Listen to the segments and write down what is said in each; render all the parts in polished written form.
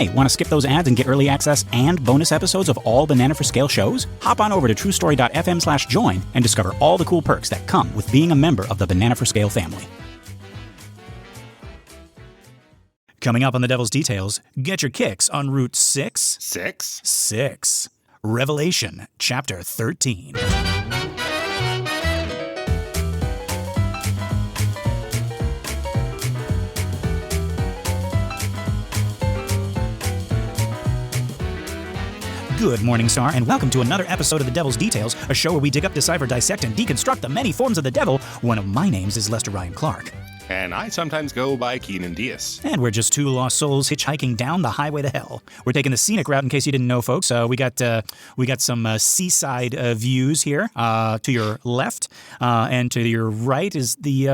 Hey, want to skip those ads and get early access and bonus episodes of all Banana for Scale shows? Hop on over to truestory.fm/join and discover all the cool perks that come with being a member of the Banana for Scale family. Coming up on The Devil's Details, get your kicks on Route 6. 6. Revelation, Chapter 13. Good morning, Star, and welcome to another episode of The Devil's Details, a show where we dig up, decipher, dissect, and deconstruct the many forms of the devil. One of my names is Lester Ryan Clark. And I sometimes go by Keenan Diaz. And we're just two lost souls hitchhiking down the highway to hell. We're taking the scenic route, in case you didn't know, folks. We got some seaside views here. To your left and to your right is the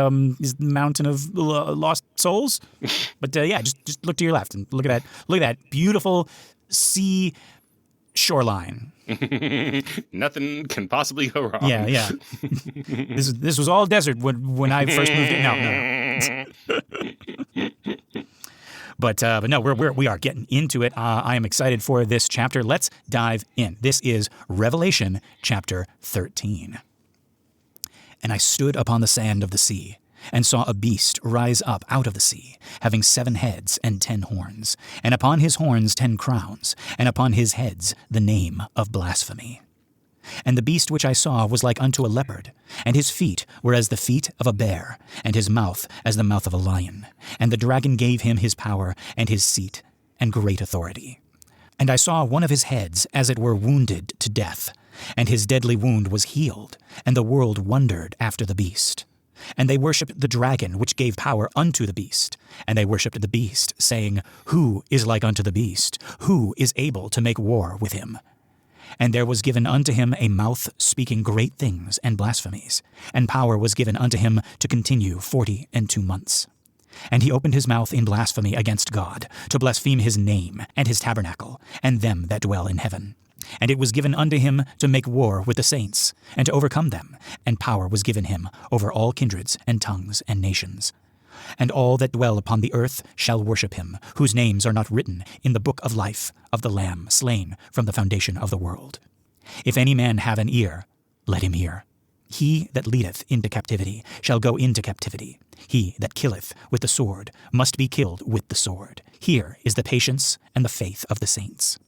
mountain of lost souls. But just look to your left and look at that beautiful sea shoreline. Nothing can possibly go wrong. Yeah. This was all desert when I first moved in. No. But no, we are getting into it. I am excited for this chapter. Let's dive in. This is Revelation chapter 13. And I stood upon the sand of the sea, and saw a beast rise up out of the sea, having 7 heads and 10 horns, and upon his horns 10 crowns, and upon his heads the name of blasphemy. And the beast which I saw was like unto a leopard, and his feet were as the feet of a bear, and his mouth as the mouth of a lion. And the dragon gave him his power, and his seat, and great authority. And I saw one of his heads as it were wounded to death, and his deadly wound was healed, and the world wondered after the beast. And they worshipped the dragon, which gave power unto the beast. And they worshipped the beast, saying, Who is like unto the beast? Who is able to make war with him? And there was given unto him a mouth speaking great things and blasphemies. And power was given unto him to continue 42 months. And he opened his mouth in blasphemy against God, to blaspheme his name, and his tabernacle, and them that dwell in heaven. And it was given unto him to make war with the saints, and to overcome them. And power was given him over all kindreds and tongues and nations. And all that dwell upon the earth shall worship him, whose names are not written in the book of life of the Lamb slain from the foundation of the world. If any man have an ear, let him hear. He that leadeth into captivity shall go into captivity. He that killeth with the sword must be killed with the sword. Here is the patience and the faith of the saints.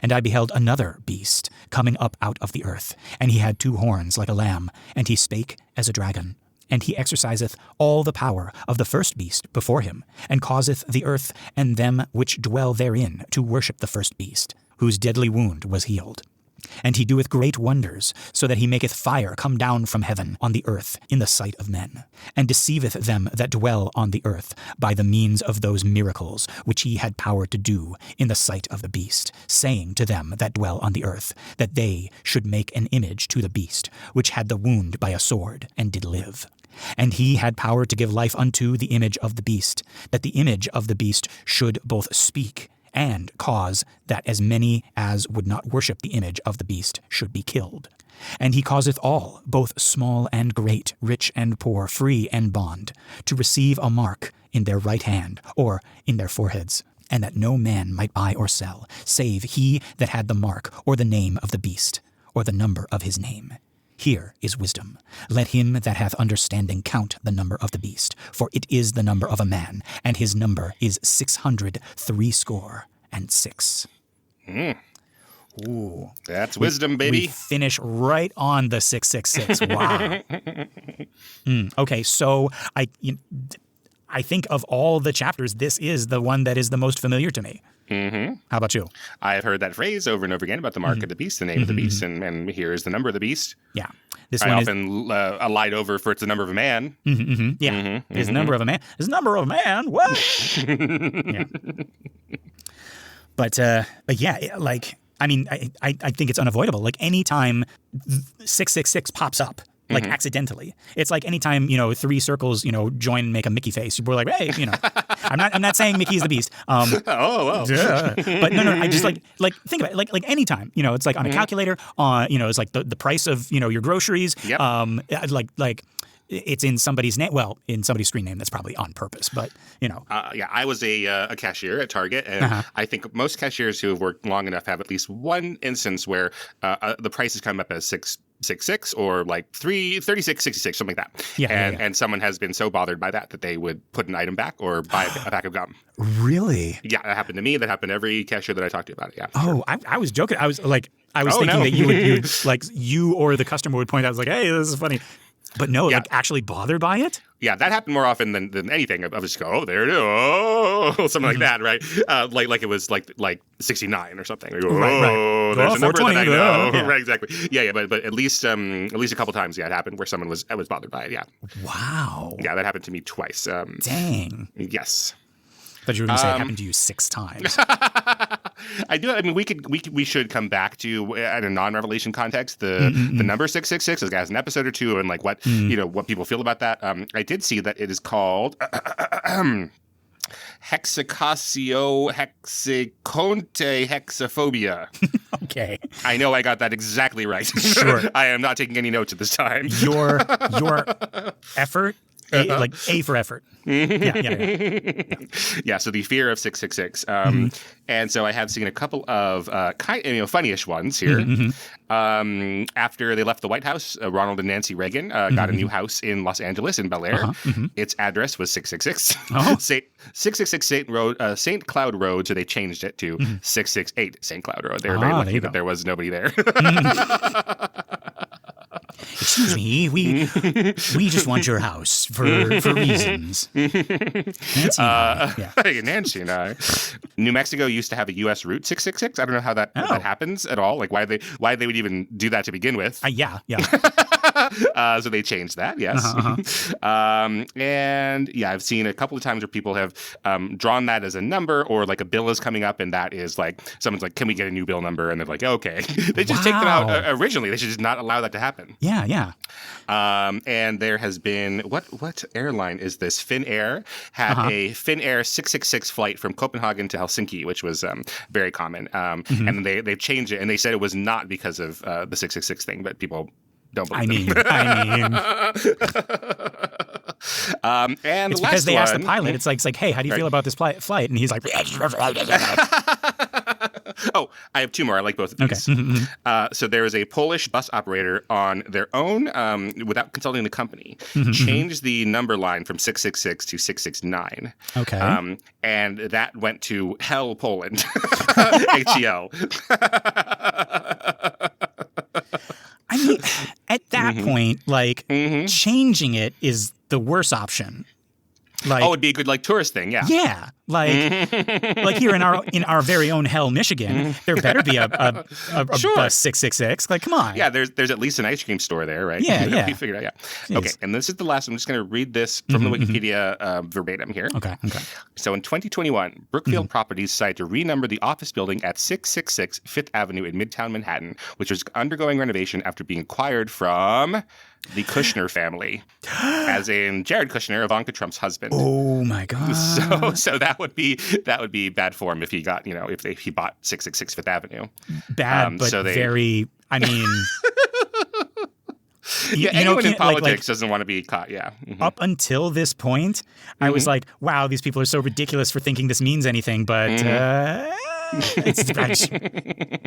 And I beheld another beast coming up out of the earth, and he had 2 horns like a lamb, and he spake as a dragon. And he exerciseth all the power of the first beast before him, and causeth the earth and them which dwell therein to worship the first beast, whose deadly wound was healed. And he doeth great wonders, so that he maketh fire come down from heaven on the earth in the sight of men, and deceiveth them that dwell on the earth by the means of those miracles which he had power to do in the sight of the beast, saying to them that dwell on the earth, that they should make an image to the beast, which had the wound by a sword, and did live. And he had power to give life unto the image of the beast, that the image of the beast should both speak and cause that as many as would not worship the image of the beast should be killed. And he causeth all, both small and great, rich and poor, free and bond, to receive a mark in their right hand or in their foreheads, and that no man might buy or sell, save he that had the mark or the name of the beast, or the number of his name. Here is wisdom. Let him that hath understanding count the number of the beast, for it is the number of a man, and his number is 666. Ooh. That's wisdom, baby. We finish right on the 666. Wow. Okay, so I think of all the chapters, this is the one that is the most familiar to me. Mm-hmm. How about you? I've heard that phrase over and over again about the mark of the beast, the name of the beast, and here is the number of the beast. Yeah. I often lied over for it's the number of a man. Yeah. It's the number of a man. It's the number of a man. What? Yeah. But yeah, like, I mean, I think it's unavoidable. Like, anytime 666 pops up, like accidentally. It's like anytime, 3 circles, join and make a Mickey face. We're like, hey, I'm not saying Mickey is the beast. Oh. Yeah. But no, I just like think about it. Like anytime, it's like on a calculator, it's like the price of, your groceries. Yep. it's in somebody's name. Well, in somebody's screen name, that's probably on purpose, but I was a cashier at Target, and I think most cashiers who have worked long enough have at least one instance where the prices come up as 666 or like 3666, something like that. And someone has been so bothered by that they would put an item back or buy a pack of gum. Really? Yeah, that happened to me. That happened to every cashier that I talked to about it. Yeah. Oh, sure. I was joking. I was thinking that you would like you or the customer would point out, like, hey, this is funny. But no, like actually bothered by it? Yeah, that happened more often than anything. I was just go, oh, there it is, oh, something like that, right? Like it was like 69 or something. Like, right. There's a number that I know. Yeah. Right, exactly. Yeah, but at least a couple times, it happened where someone was bothered by it. Yeah. Wow. Yeah, that happened to me twice. Dang. Yes. I thought you were going to say it happened to you 6 times. I do. I mean, we should come back to at a non-revelation context the number 666 as an episode or two and like what what people feel about that. I did see that it is called hexacasio hexaconte hexaphobia. Okay. I know I got that exactly right. Sure. I am not taking any notes at this time. Your effort. Like A for effort. Yeah, so the fear of 666. And so I have seen a couple of funny-ish ones here. After they left the White House, Ronald and Nancy Reagan got a new house in Los Angeles in Bel Air. Its address was 666 St. Cloud Road, so they changed it to 668 St. Cloud Road. They were very lucky that there was nobody there. Excuse me, we just want your house for reasons. Nancy and I. New Mexico used to have a U.S. Route 666. I don't know how that happens at all. Like why they would even do that to begin with. Yeah. So they changed that. Yes. And yeah, I've seen a couple of times where people have drawn that as a number, or like a bill is coming up and that is like someone's like, "Can we get a new bill number?" And they're like, "Okay." They just take them out originally. They should just not allow that to happen. Yeah. And there has been what airline is this? Finnair had a Finnair 666 flight from Copenhagen to Helsinki, which was very common. And then they changed it, and they said it was not because of the 666 thing, but people don't believe them. And it's the because they last asked the pilot. It's like, hey, how do you feel about this flight? And he's like, oh, I have two more. I like both of these. Okay. So there is a Polish bus operator on their own, without consulting the company, changed the number line from 666 to 669. Okay. And that went to Hell, Poland. HEL. I mean, at that point, like, changing it is the worst option. Like, it'd be a good tourist thing, yeah. Yeah, like here in our very own Hell, Michigan, there better be a bus 666. Like, come on. Yeah, there's at least an ice cream store there, right? Yeah. We figured out, yeah. Okay, and this is the last. I'm just going to read this from the Wikipedia verbatim here. Okay. So in 2021, Brookfield Properties decided to renumber the office building at 666 Fifth Avenue in Midtown Manhattan, which was undergoing renovation after being acquired from the Kushner family, as in Jared Kushner, Ivanka Trump's husband. Oh my God! So that would be bad form if he got if he bought 666 Fifth Avenue. Bad, but very. I mean. Anyone in politics doesn't want to be caught. Yeah. Up until this point, I was like, "Wow, these people are so ridiculous for thinking this means anything." But all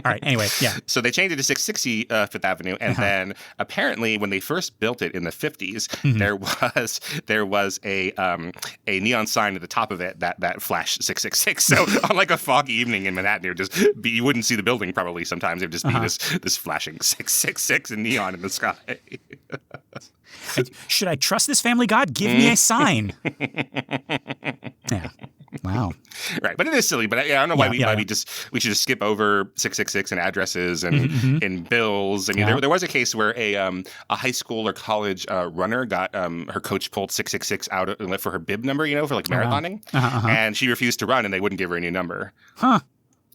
right. Anyway, yeah. So they changed it to 660 Fifth Avenue, and then apparently, when they first built it in the 50s, there was a neon sign at the top of it that flashed 666. So on like a foggy evening in Manhattan, it would just be, you wouldn't see the building probably. Sometimes it would just be this flashing 666 in neon in the sky. Should I trust this family god? Give me a sign. Yeah. Wow. Right, but it is silly. But I don't know why we should just skip over 666 and addresses and bills. I mean, there was a case where a high school or college runner got her coach pulled 666 out for her bib number, for like marathoning, and she refused to run, and they wouldn't give her a new number. Huh.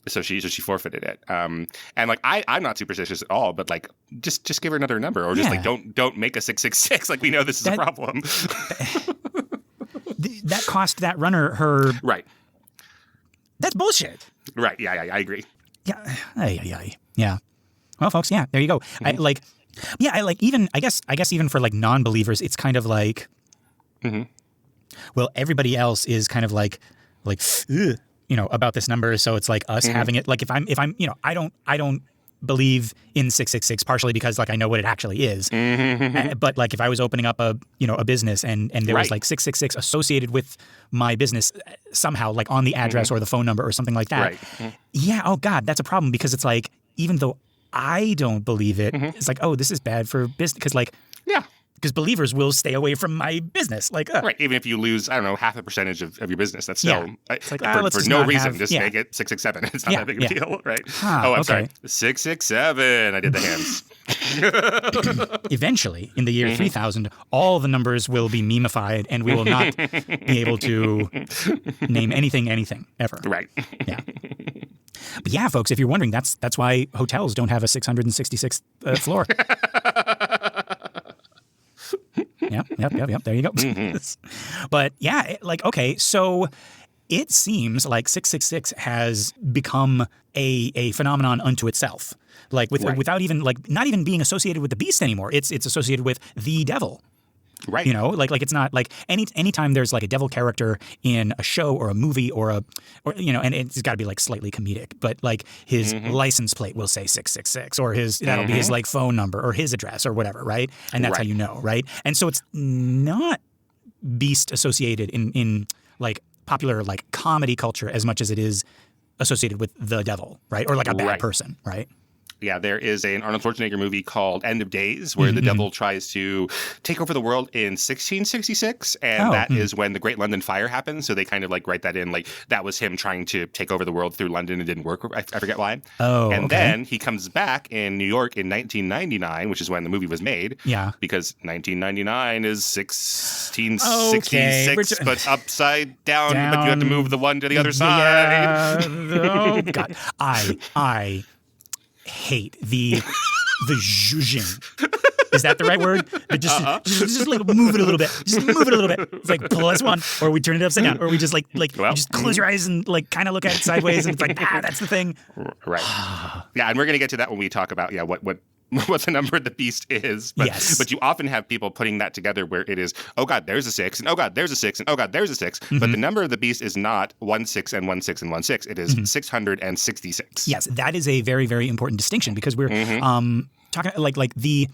So she forfeited it. And like I'm not superstitious at all, but like just give her another number, or just like don't make a 666. Like we know this is a problem. That cost that runner her. Right. That's bullshit. Right. Yeah. I agree. Yeah. Yeah. Well, folks. Yeah. There you go. Yeah, I guess even for like non-believers, it's kind of like, well, everybody else is kind of like, ugh, about this number. So it's like us having it. Like if I'm, I don't believe in 666 partially because like I know what it actually is. But like if I was opening up a business and there was like 666 associated with my business somehow, like on the address or the phone number or something like that. Yeah. Oh God, that's a problem because it's like, even though I don't believe it, it's like, oh, this is bad for business. Because like, because believers will stay away from my business. Like, right. Even if you lose, I don't know, half a percentage of your business, that's still it's like, for no reason. Just make it 667. It's not that big of a deal, right? I'm sorry. 667. I did the hands. Eventually, in the year 3000, all the numbers will be memeified, and we will not be able to name anything ever. Right. Yeah. But yeah, folks, if you're wondering, that's why hotels don't have a 666th floor. Yep. There you go. But yeah, okay, so it seems like 666 has become a phenomenon unto itself. Like without even not even being associated with the beast anymore. It's associated with the devil. Right. Like it's not like anytime there's like a devil character in a show or a movie or and it's got to be like slightly comedic, but like his license plate will say 666 or that'll be his like phone number or his address or whatever, right? And that's how you know, right? And so it's not beast associated in like popular like comedy culture as much as it is associated with the devil, right? Or like a bad person, right? Yeah, there is an Arnold Schwarzenegger movie called End of Days where the devil tries to take over the world in 1666, and that is when the Great London Fire happens. So they kind of like write that in, like that was him trying to take over the world through London. It didn't work. I forget why. Then he comes back in New York in 1999, which is when the movie was made. Yeah. Because 1999 is 1666, but upside down, but you have to move the one to the other side. Oh, God. I hate the zhuzhing. Is that the right word? Just like move it a little bit. Just move it a little bit. It's like plus one, or we turn it upside down, or we just you just close your eyes and like kind of look at it sideways, and it's like that's the thing. Right. Yeah, and we're gonna get to that when we talk about what the number of the beast is. But you often have people putting that together where it is, oh God, there's a 6, and oh God, there's a 6, and oh God, there's a 6. But the number of the beast is not 1 6 and 1 6 and 1 6. It is 666. Yes, that is a very, very important distinction because we're talking like the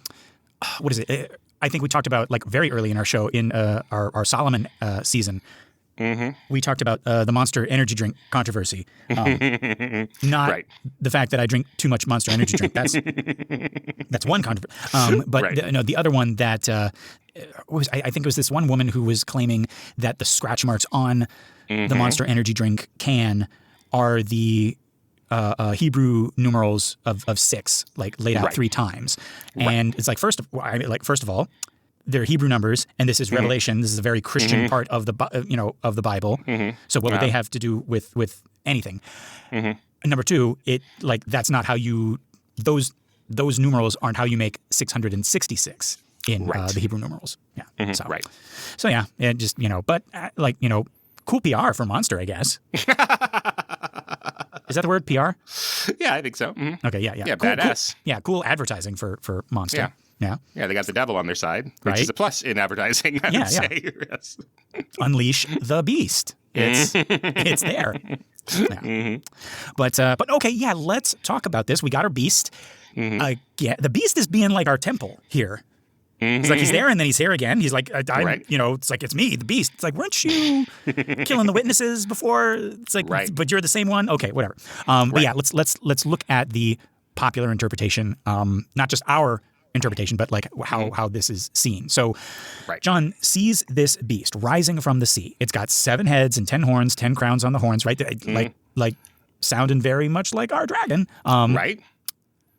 what is it? I think we talked about like very early in our show in our Solomon season. We talked about the Monster energy drink controversy, not the fact that I drink too much Monster energy drink. That's one controversy. But the other one that I think it was this one woman who was claiming that the scratch marks on the Monster energy drink can are the Hebrew numerals of 6, like laid out 3 times, and it's like first of all. They're Hebrew numbers, and this is Revelation. This is a very Christian part of the of the Bible. So what would they have to do with anything? Number 2, that's not how you those numerals aren't how you make 666 in the Hebrew numerals. Yeah. So yeah, it just but cool PR for Monster, I guess. Is that the word PR? Yeah, I think so. Okay. Yeah. Yeah, cool, badass. Cool. Yeah, cool advertising for Monster. Yeah. Yeah, they got the devil on their side, which is a plus in advertising, I would say. Yes. Unleash the beast. It's there. Yeah. But okay, yeah, let's talk about this. We got our beast. The beast is being like our temple here. It's like he's there and then he's here again. He's like, it's like, it's me, the beast. It's like, weren't you killing the witnesses before? It's like, but you're the same one? Okay, whatever. But yeah, let's look at the popular interpretation, not just our interpretation, but like how this is seen. So John sees this beast rising from the sea. It's got 7 heads and 10 horns, 10 crowns on the horns, right? Like sounding very much like our dragon.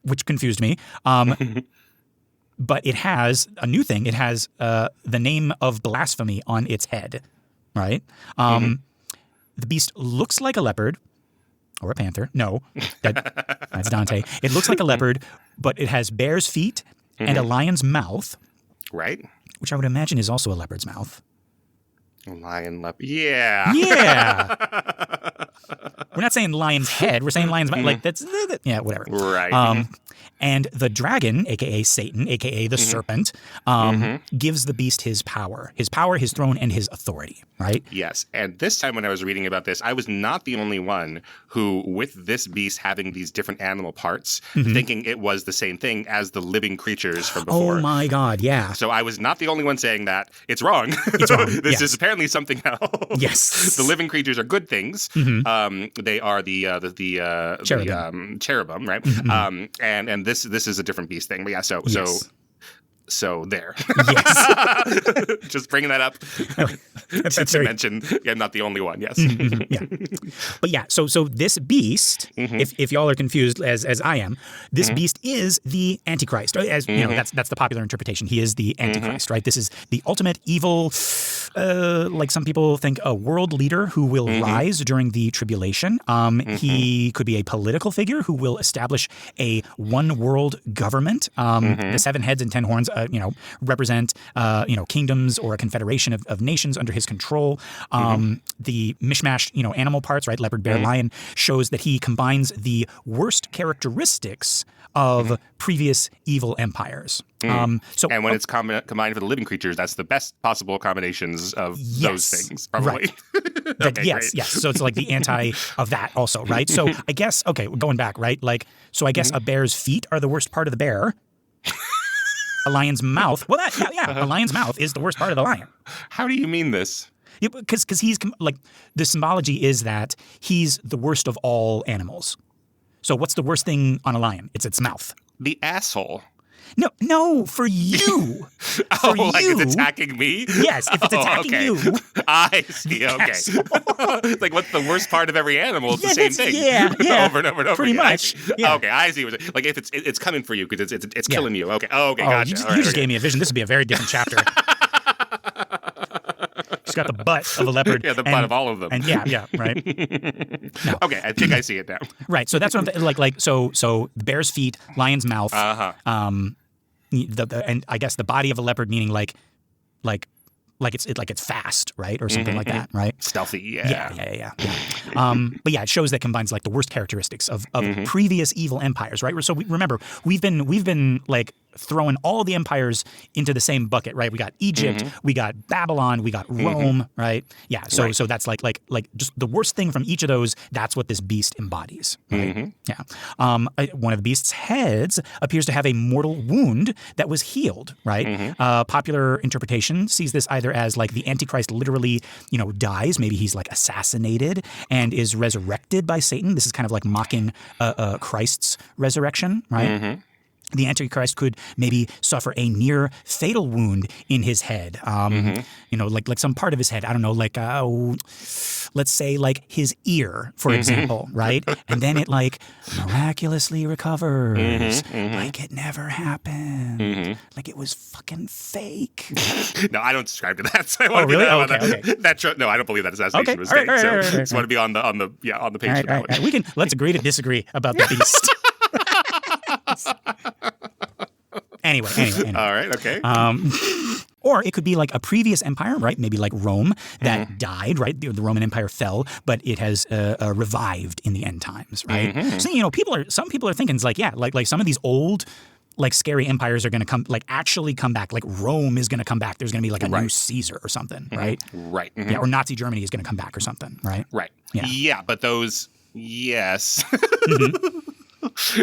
Which confused me. But it has a new thing. It has the name of blasphemy on its head, right? The beast looks like a leopard or a panther. No, that's Dante. It looks like a leopard, but it has bear's feet and a lion's mouth. Right. Which I would imagine is also a leopard's mouth. Lion, leopard. Yeah. Yeah. We're not saying lion's head. We're saying lion's mouth. Like that's yeah, whatever. Right. And the dragon, aka Satan, aka the serpent, gives the beast his power, his throne, and his authority. Right? Yes. And this time when I was reading about this, I was not the only one who, with this beast having these different animal parts, thinking it was the same thing as the living creatures from before. Oh my God, yeah. So I was not the only one saying that. It's wrong. It's wrong. This is apparently something else. Yes. The living creatures are good things. They are the cherubim, right? And this is a different beast thing. But yeah, so there. Yes. Just bringing that up to mention I'm not the only one. Yes. Yeah. But yeah, so this beast, if y'all are confused as I am, this beast is the Antichrist. As you know, that's the popular interpretation. He is the Antichrist, right? This is the ultimate evil, like some people think, a world leader who will rise during the tribulation. He could be a political figure who will establish a one world government. The 7 heads and 10 horns represent, kingdoms or a confederation of nations under his control. The mishmash, animal parts, right? Leopard, bear, lion, shows that he combines the worst characteristics of previous evil empires. And when it's combined for the living creatures, that's the best possible combinations of those things, probably. Right. Okay, yes. So it's like the anti of that also, right? So I guess, going back, right? So I guess a bear's feet are the worst part of the bear. A lion's mouth. Well, a lion's mouth is the worst part of the lion. How do you mean this? Yeah, because he's like, the symbology is that he's the worst of all animals. So what's the worst thing on a lion? It's its mouth. The asshole. No, for you. It's attacking me? Yes, if it's attacking you. I see, yes. Okay. Like, what's the worst part of every animal? It's the same thing. Yeah. Over and over and over. Pretty much. Yeah. Okay, I see. Like, if it's coming for you because it's killing you. Okay, gotcha. You just gave me a vision. This would be a very different chapter. She's got the butt of a leopard. Yeah, the butt of all of them. And yeah, right. No. Okay, I think I see it now. Right. So that's what I'm like. So the bear's feet, lion's mouth. And I guess the body of a leopard, meaning like it's fast, right, or something like that, right? Stealthy. Yeah. But yeah, it shows that combines like the worst characteristics of previous evil empires, right? So remember, we've been like throwing all the empires into the same bucket, right? We got Egypt, we got Babylon, we got Rome, right? Yeah. So that's like just the worst thing from each of those. That's what this beast embodies. Right? Yeah. One of the beast's heads appears to have a mortal wound that was healed, right? Popular interpretation sees this either as like the Antichrist literally, dies. Maybe he's like assassinated and is resurrected by Satan. This is kind of like mocking Christ's resurrection, right? The Antichrist could maybe suffer a near fatal wound in his head, like some part of his head. I don't know, like let's say like his ear, for example, right? And then it like miraculously recovers, like it never happened, like it was fucking fake. No, I don't subscribe to that. So I want to be okay. No, I don't believe that assassination was fake. So I just want to be on the page. All right. Let's agree to disagree about the beast. Anyway. All right, okay. Or it could be like a previous empire, right? Maybe like Rome that died, right? The Roman Empire fell, but it has revived in the end times, right? So some people are thinking, like some of these old, like scary empires are going to actually come back. Like Rome is going to come back. There's going to be like a new Caesar or something, right? Right. Yeah, or Nazi Germany is going to come back or something, right? Right. Yeah, but those, yes.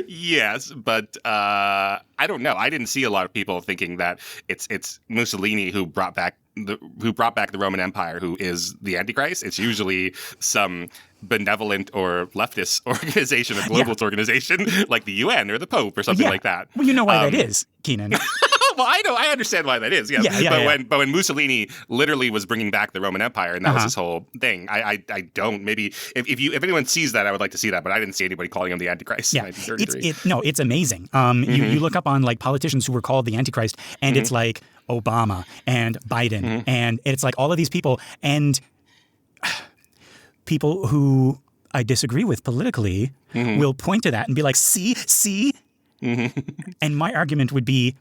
Yes, but I don't know. I didn't see a lot of people thinking that it's Mussolini who brought back the Roman Empire who is the Antichrist. It's usually some benevolent or leftist organization, a globalist organization like the UN or the Pope or something like that. Well, you know why that is, Keenan. Well, I understand why that is. Yes. But when Mussolini literally was bringing back the Roman Empire, and that was his whole thing, I don't. Maybe if anyone sees that, I would like to see that. But I didn't see anybody calling him the Antichrist. Yeah, it's amazing. You look up on like politicians who were called the Antichrist, and it's like Obama and Biden, and it's like all of these people and people who I disagree with politically will point to that and be like, see. And my argument would be,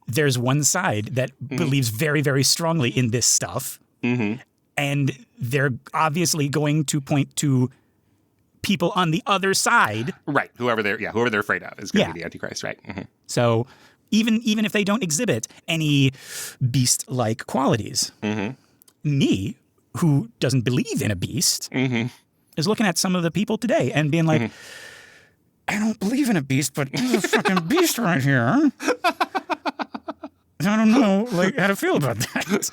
there's one side that believes very, very strongly in this stuff, and they're obviously going to point to people on the other side. Right. Whoever they're afraid of is going to be the Antichrist, right? Mm-hmm. So even if they don't exhibit any beast-like qualities, me, who doesn't believe in a beast, is looking at some of the people today and being like, I don't believe in a beast, but there's a fucking beast right here. I don't know how to feel about that.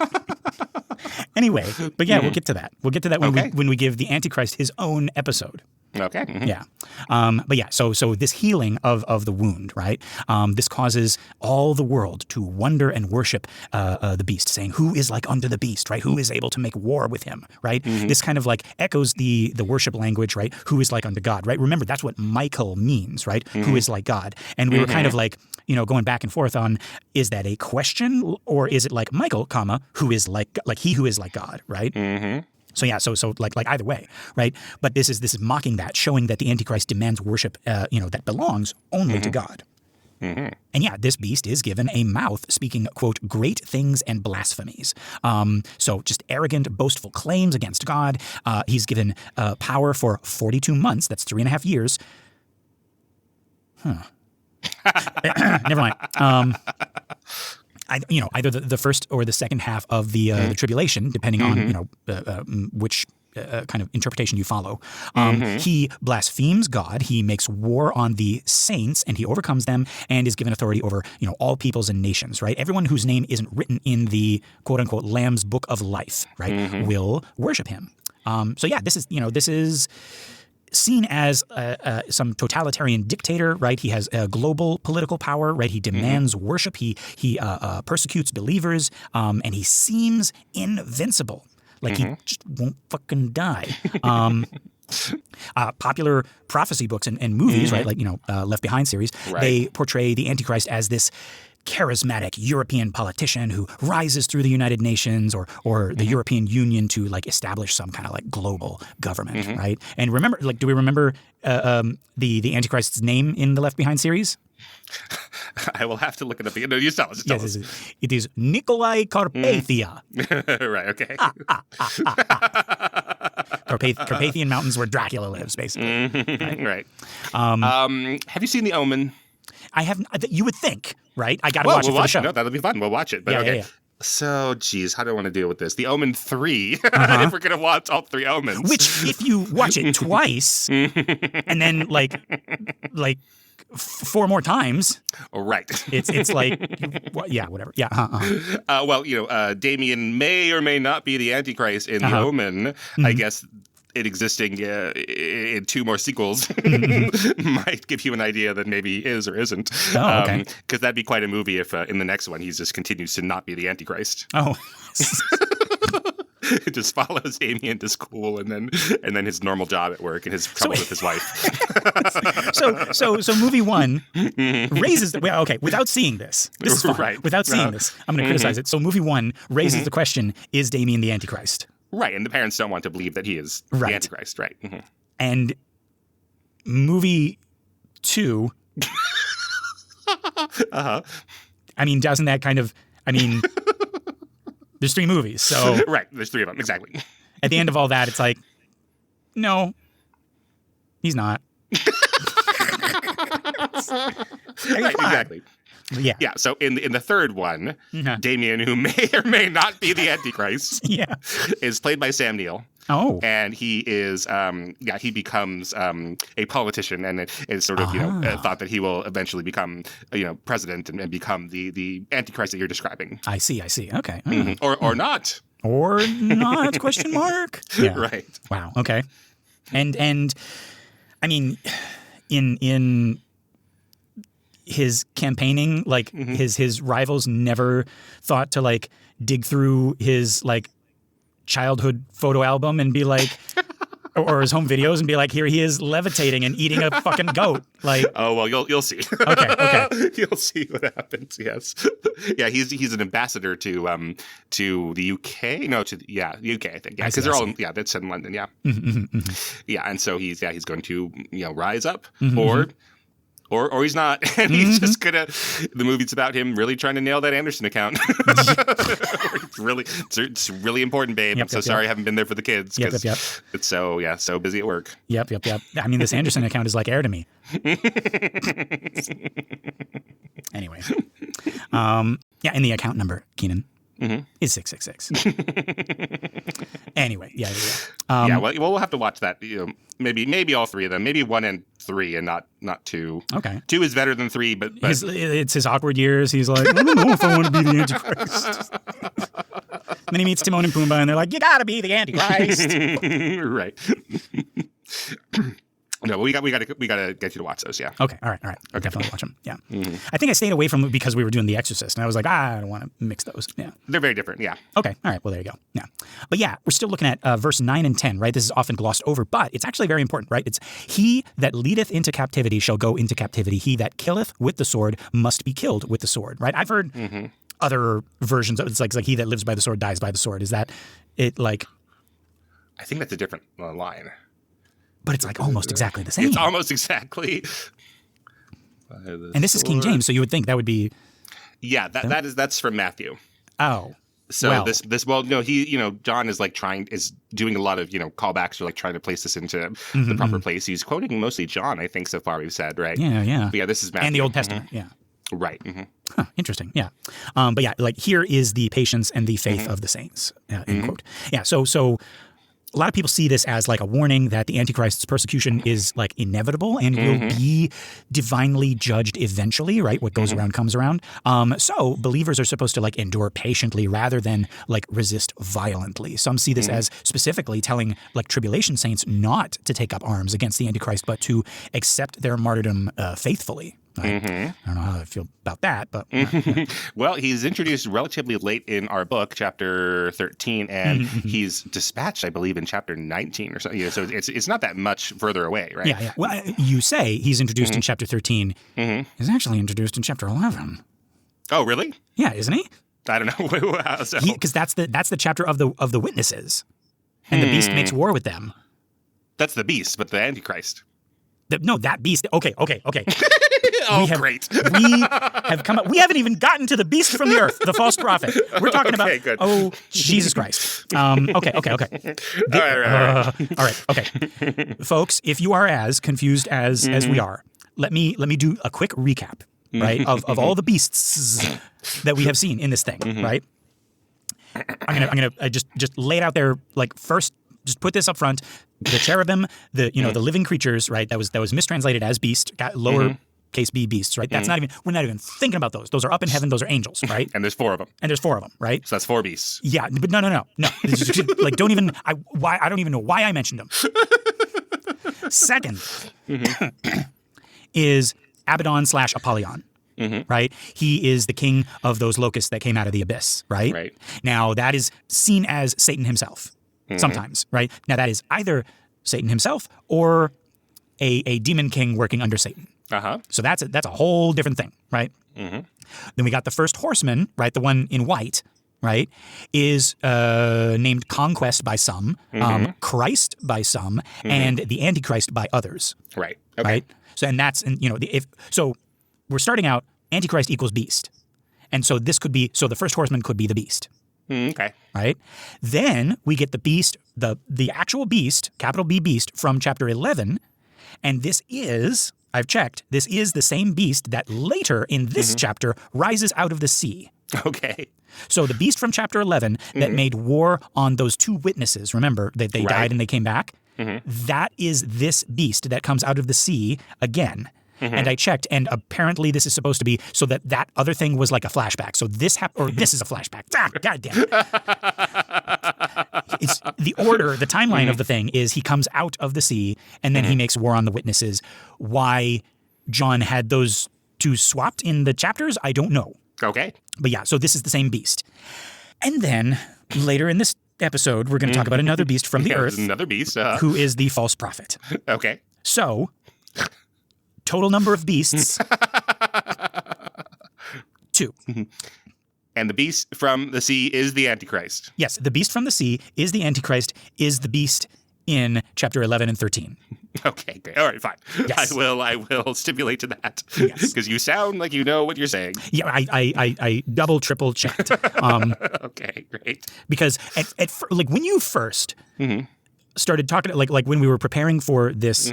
Anyway, but yeah, we'll get to that. We'll get to that when we give the Antichrist his own episode. Okay. Yeah. But yeah, so this healing of the wound, right? This causes all the world to wonder and worship the beast, saying, who is like unto the beast, right? Who is able to make war with him, right? This kind of like echoes the worship language, right? Who is like unto God, right? Remember, that's what Michael means, right? Who is like God. And we were kind of like, going back and forth on, is that a question or is it like Michael, comma, who is like he who is like God, right? So yeah, so like either way, right? But this is mocking that, showing that the Antichrist demands worship, that belongs only to God. And yeah, this beast is given a mouth speaking, quote, great things and blasphemies. So just arrogant, boastful claims against God. He's given power for 42 months. That's 3.5 years. Never mind. Either the first or the second half of the tribulation, depending on which kind of interpretation you follow. He blasphemes God. He makes war on the saints, and he overcomes them, and is given authority over all peoples and nations. Right, everyone whose name isn't written in the quote unquote Lamb's Book of Life, right, will worship him. So yeah, this is seen as some totalitarian dictator, right? He has a global political power, right? He demands worship. He persecutes believers, and he seems invincible. Like he just won't fucking die. Popular prophecy books and movies, right? Like Left Behind series, they portray the Antichrist as this charismatic European politician who rises through the United Nations or the European Union to like establish some kind of like global government, right? And remember, do we remember the Antichrist's name in the Left Behind series? I will have to look it up again. No, you tell us. It is Nikolai Carpathia. Right. Okay. Carpathian Mountains where Dracula lives, basically. Right. Have you seen The Omen? I haven't. You would think, right? I got to watch it for the show. No, that'll be fun. We'll watch it. But okay. Yeah. So, geez, how do I want to deal with this? The Omen 3. If we're going to watch all 3 Omens. Which, if you watch it twice, and then like 4 more times. Right. It's like, whatever. Yeah. Well, Damien may or may not be the Antichrist in The Omen. I guess it existing in 2 more sequels might give you an idea that maybe he is or isn't. Oh, okay. Because that'd be quite a movie if in the next one he just continues to not be the Antichrist. Oh. It just follows Damien to school and then his normal job at work and his trouble with his wife. So movie 1 raises without seeing this is fine. Right. Without seeing this, I'm going to criticize it. So movie 1 raises the question: is Damien the Antichrist? Right, and the parents don't want to believe that he is the Antichrist, right? And movie 2, I mean, doesn't that kind of? I mean, there's 3 movies, so right, there's 3 of them exactly. At the end of all that, it's like, no, he's not. Right, exactly. Yeah. So in the third one, Damien, who may or may not be the Antichrist, is played by Sam Neill. Oh, and he is, he becomes a politician, and it is sort of thought that he will eventually become president and become the Antichrist that you're describing. I see. Okay, or not, or not? Question mark. Yeah. Right. Wow. Okay. And I mean, in his campaigning, like his rivals never thought to like dig through his like childhood photo album and be like, or his home videos and be like, here he is levitating and eating a fucking goat. Like, oh well, you'll see. Okay. You'll see what happens. Yes, yeah, he's an ambassador to the UK. No, to the UK. I think. Yeah, because they're all that's in London. Yeah, yeah, and so he's going to rise up Or he's not, and he's just gonna. The movie's about him really trying to nail that Anderson account. It's really important, babe. I'm so sorry I haven't been there for the kids because it's so busy at work. Yep. I mean, this Anderson account is like air to me. Anyway, and the account number, Keenan, is 666. Anyway, well, we'll have to watch that. Maybe all three of them. Maybe 1 and 3, and not 2. Okay. 2 is better than 3, but it's his awkward years. He's like, I don't know if I want to be the Antichrist. Then he meets Timon and Pumbaa, and they're like, you gotta be the Antichrist. Right. No, but we got to get you to watch those. Yeah. Okay. All right. I'll definitely watch them. Yeah. I think I stayed away from it because we were doing The Exorcist, and I was like, I don't want to mix those. Yeah. They're very different. Yeah. Okay. All right. Well, there you go. Yeah. But yeah, we're still looking at verse 9 and 10. Right. This is often glossed over, but it's actually very important. Right. It's he that leadeth into captivity shall go into captivity. He that killeth with the sword must be killed with the sword. Right. I've heard other versions of it's like he that lives by the sword dies by the sword. Is that it? Like, I think that's a different line. But it's like almost exactly the same. It's almost exactly. And this is King James, so you would think that would be. Yeah, that's from Matthew. Oh. So John is is doing a lot of callbacks or like trying to place this into the proper place. He's quoting mostly John, I think, so far we've said, right? Yeah. But yeah, this is Matthew. And the Old Testament. Yeah. Right. Huh, interesting. Yeah. But yeah, like here is the patience and the faith of the saints. End quote. Yeah. So. A lot of people see this as like a warning that the Antichrist's persecution is like inevitable and will be divinely judged eventually, right? What goes around comes around. So believers are supposed to like endure patiently rather than like resist violently. Some see this as specifically telling like tribulation saints not to take up arms against the Antichrist, but to accept their martyrdom faithfully. I don't know how I feel about that, but well, he's introduced relatively late in our book, chapter 13, and he's dispatched, I believe, in chapter 19 or something. So it's not that much further away, right? Yeah. Well, you say he's introduced in chapter 13. He's actually introduced in chapter 11. Oh, really? Yeah, isn't he? I don't know. Because that's the chapter of the witnesses, and the beast makes war with them. That's the beast, but the Antichrist. That beast. Okay. Great. We have come up. We haven't even gotten to the beast from the earth, the false prophet. We're talking about. Good. Oh, Jesus Christ. Okay. All right. All right. Okay, folks. If you are as confused as we are, let me do a quick recap, right, of all the beasts that we have seen in this thing, right. I'm gonna just lay it out there. Like first, just put this up front. The cherubim, the living creatures, right? That was mistranslated as beast, lower case B beasts, right? That's not even, we're not even thinking about those. Those are up in heaven. Those are angels, right? And there's 4 of them. Right? So that's 4 beasts. Yeah, but no. Like, don't even. I don't even know why I mentioned them. Second is Abaddon / Apollyon. Right? He is the king of those locusts that came out of the abyss, right? Right. Now that is seen as Satan himself. Sometimes, right? Now that is either Satan himself or a demon king working under Satan. So that's a whole different thing, right? Then we got the first horseman, right? The one in white, right? Is named Conquest by some, Christ by some, and the Antichrist by others. Right. Okay. Right. So so we're starting out Antichrist equals beast, and so this could be the first horseman could be the beast. Okay. Right? Then we get the beast, the actual beast, capital B beast, from chapter 11. And this is, I've checked, this is the same beast that later in this chapter rises out of the sea. Okay. So the beast from chapter 11 that made war on those 2 witnesses, remember, that they died and they came back? That is this beast that comes out of the sea again. And I checked, and apparently this is supposed to be so that other thing was like a flashback. So this this is a flashback. God damn it. It's the order, the timeline of the thing is he comes out of the sea, and then he makes war on the witnesses. Why John had those 2 swapped in the chapters, I don't know. Okay. But yeah, so this is the same beast. And then later in this episode, we're going to talk about another beast from the earth. Another beast. Who is the false prophet. Okay. So... total number of beasts, 2. And the beast from the sea is the Antichrist. Yes, the beast from the sea is the Antichrist, is the beast in chapter 11 and 13. Okay, great. All right, fine. Yes. I will stipulate to that. Yes. Because you sound like you know what you're saying. Yeah, I double, triple checked. Okay, great. Because like when you first started talking, like when we were preparing for this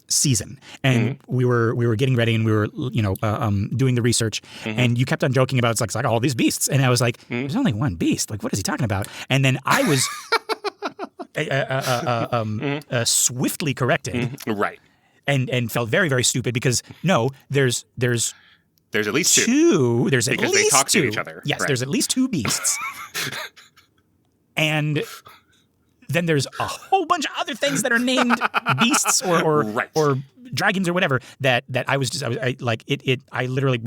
season, and we were getting ready, and we were doing the research, and you kept on joking about it's like all these beasts, and I was like, there's only one beast. Like, what is he talking about? And then I was swiftly corrected, right, and felt very, very stupid because no, there's at least two. There's because at least they talk two. to each other. Yes, right. there's at least two beasts, and then there's a whole bunch of other things that are named beasts or right. or dragons or whatever that I literally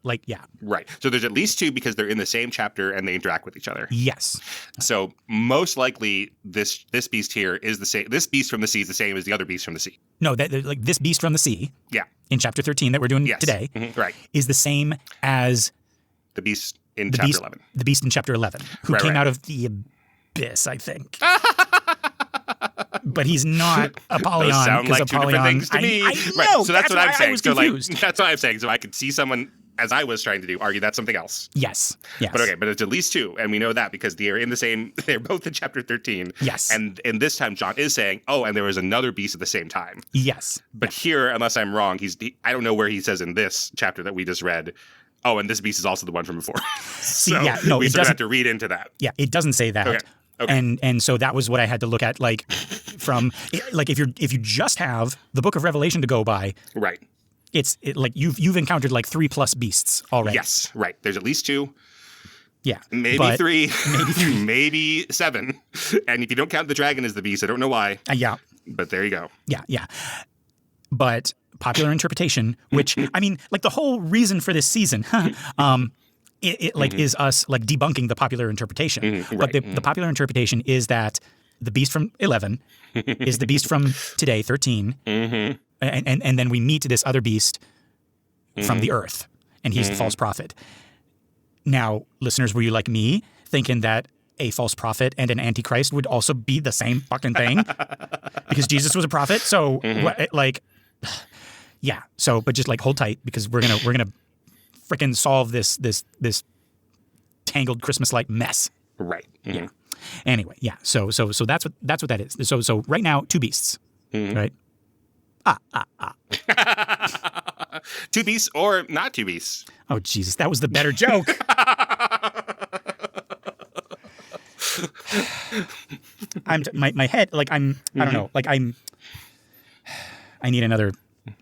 like, yeah. Right. So there's at least two because they're in the same chapter and they interact with each other. Yes. So most likely this beast here is the same. This beast from the sea is the same as the other beast from the sea. No, that like this beast from the sea. Yeah. In chapter 13 that we're doing Yes. today. Right. Is the same as the beast in chapter 11. The beast in chapter 11 who came out of the abyss, I think. But he's not Apollyon. Those sound like two different things to me. I right. know, So that's what I'm saying. So that's what I'm saying. So I could see someone, as I was trying to do, argue that's something else. Yes. But okay, but it's at least two, and we know that because they're in the same. They're both in chapter 13. Yes. And this time John is saying, oh, and there was another beast at the same time. Yes. But here, unless I'm wrong, I don't know where he says in this chapter that we just read, oh, and this beast is also the one from before. So yeah, no, we it sort of doesn't have to read into that. Yeah, it doesn't say that. Okay. And so that was what I had to look at, like from like if you just have the Book of Revelation to go by, right? It's like you've encountered like 3+ beasts already. Yes, right. There's at least two. Yeah, maybe three, maybe 7. And if you don't count the dragon as the beast, I don't know why. Yeah, but there you go. Yeah. But popular interpretation, which I mean, like the whole reason for this season, it like is us like debunking the popular interpretation. But the popular interpretation is that the beast from 11 is the beast from today, 13, and then we meet this other beast from the earth, and he's the false prophet. Now, listeners, were you like me, thinking that a false prophet and an antichrist would also be the same fucking thing? Because Jesus was a prophet, so yeah. So, but just like hold tight, because we're gonna frickin' solve this tangled Christmas-like mess. Right. Yeah. Anyway, yeah. So that's what that is. So right now, 2 beasts. Right. Two beasts or not two beasts. Oh Jesus, that was the better joke. My head, like I don't know, like I need another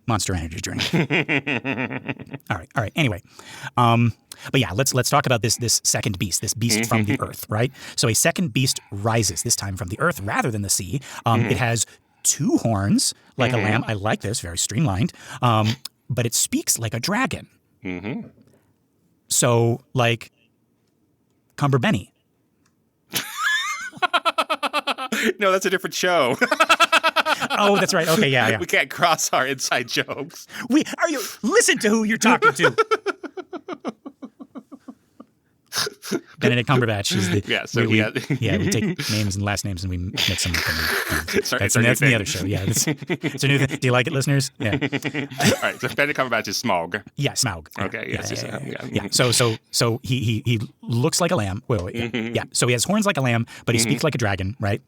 Monster Energy drink. All right. Anyway, but yeah, let's talk about this second beast, this beast from the earth, right? So a second beast rises, this time from the earth rather than the sea. It has 2 horns like a lamb. I like this, very streamlined. But it speaks like a dragon. So like Cumber Benny. No, that's a different show. Oh, that's right. Okay, yeah. We can't cross our inside jokes. Listen to who you're talking to. Benedict Cumberbatch is the we take names and last names and we mix them. That's the other show. Yeah, it's a new thing. Do you like it, listeners? Yeah. All right. So Benedict Cumberbatch is Smaug. Yeah, Smaug. Okay. Yes. Yeah. So he looks like a lamb. Wait. Yeah. So he has horns like a lamb, but he speaks like a dragon, right?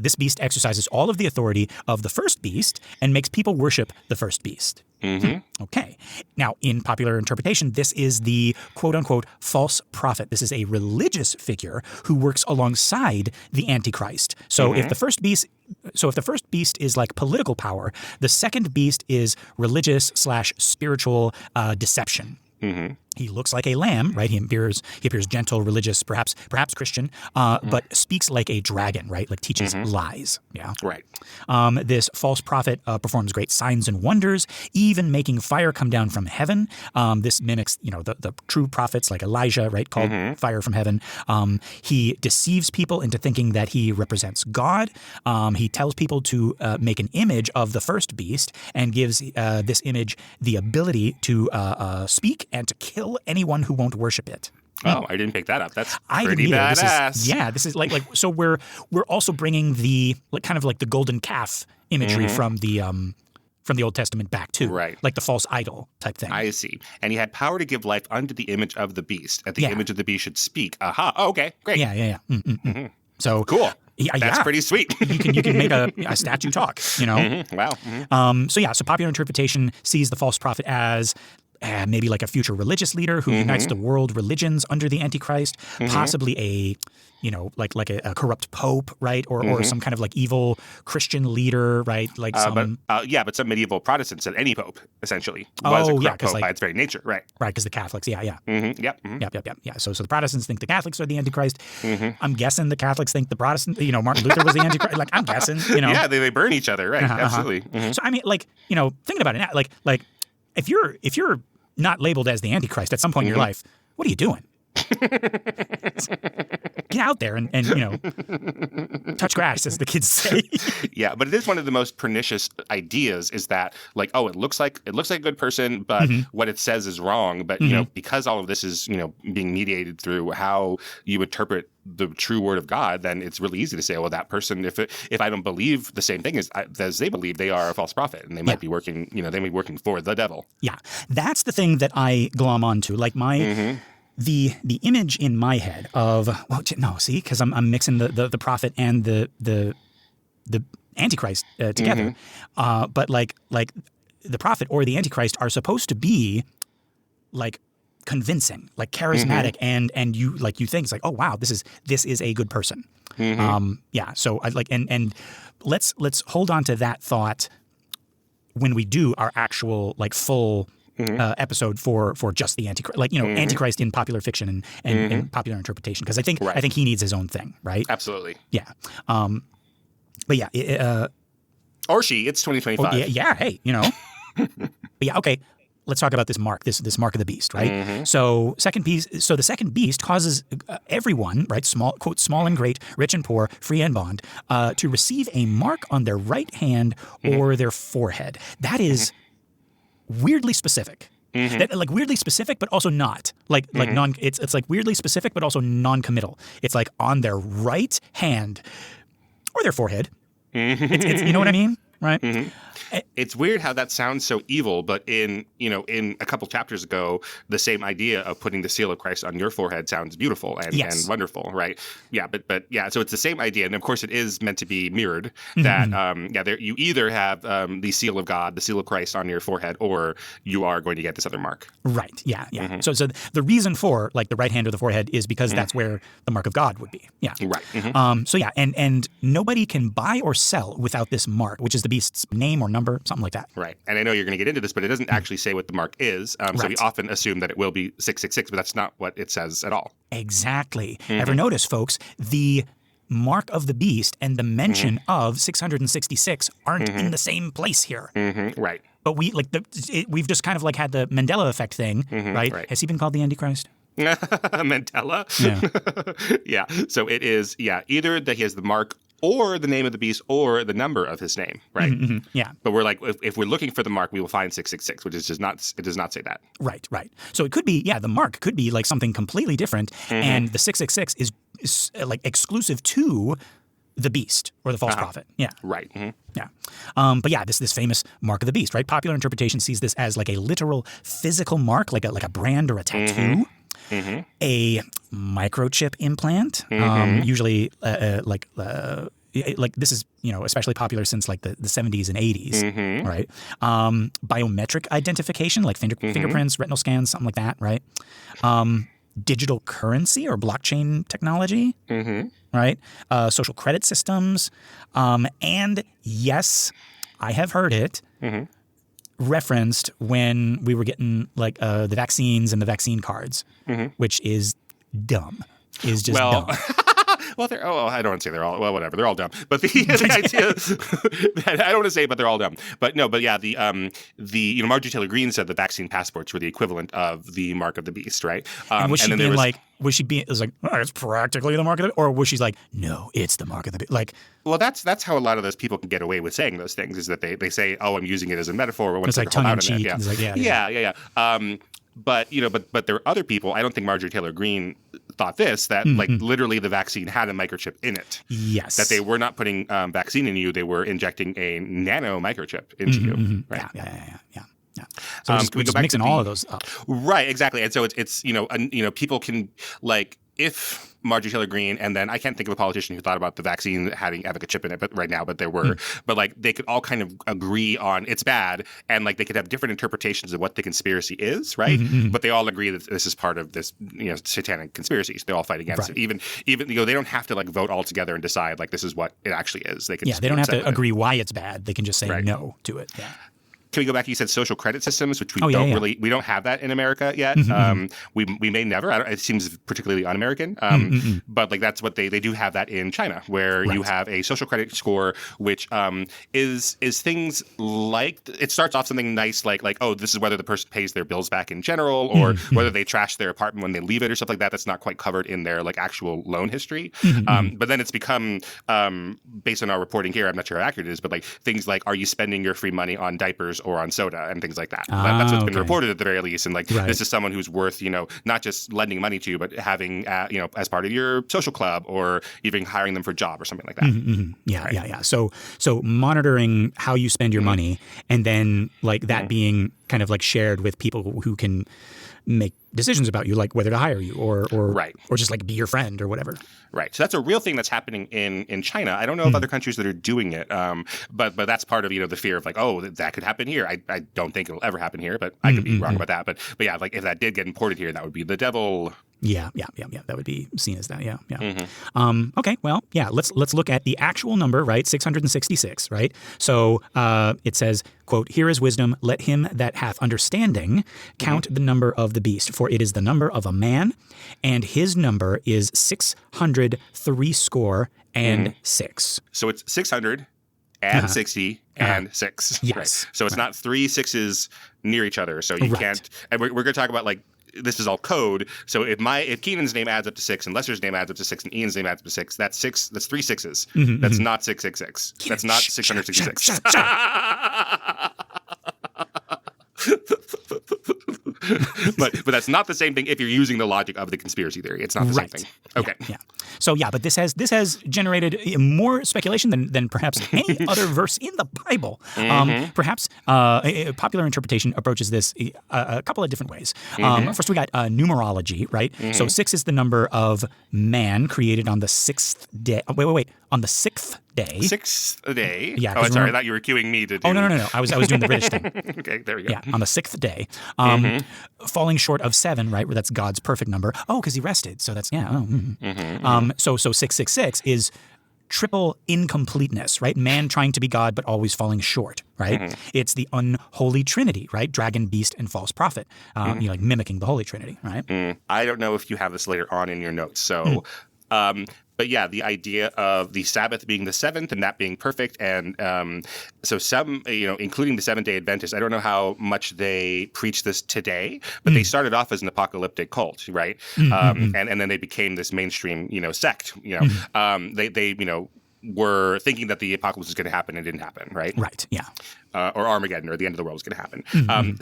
This beast exercises all of the authority of the first beast and makes people worship the first beast. Okay. Now, in popular interpretation, this is the quote-unquote false prophet. This is a religious figure who works alongside the Antichrist. So if the first beast is like political power, the second beast is religious/spiritual deception. He looks like a lamb, right? He appears gentle, religious, perhaps Christian, but speaks like a dragon, right? Like teaches lies. Yeah. Right. This false prophet performs great signs and wonders, even making fire come down from heaven. This mimics, the true prophets like Elijah, right? Called fire from heaven. He deceives people into thinking that he represents God. He tells people to make an image of the first beast and gives this image the ability to speak and to kill anyone who won't worship it. Oh, I didn't pick that up. That's pretty badass. This is like so we're also bringing the kind of like the golden calf imagery from the Old Testament back too. Right. Like the false idol type thing. I see. And he had power to give life unto the image of the beast. That the image of the beast should speak. Aha. Oh, okay. Great. Yeah. So cool. Yeah, that's pretty sweet. you can make a statue talk, you know? Wow. So popular interpretation sees the false prophet as maybe like a future religious leader who unites the world religions under the Antichrist, possibly a corrupt pope, right? Or some kind of like evil Christian leader, right? Like but some medieval Protestants said any pope essentially was a corrupt pope by its very nature, right? Right, because the Catholics, Yep. Yeah. So the Protestants think the Catholics are the Antichrist. I'm guessing the Catholics think the Protestant, Martin Luther was the Antichrist. Like I'm guessing, Yeah, they burn each other, right? Absolutely. So I mean, like thinking about it now, like if you're not labeled as the Antichrist at some point in your life, what are you doing? Get out there and touch grass, as the kids say. Yeah, but it is one of the most pernicious ideas is that like, oh, it looks like a good person, but what it says is wrong. But because all of this is being mediated through how you interpret the true word of God, then it's really easy to say, well, that person, if I don't believe the same thing as they believe, they are a false prophet, and they might be working, they may be working for the devil. Yeah, that's the thing that I glom onto. Like my. The image in my head of because I'm mixing the prophet and the Antichrist together, but like the prophet or the Antichrist are supposed to be like convincing, like charismatic, and you think it's like, oh wow, this is a good person. So I like and let's hold on to that thought when we do our actual like full. Episode for just the Antichrist, like Antichrist in popular fiction and popular interpretation, because I think he needs his own thing, right? Absolutely. Yeah. But yeah. Or she. It's 2025. Yeah. Hey, but yeah. Okay. Let's talk about this mark. This mark of the beast, right? So the second beast causes everyone, right, small and great, rich and poor, free and bond, to receive a mark on their right hand or their forehead. That is. Weirdly specific, that, like weirdly specific, but also not like non. It's like weirdly specific, but also non-committal. It's like on their right hand or their forehead. It's you know what I mean, right? It's weird how that sounds so evil, but in a couple chapters ago, the same idea of putting the seal of Christ on your forehead sounds beautiful and wonderful, right? Yeah, but yeah, so it's the same idea, and of course it is meant to be mirrored. That you either have the seal of God, the seal of Christ on your forehead, or you are going to get this other mark. Right. Yeah. So the reason for like the right hand or the forehead is because that's where the mark of God would be. Yeah. Right. So yeah, and nobody can buy or sell without this mark, which is the beast's name or number, something like that. Right. And I know you're going to get into this, but it doesn't actually say what the mark is. So we often assume that it will be 666, but that's not what it says at all. Exactly. Ever notice, folks, the mark of the beast and the mention of 666 aren't in the same place here. Right. But we've just kind of like had the Mandela effect thing, right? Has he been called the Antichrist? Mandela? Yeah. So it is, either that he has the mark or the name of the beast or the number of his name, right? Yeah. But we're like, if we're looking for the mark, we will find 666, which does not say that. Right. So it could be, the mark could be like something completely different, and the 666 is like exclusive to the beast or the false prophet. Yeah. Right. Yeah. But yeah, this famous mark of the beast, right? Popular interpretation sees this as like a literal physical mark, like a brand or a tattoo. A microchip implant, usually like this is especially popular since like the 70s and 80s, right? Biometric identification, like fingerprints, retinal scans, something like that, right? Digital currency or blockchain technology, right? Social credit systems, and yes, I have heard it. Referenced when we were getting like the vaccines and the vaccine cards, which is dumb. Is just dumb. Well, I don't want to say they're all, well, whatever. They're all dumb. But the idea, I don't want to say, but they're all dumb. But no, but yeah, Marjorie Taylor Greene said the vaccine passports were the equivalent of the mark of the beast, right? And was she being like, it was like, oh, it's practically the mark of the beast? Or was she like, no, it's the mark of the beast? Like, well, that's how a lot of those people can get away with saying those things, is that they say, oh, I'm using it as a metaphor. Or it's like tongue in cheek. Yeah. But there are other people. I don't think Marjorie Taylor Greene thought this, that like literally the vaccine had a microchip in it. Yes. That they were not putting vaccine in you; they were injecting a nano microchip into you. Right? Yeah. So we're just mixing all of those up. Right. Exactly. And so it's people can like if Marjorie Taylor Greene, and then I can't think of a politician who thought about the vaccine having a chip in it, but right now, but there were, but like they could all kind of agree on it's bad, and like they could have different interpretations of what the conspiracy is, right? But they all agree that this is part of this, satanic conspiracy. So they all fight against it. Even they don't have to like vote all together and decide like this is what it actually is. They can they don't have to agree why it's bad. They can just say no to it. Yeah. Can we go back? You said social credit systems, which we we don't have that in America yet. We may never. It seems particularly un-American. But like that's what they do have that in China, where you have a social credit score, which is things like it starts off something nice like oh, this is whether the person pays their bills back in general, or whether they trash their apartment when they leave it or stuff like that. That's not quite covered in their like actual loan history. But then it's become based on our reporting here. I'm not sure how accurate it is, but like things like, are you spending your free money on diapers or on soda and things like that. That's what's been reported at the very least. And like this is someone who's worth, not just lending money to, but having, as part of your social club or even hiring them for a job or something like that. Yeah. So monitoring how you spend your money, and then like that being kind of like shared with people who can make decisions about you, like whether to hire you or just like be your friend or whatever. Right. So that's a real thing that's happening in China. I don't know of other countries that are doing it, but that's part of the fear of like, oh, that could happen here. I don't think it'll ever happen here, but I could be wrong about that. But yeah, like if that did get imported here, that would be the devil. Yeah. That would be seen as that. Yeah. Okay. Well, yeah. Let's look at the actual number, right? 666, right? So it says, quote, "Here is wisdom. Let him that hath understanding count the number of the beast, for it is the number of a man, and his number is 666." So it's 600 and 60 and 6. Yes. Right? So it's not 3 6s near each other. So you can't. And we're going to talk about like. This is all code. So if Keenan's name adds up to 6 and Lester's name adds up to 6 and Ian's name adds up to 6, that's 6. That's 3 6s. That's not 666. That's not 666. But that's not the same thing if you're using the logic of the conspiracy theory. It's not the same thing. Okay. Yeah. So yeah, but this has generated more speculation than perhaps any other verse in the Bible. Perhaps a popular interpretation approaches this a couple of different ways. First, we got numerology, right? So 6 is the number of man created on the 6th day. Wait. On the 6th day. 6th day? Yeah. Oh, sorry. I thought you were cueing me to do. Oh, no. I was doing the British thing. Okay, there we go. Yeah, on the 6th day. Falling short of 7, right, where that's God's perfect number. Oh, because he rested. So that's, So 666 is triple incompleteness, right? Man trying to be God, but always falling short, right? It's the unholy trinity, right? Dragon, beast, and false prophet, like mimicking the Holy Trinity, right? I don't know if you have this later on in your notes. So, but yeah, the idea of the Sabbath being the 7th and that being perfect. And so some, including the Seventh-day Adventists, I don't know how much they preach this today, but they started off as an apocalyptic cult, right? And then they became this mainstream, sect. They were thinking that the apocalypse was going to happen and it didn't happen, right? Right, yeah. Or Armageddon or the end of the world was going to happen.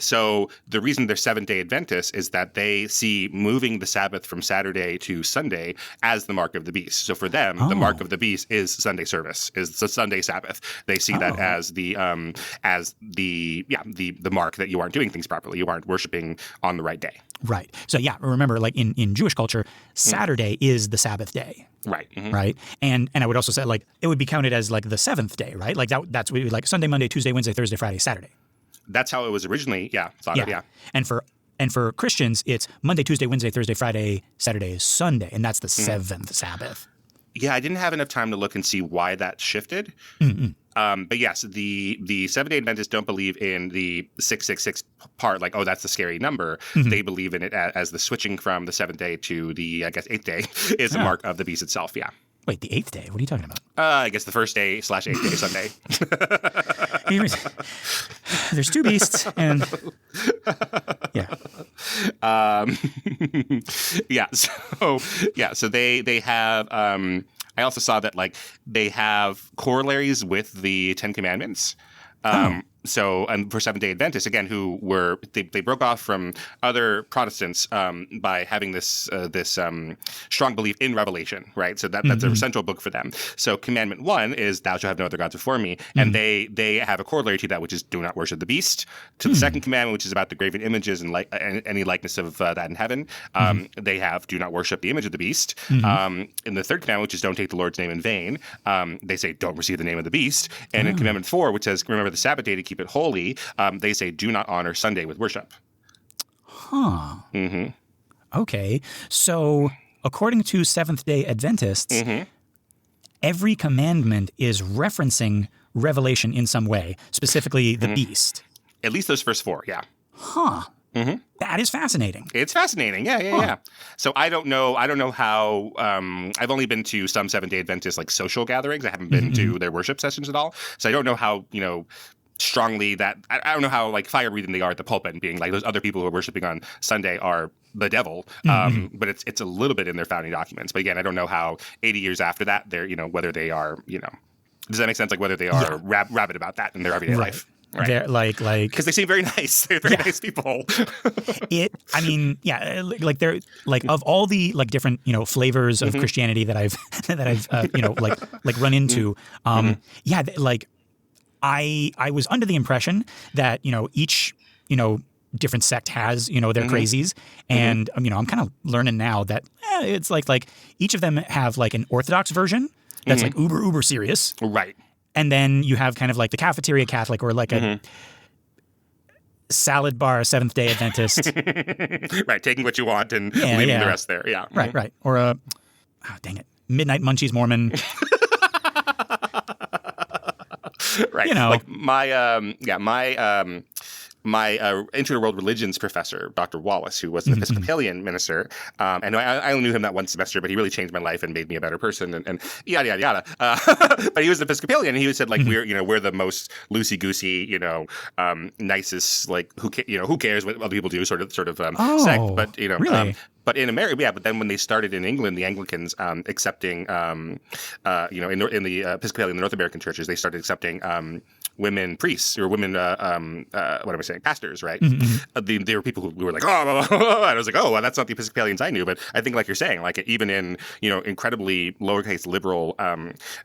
So the reason they're Seventh-day Adventists is that they see moving the Sabbath from Saturday to Sunday as the mark of the beast. So for them, the mark of the beast is Sunday service, is the Sunday Sabbath. They see that as the mark that you aren't doing things properly. You aren't worshiping on the right day. Right. So yeah, remember, like in Jewish culture, Saturday is the Sabbath day. Right. Right. And I would also say like it would be counted as like the 7th day, right? Like that's what we would like Sunday, Monday, Tuesday, Wednesday, Thursday, Friday, Saturday. That's how it was originally, thought of. And for Christians, it's Monday, Tuesday, Wednesday, Thursday, Friday, Saturday is Sunday, and that's the 7th Sabbath. Yeah, I didn't have enough time to look and see why that shifted. But yes, the Seventh-day Adventists don't believe in the 666 part, like, oh, that's the scary number. They believe in it as the switching from the 7th day to the, 8th day is the mark of the beast itself, yeah. Wait, the 8th day? What are you talking about? I guess the first day / 8th day, Sunday. There's 2 beasts, and So they have. I also saw that like they have corollaries with the Ten Commandments. and for Seventh-day Adventists, again, who were they broke off from other Protestants by having this strong belief in Revelation, right? So that's a central book for them. So Commandment 1 is "Thou shalt have no other gods before me," and they have a corollary to that, which is "Do not worship the beast." To the second commandment, which is about the graven images and any likeness of that in heaven, they have "Do not worship the image of the beast." In the third commandment, which is "Don't take the Lord's name in vain," they say "Don't receive the name of the beast." And in Commandment 4, which says "Remember the Sabbath day to keep it holy," they say "Do not honor Sunday with worship." Huh. Okay. So according to Seventh-day Adventists, every commandment is referencing Revelation in some way, specifically the beast. At least those first 4, yeah. Huh. That is fascinating. It's fascinating. Yeah. So I don't know how. I've only been to some Seventh-day Adventist like social gatherings. I haven't been to their worship sessions at all. So I don't know how strongly that. I don't know how like fire breathing they are at the pulpit and being like those other people who are worshiping on Sunday are the devil. But it's a little bit in their founding documents. But again, I don't know how 80 years after that they're whether they are does that make sense? Like whether they are rabid about that in their everyday life. Right. They're like because they seem very nice. They're very nice people. Like they're like of all the like different flavors of Christianity that I've like run into. Like I was under the impression that each different sect has their crazies, and I'm kind of learning now that it's like each of them have like an Orthodox version that's like uber serious, right? And then you have kind of like the cafeteria Catholic or like a salad bar Seventh-day Adventist. Right, taking what you want and leaving the rest there. Yeah. Right. Or a, dang it, Midnight Munchies Mormon. Right. Like my Intro to World Religions professor, Dr. Wallace, who was an Episcopalian minister, and I only knew him that one semester, but he really changed my life and made me a better person, and yada yada yada. But he was an Episcopalian, and he said like we're the most loosey goosey, nicest, like who cares what other people do sort of sect, but really? But in America, but then when they started in England, the Anglicans accepting, in the Episcopalian, the North American churches, they started accepting women priests or women, pastors, right? There were people who were like, oh, and I was like, oh, well, that's not the Episcopalians I knew. But I think, like you're saying, like even in incredibly lowercase liberal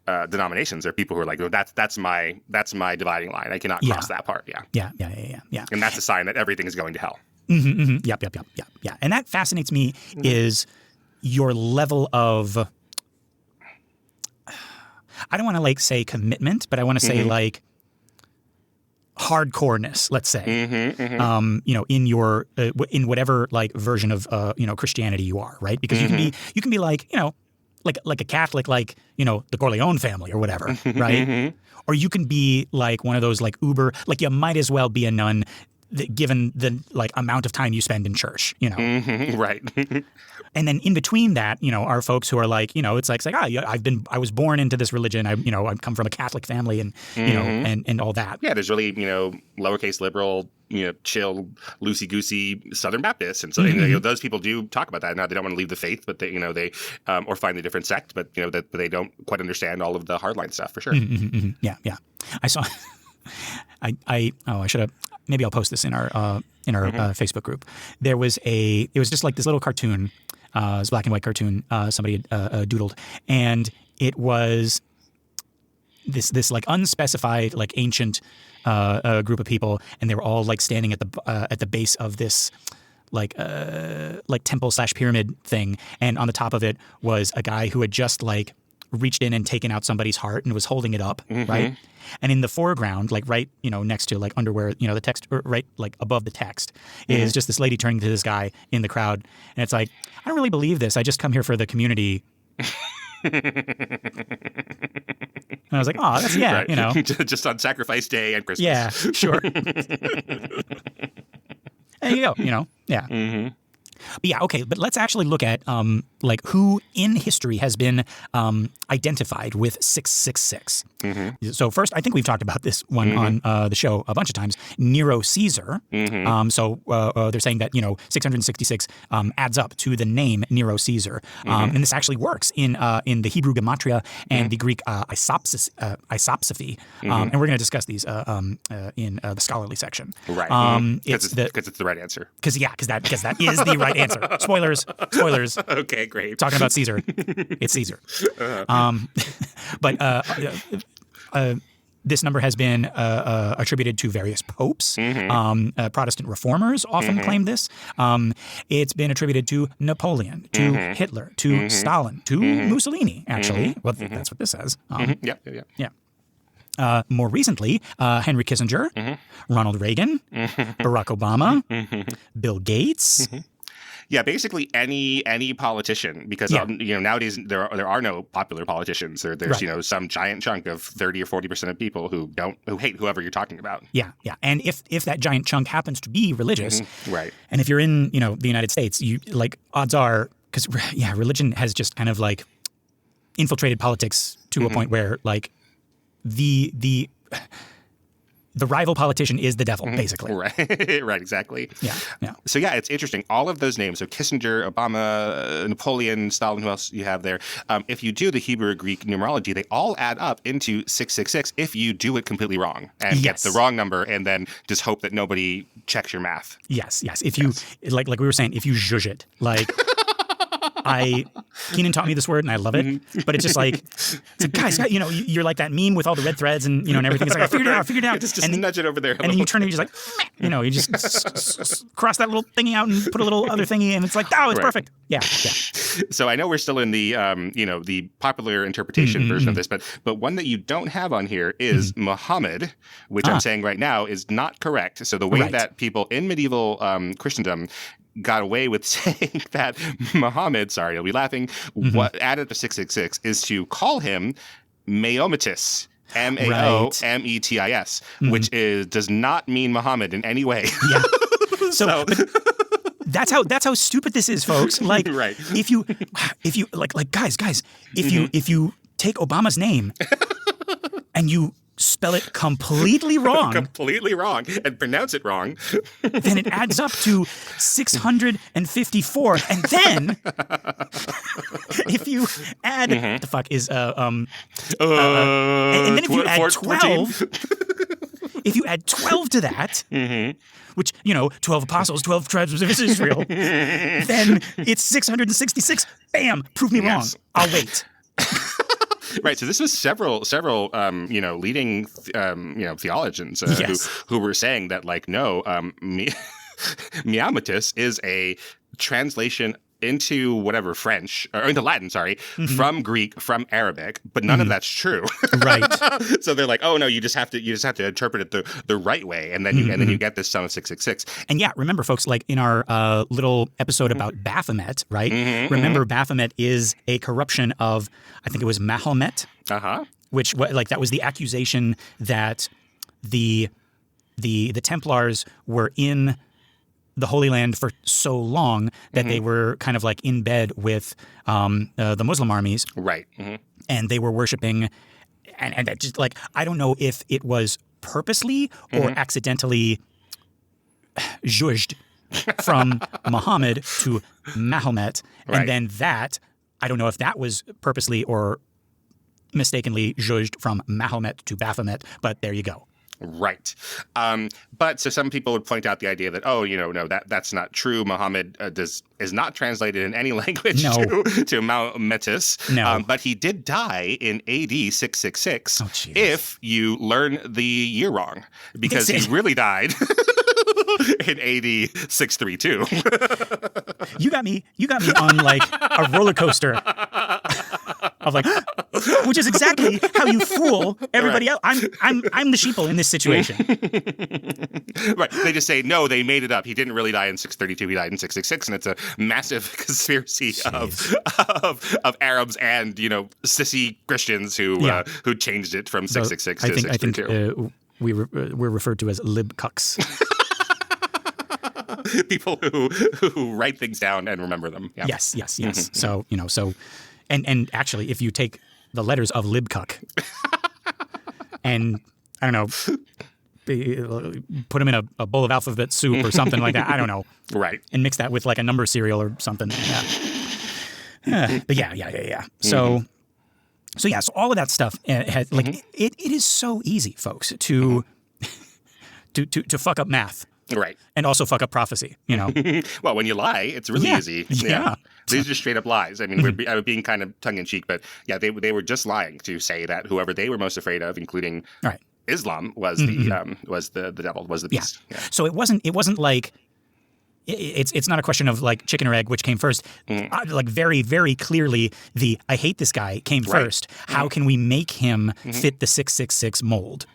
denominations, there are people who are like, oh, that's my dividing line. I cannot cross that part. Yeah. And that's a sign that everything is going to hell. Yep. And that fascinates me is your level of, I don't want to like say commitment, but I want to say like hardcoreness, let's say, in your, in whatever like version of, Christianity you are, right? Because you can be like, like a Catholic, like, the Corleone family or whatever, right? Or you can be like one of those like uber, like you might as well be a nun given the like amount of time you spend in church, right. And then in between that, are folks who are like, it's like, I was born into this religion. I come from a Catholic family and, and all that. Yeah. There's really, lowercase liberal, chill, loosey-goosey Southern Baptists. And so, those people do talk about that. Now they don't want to leave the faith, but they, or find a different sect, but, that they don't quite understand all of the hardline stuff for sure. Yeah. I saw, I should have, maybe I'll post this in our Facebook group. It was just like this little cartoon, this black and white cartoon somebody had doodled, and it was this like unspecified like ancient group of people, and they were all like standing at the base of this like temple/pyramid thing, and on the top of it was a guy who had just like reached in and taken out somebody's heart and was holding it up, right? And in the foreground, like right, next to like underwear, the text, or right like above the text, is just this lady turning to this guy in the crowd, and it's like, I don't really believe this. I just come here for the community. And I was like, oh, that's right. Just on Sacrifice Day and Christmas. Yeah, sure. There you go. Yeah. But yeah, okay. But let's actually look at like who in history has been identified with 666. So first, I think we've talked about this one on the show a bunch of times. Nero Caesar. So they're saying that 666 adds up to the name Nero Caesar, and this actually works in the Hebrew gematria and the Greek isopsophy. And we're going to discuss these in the scholarly section. Right. Because it's the right answer. Because that is the right answer. Spoilers. Okay, great. Talking about Caesar. It's Caesar. But this number has been attributed to various popes. Protestant reformers often claim this. It's been attributed to Napoleon, to Hitler, to Stalin, to Mussolini, actually. Well, that's what this says. Yeah. More recently, Henry Kissinger, Ronald Reagan, Barack Obama, Bill Gates. Yeah, basically any politician, because nowadays there are no popular politicians. There's some giant chunk of 30 or 40% of people who hate whoever you're talking about. Yeah. And if that giant chunk happens to be religious, right? And if you're in the United States, you odds are, because religion has just kind of like infiltrated politics to a point where like the rival politician is the devil, basically. Right, exactly. Yeah. So it's interesting. All of those names, so Kissinger, Obama, Napoleon, Stalin, who else you have there, if you do the Hebrew or Greek numerology, they all add up into 666 if you do it completely wrong and get the wrong number and then just hope that nobody checks your math. Yes. If you, like we were saying, if you zhuzh it, like... Keenan taught me this word and I love it, but it's just like, guys, you're like that meme with all the red threads and and everything. It's like, I figured it out. Just nudge it over there. And then you turn and you're just like, you just cross that little thingy out and put a little other thingy, and it's like, it's perfect. Yeah. So I know we're still in the the popular interpretation version of this, but one that you don't have on here is Muhammad, which I'm saying right now is not correct. So the way that people in medieval Christendom got away with saying that Muhammad, sorry, you'll be laughing, what added to 666 is to call him Maometis. Maometis, which does not mean Muhammad in any way. Yeah. So that's how stupid this is, folks. Like, if you like guys, if you take Obama's name and you spell it completely wrong, and pronounce it wrong, then it adds up to 654. And then if you add what the fuck is and then if you add 12, if you add 12 to that, which 12 apostles, 12 tribes of Israel, then it's 666. Bam, prove me wrong. I'll wait. Right. So this was several leading theologians who were saying that Miametis is a translation into whatever French or into Latin, from Greek, from Arabic, but none of that's true. Right. So they're like, oh no, you just have to interpret it the right way, and then you get this sum of 666. And remember, folks, like in our little episode about Baphomet, right? Remember, Baphomet is a corruption of, I think it was Mahomet, which that was the accusation that the Templars were in the Holy Land for so long that they were kind of like in bed with the Muslim armies. Right. And they were worshiping, and that just like, I don't know if it was purposely or accidentally zhuzhed from Muhammad to Mahomet. And then that, I don't know if that was purposely or mistakenly zhuzhed from Mahomet to Baphomet, but there you go. Right. But so some people would point out the idea that, no, that's not true. Muhammad is not translated in any language to Maometis. No. But he did die in AD 666 if you learn the year wrong, because he really died in AD 632. You got me on like a roller coaster of like, which is exactly how you fool everybody else. I'm the sheeple in this situation. Right. They just say, no, they made it up. He didn't really die in 632. He died in 666. And it's a massive conspiracy of Arabs and, sissy Christians who changed it from 666 to 632. I think we're referred to as libcucks. People who write things down and remember them. Yeah. Yes. So, and actually, if you take the letters of Libcuck and, I don't know, put them in a bowl of alphabet soup or something like that, I don't know. Right. And mix that with like a number cereal or something. Yeah. But yeah. So all of that stuff, has, like, it is so easy, folks, to fuck up math. Right. And also fuck up prophecy, Well, when you lie, it's really easy. Yeah. These are just straight up lies. I mean, I was being kind of tongue in cheek, but yeah, they were just lying to say that whoever they were most afraid of, including Islam, was the devil, was the beast. Yeah. So it wasn't like it's not a question of like chicken or egg, which came first. Like very, very clearly, the I hate this guy came first. How can we make him fit the 666 mold?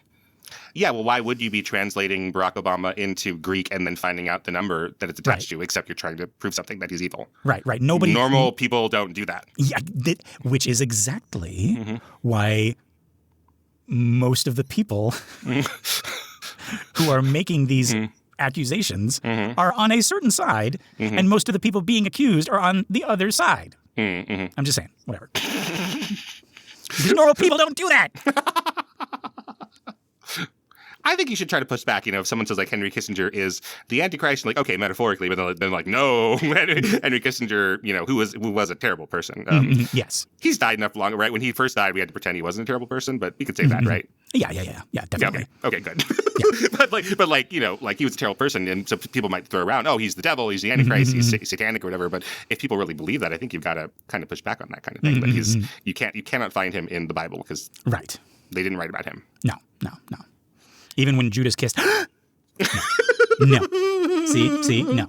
Yeah, well, why would you be translating Barack Obama into Greek and then finding out the number that it's attached to, except you're trying to prove something that he's evil? Right. Normal people don't do that. Yeah, which is exactly why most of the people who are making these accusations are on a certain side, and most of the people being accused are on the other side. I'm just saying, whatever. Because normal people don't do that. I think you should try to push back. If someone says like Henry Kissinger is the Antichrist, like, okay, metaphorically, but then like, no, Henry Kissinger, who was a terrible person. Yes, he's died enough long. Right when he first died, we had to pretend he wasn't a terrible person, but we could say that, right? Yeah, definitely. Okay, good. but like he was a terrible person, and so people might throw around, oh, he's the devil, he's the Antichrist, he's satanic or whatever. But if people really believe that, I think you've got to kind of push back on that kind of thing. But you cannot find him in the Bible because they didn't write about him. No. Even when Judas kissed, no. See, no.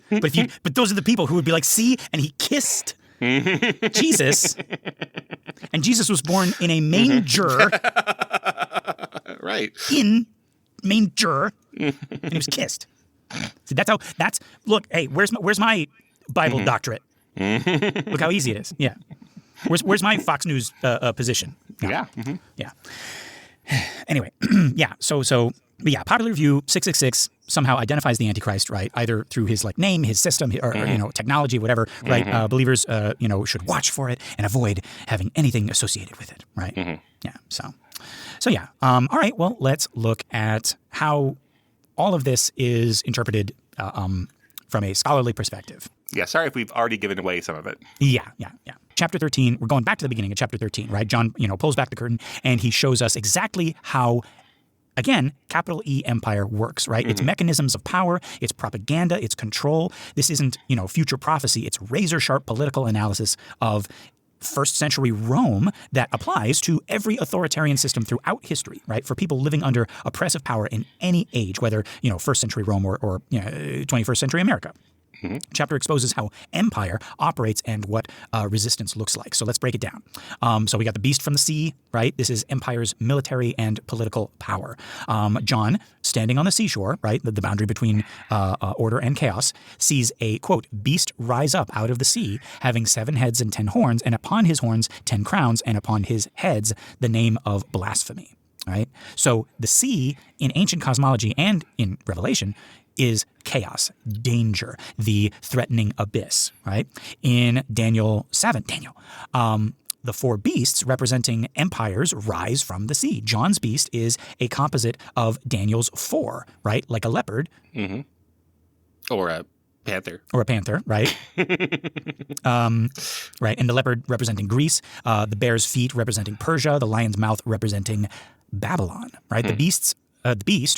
But those are the people who would be like, see, and he kissed Jesus, and Jesus was born in a manger, right? In manger, and he was kissed. See, look. Hey, where's my Bible doctorate? Look how easy it is. Yeah. Where's my Fox News position? No. Yeah. Yeah. Anyway, yeah, popular view 666 somehow identifies the Antichrist, right? Either through his like name, his system, or technology, whatever, right? Believers, should watch for it and avoid having anything associated with it, right? Yeah. So yeah. All right. Well, let's look at how all of this is interpreted from a scholarly perspective. Yeah. Sorry if we've already given away some of it. Yeah. Chapter 13, we're going back to the beginning of chapter 13, right? John, pulls back the curtain and he shows us exactly how, again, capital E empire works, right? Its mechanisms of power, its propaganda, its control. This isn't, future prophecy. It's razor-sharp political analysis of first century Rome that applies to every authoritarian system throughout history, right? For people living under oppressive power in any age, whether, first century Rome or 21st century America. Chapter exposes how empire operates and what resistance looks like. So let's break it down. So we got the beast from the sea, right? This is empire's military and political power. John, standing on the seashore, right, the boundary between order and chaos, sees a, quote, beast rise up out of the sea, having 7 heads and 10 horns, and upon his horns 10 crowns, and upon his heads the name of blasphemy. Right? So the sea in ancient cosmology and in Revelation is chaos, danger, the threatening abyss, right? In Daniel 7, the 4 beasts representing empires rise from the sea. John's beast is a composite of Daniel's 4, right? Like a leopard. Or a panther. Right? Right. And the leopard representing Greece, the bear's feet representing Persia, the lion's mouth representing Babylon, right? The beast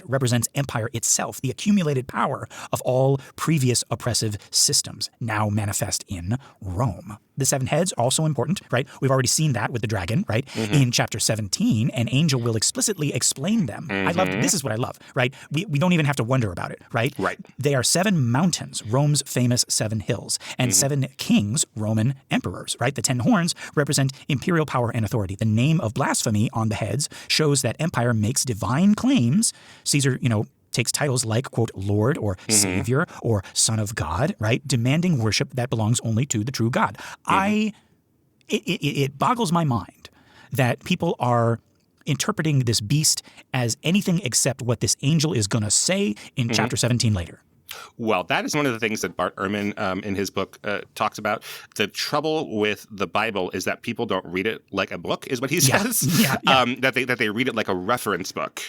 represents empire itself, the accumulated power of all previous oppressive systems, now manifest in Rome. The 7 heads, also important, right? We've already seen that with the dragon, right? In chapter 17, an angel will explicitly explain them. This is what I love, right? We don't even have to wonder about it, right? Right. They are 7 mountains, Rome's famous 7 hills, and 7 kings, Roman emperors, right? The 10 horns represent imperial power and authority. The name of blasphemy on the heads shows that empire makes divine claims. Caesar, takes titles like, quote, Lord or Savior or Son of God, right? Demanding worship that belongs only to the true God. It boggles my mind that people are interpreting this beast as anything except what this angel is going to say in chapter 17 later. Well, that is one of the things that Bart Ehrman in his book talks about. The trouble with the Bible is that people don't read it like a book, is what he says. That they read it like a reference book,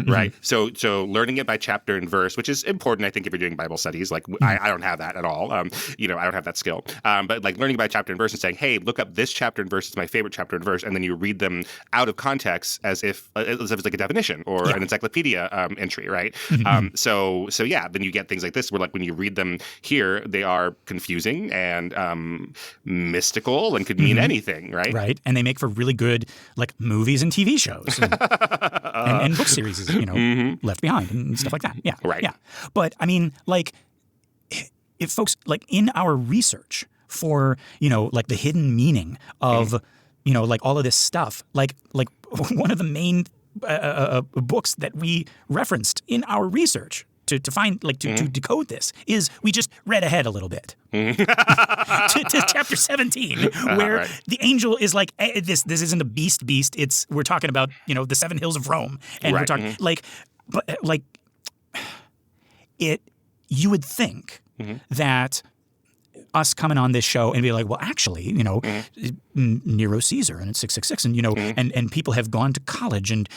right? So learning it by chapter and verse, which is important, I think, if you're doing Bible studies. Like I don't have that at all. I don't have that skill. But like learning by chapter and verse and saying, hey, look up this chapter and verse. It's my favorite chapter and verse, and then you read them out of context as if it's like a definition or an encyclopedia entry, right? So then you get things like this where like when you read them here, they are confusing and mystical and could mean anything, right? Right. And they make for really good like movies and TV shows and book series, Left Behind and stuff like that. Yeah. Right. Yeah. But I mean, like if folks like in our research for, like the hidden meaning of, like all of this stuff, like one of the main books that we referenced in our research to find, like, to decode this is we just read ahead a little bit to chapter 17, where the angel is like, this isn't a beast. We're talking about, the 7 hills of Rome. And we're talking you would think that us coming on this show and be like, well, actually, Nero Caesar and it's 666 and, and people have gone to college and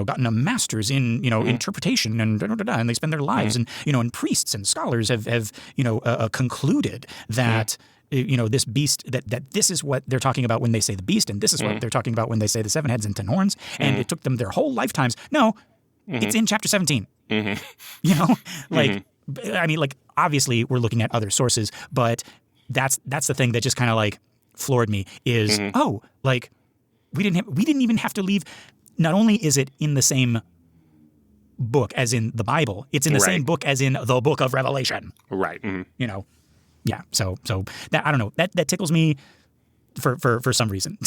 gotten a master's in, interpretation and and they spend their lives and priests and scholars have concluded that, this beast, that this is what they're talking about when they say the beast and this is what they're talking about when they say the 7 heads and 10 horns and it took them their whole lifetimes. No, it's in chapter 17, I mean, like, obviously we're looking at other sources, but that's the thing that just kind of like floored me is, we didn't even have to leave. Not only is it in the same book as in the Bible, it's in the same book as in the book of Revelation. Right. Yeah. So that, I don't know, that tickles me for some reason.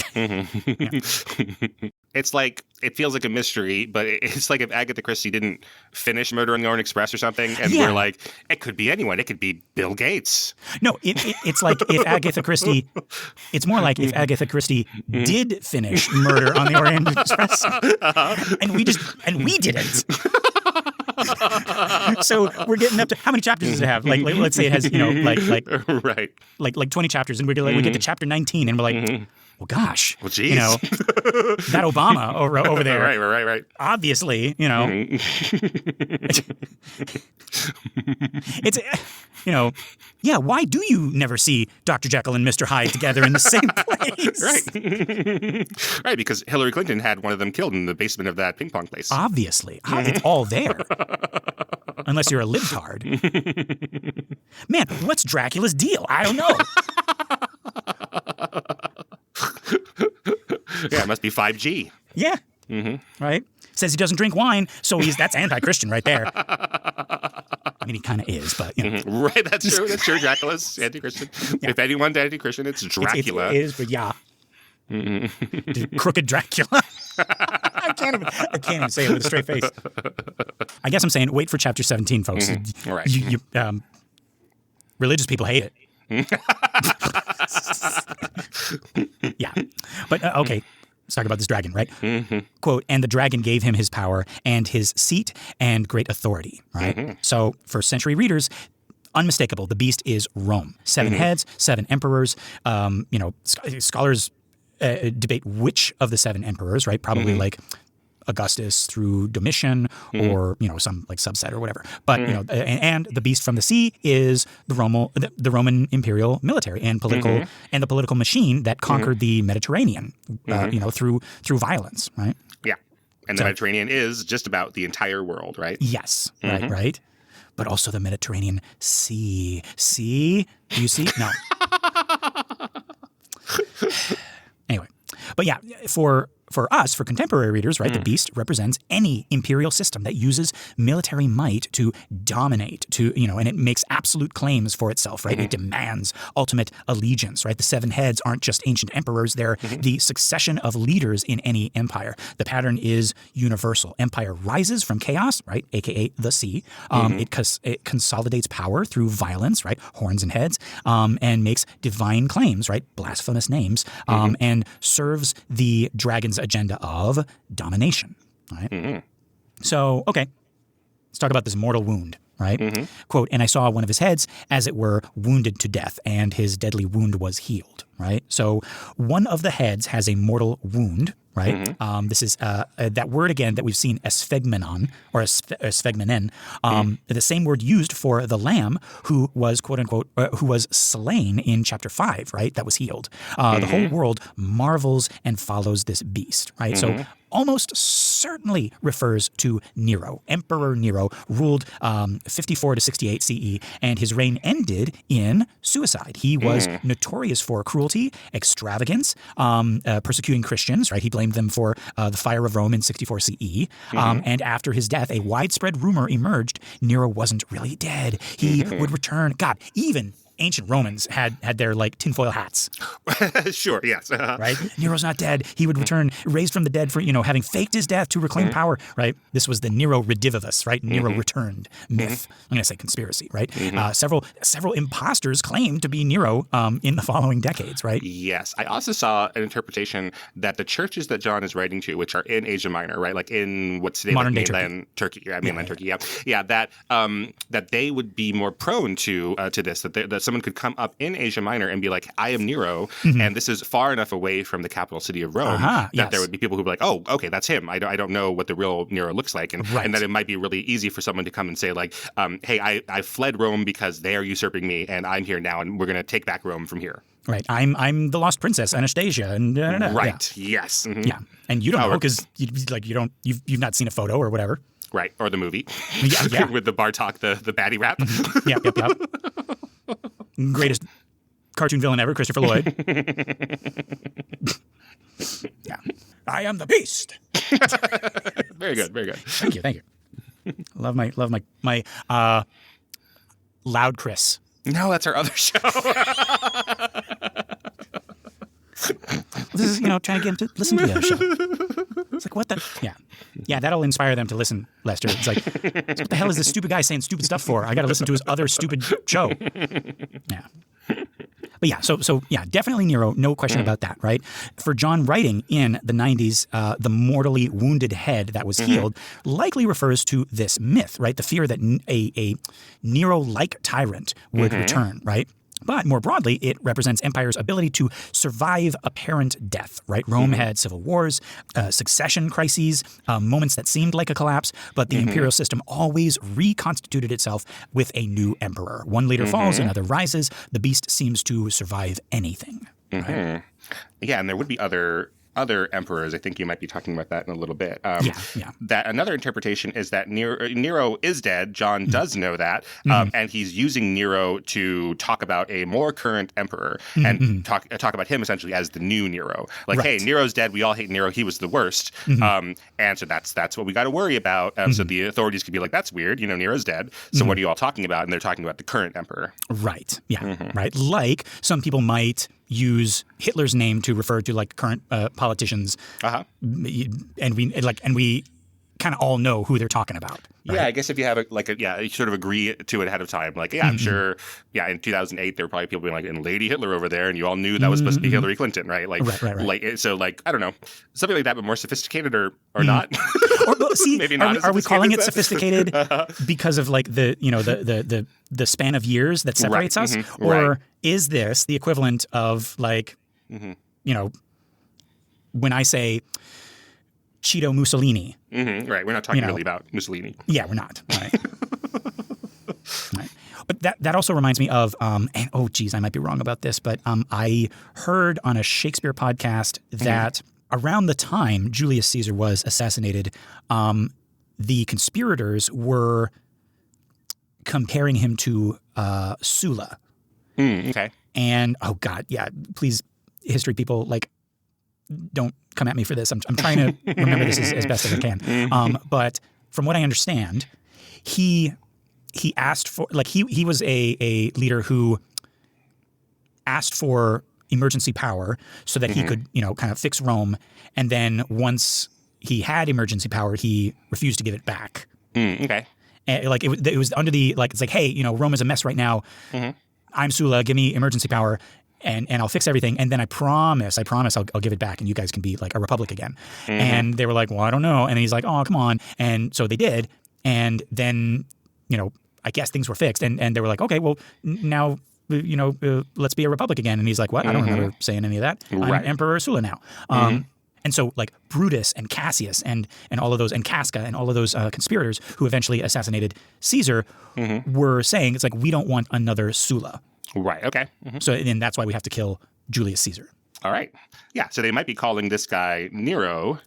It's like, it feels like a mystery, but it's like if Agatha Christie didn't finish Murder on the Orient Express or something, and we're like, it could be anyone. It could be Bill Gates. No, it's like if Agatha Christie, it's more like if Agatha Christie did finish Murder on the Orient Express, and we didn't. So we're getting up to, how many chapters does it have? Like let's say it has, like 20 chapters, and we get to chapter 19, and we're like, well, gosh, geez. That Obama over there, right. Obviously, it's, why do you never see Dr. Jekyll and Mr. Hyde together in the same place? Right, because Hillary Clinton had one of them killed in the basement of that ping pong place. Obviously, it's all there. Unless you're a libtard. Man, what's Dracula's deal? I don't know. Yeah, it must be 5G. Yeah. Right? Says he doesn't drink wine, so that's anti-Christian right there. I mean, he kind of is, but, Right, that's true. That's true. Dracula's anti-Christian. Yeah. If anyone's anti-Christian, it's Dracula. It is, but yeah. Crooked Dracula. I can't even say it with a straight face. I guess I'm saying wait for chapter 17, folks. Right. Religious people hate it. Yeah. But, okay. Let's talk about this dragon, right? Quote, and the dragon gave him his power and his seat and great authority, right? So for century readers, unmistakable, the beast is Rome. 7 heads, 7 emperors. Scholars debate which of the 7 emperors, right? Probably like Augustus through Domitian or, some like subset or whatever. But, and the beast from the sea is the Roman imperial military and political and the political machine that conquered the Mediterranean, through violence, right? Yeah. And the Mediterranean is just about the entire world, right? Yes. Right. But also the Mediterranean Sea. See? Do you see? No. Anyway. But yeah, for us, for contemporary readers, right, the beast represents any imperial system that uses military might to dominate, and it makes absolute claims for itself, right? It demands ultimate allegiance, right? The 7 heads aren't just ancient emperors. They're the succession of leaders in any empire. The pattern is universal. Empire rises from chaos, right, aka the sea. It consolidates power through violence, right, horns and heads, and makes divine claims, right, blasphemous names, and serves the dragon's agenda of domination, right? So, okay, let's talk about this mortal wound, right? Quote, and I saw one of his heads, as it were, wounded to death, and his deadly wound was healed, right? So one of the heads has a mortal wound, right? This is that word again that we've seen, esphegmenon or esphegmenen, the same word used for the lamb who was, quote unquote, who was slain in chapter 5, right? That was healed. The whole world marvels and follows this beast, right? So almost certainly refers to Nero. Emperor Nero ruled 54 to 68 CE, and his reign ended in suicide. He was notorious for cruelty, extravagance, persecuting Christians, right? He blamed them for the fire of Rome in 64 CE. And after his death, a widespread rumor emerged Nero wasn't really dead. He would return. God, even ancient Romans had their like tinfoil hats. Sure, yes. Right? Nero's not dead. He would return raised from the dead for, having faked his death to reclaim power, right? This was the Nero redivivus, right? Nero returned myth. I'm going to say conspiracy, right? Several imposters claimed to be Nero in the following decades, right? Yes. I also saw an interpretation that the churches that John is writing to, which are in Asia Minor, right? Like in what's today Modern day mainland Turkey. Mainland Turkey, yeah. Yeah, that they would be more prone to this, that someone could come up in Asia Minor and be like, I am Nero, and this is far enough away from the capital city of Rome that there would be people who would be like, oh, okay, that's him. I don't know what the real Nero looks like. And that it might be really easy for someone to come and say like, hey, I fled Rome because they are usurping me and I'm here now and we're going to take back Rome from here. Right. I'm the lost princess, Anastasia. And right. Yeah. Yes. Yeah. And you don't know because you've not seen a photo or whatever. Right. Or the movie. Yeah. With the Bartok, the baddie rap. Yep. Greatest cartoon villain ever, Christopher Lloyd. Yeah. I am the beast. Very good. Very good. Thank you. Love my Loud Chris. No, that's our other show. This is, trying to get him to listen to the other show. It's like, what the? Yeah, that'll inspire them to listen, Lester. It's like, what the hell is this stupid guy saying stupid stuff for? I got to listen to his other stupid show. Yeah. But yeah, so yeah, definitely Nero, no question about that, right? For John writing in the 90s, the mortally wounded head that was healed likely refers to this myth, right? The fear that a Nero-like tyrant would return, right? But more broadly, it represents empire's ability to survive apparent death, right? Rome had civil wars, succession crises, moments that seemed like a collapse, but the imperial system always reconstituted itself with a new emperor. One leader falls, another rises. The beast seems to survive anything. Right? Yeah, and there would be other emperors. I think you might be talking about that in a little bit. That another interpretation is that Nero is dead. John does know that, and he's using Nero to talk about a more current emperor and talk about him essentially as the new Nero. Like, hey, Nero's dead. We all hate Nero. He was the worst, and so that's what we got to worry about. So the authorities could be like, that's weird. Nero's dead. So what are you all talking about? And they're talking about the current emperor. Right. Yeah. Right. Like some people might use Hitler's name to refer to like current politicians, and we kind of all know who they're talking about. Right? Yeah, I guess if you have you sort of agree to it ahead of time. Like, yeah, I'm sure. Yeah, in 2008, there were probably people being like, "And Lady Hitler over there," and you all knew that was supposed to be Hillary Clinton, right? Like, right. So, like, I don't know, something like that, but more sophisticated or not. Or see, maybe not. Are we calling it sophisticated because of like the span of years that separates us, or is this the equivalent of like when I say Cheeto Mussolini? Right. We're not talking really about Mussolini. Yeah, we're not. Right. Right. But that also reminds me of, and oh, geez, I might be wrong about this, but I heard on a Shakespeare podcast that around the time Julius Caesar was assassinated, the conspirators were comparing him to Sulla. Okay. And, oh, God, yeah, please, history people, like, don't come at me for this. I'm trying to remember this as best as I can. But from what I understand, he asked for, like, he was a leader who asked for emergency power so that he could, kind of fix Rome. And then once he had emergency power, he refused to give it back. Okay. And, like, it was under the, like, it's like, hey, Rome is a mess right now. I'm Sulla, give me emergency power. And I'll fix everything, and then I promise I'll give it back, and you guys can be like a republic again. And they were like, well, I don't know. And he's like, oh, come on. And so they did. And then, I guess things were fixed, and they were like, okay, well, now, let's be a republic again. And he's like, what? I don't remember saying any of that. Right. I'm Emperor Sulla now. And so, like, Brutus and Cassius and all of those, and Casca and all of those conspirators who eventually assassinated Caesar were saying, it's like, we don't want another Sulla. Right. Okay. So, and that's why we have to kill Julius Caesar. All right. Yeah. So they might be calling this guy Nero,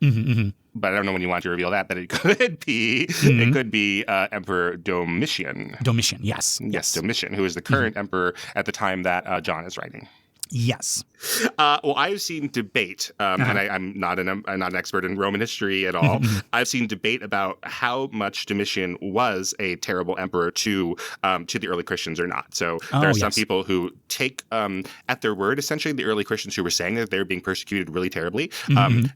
but I don't know when you want to reveal that. But it could be Emperor Domitian. Domitian, yes. Yes, Domitian, who is the current emperor at the time that John is writing. Yes. Well, I've seen debate, and I'm not an expert in Roman history at all. I've seen debate about how much Domitian was a terrible emperor to the early Christians or not. So there are some people who take at their word, essentially, the early Christians who were saying that they were being persecuted really terribly.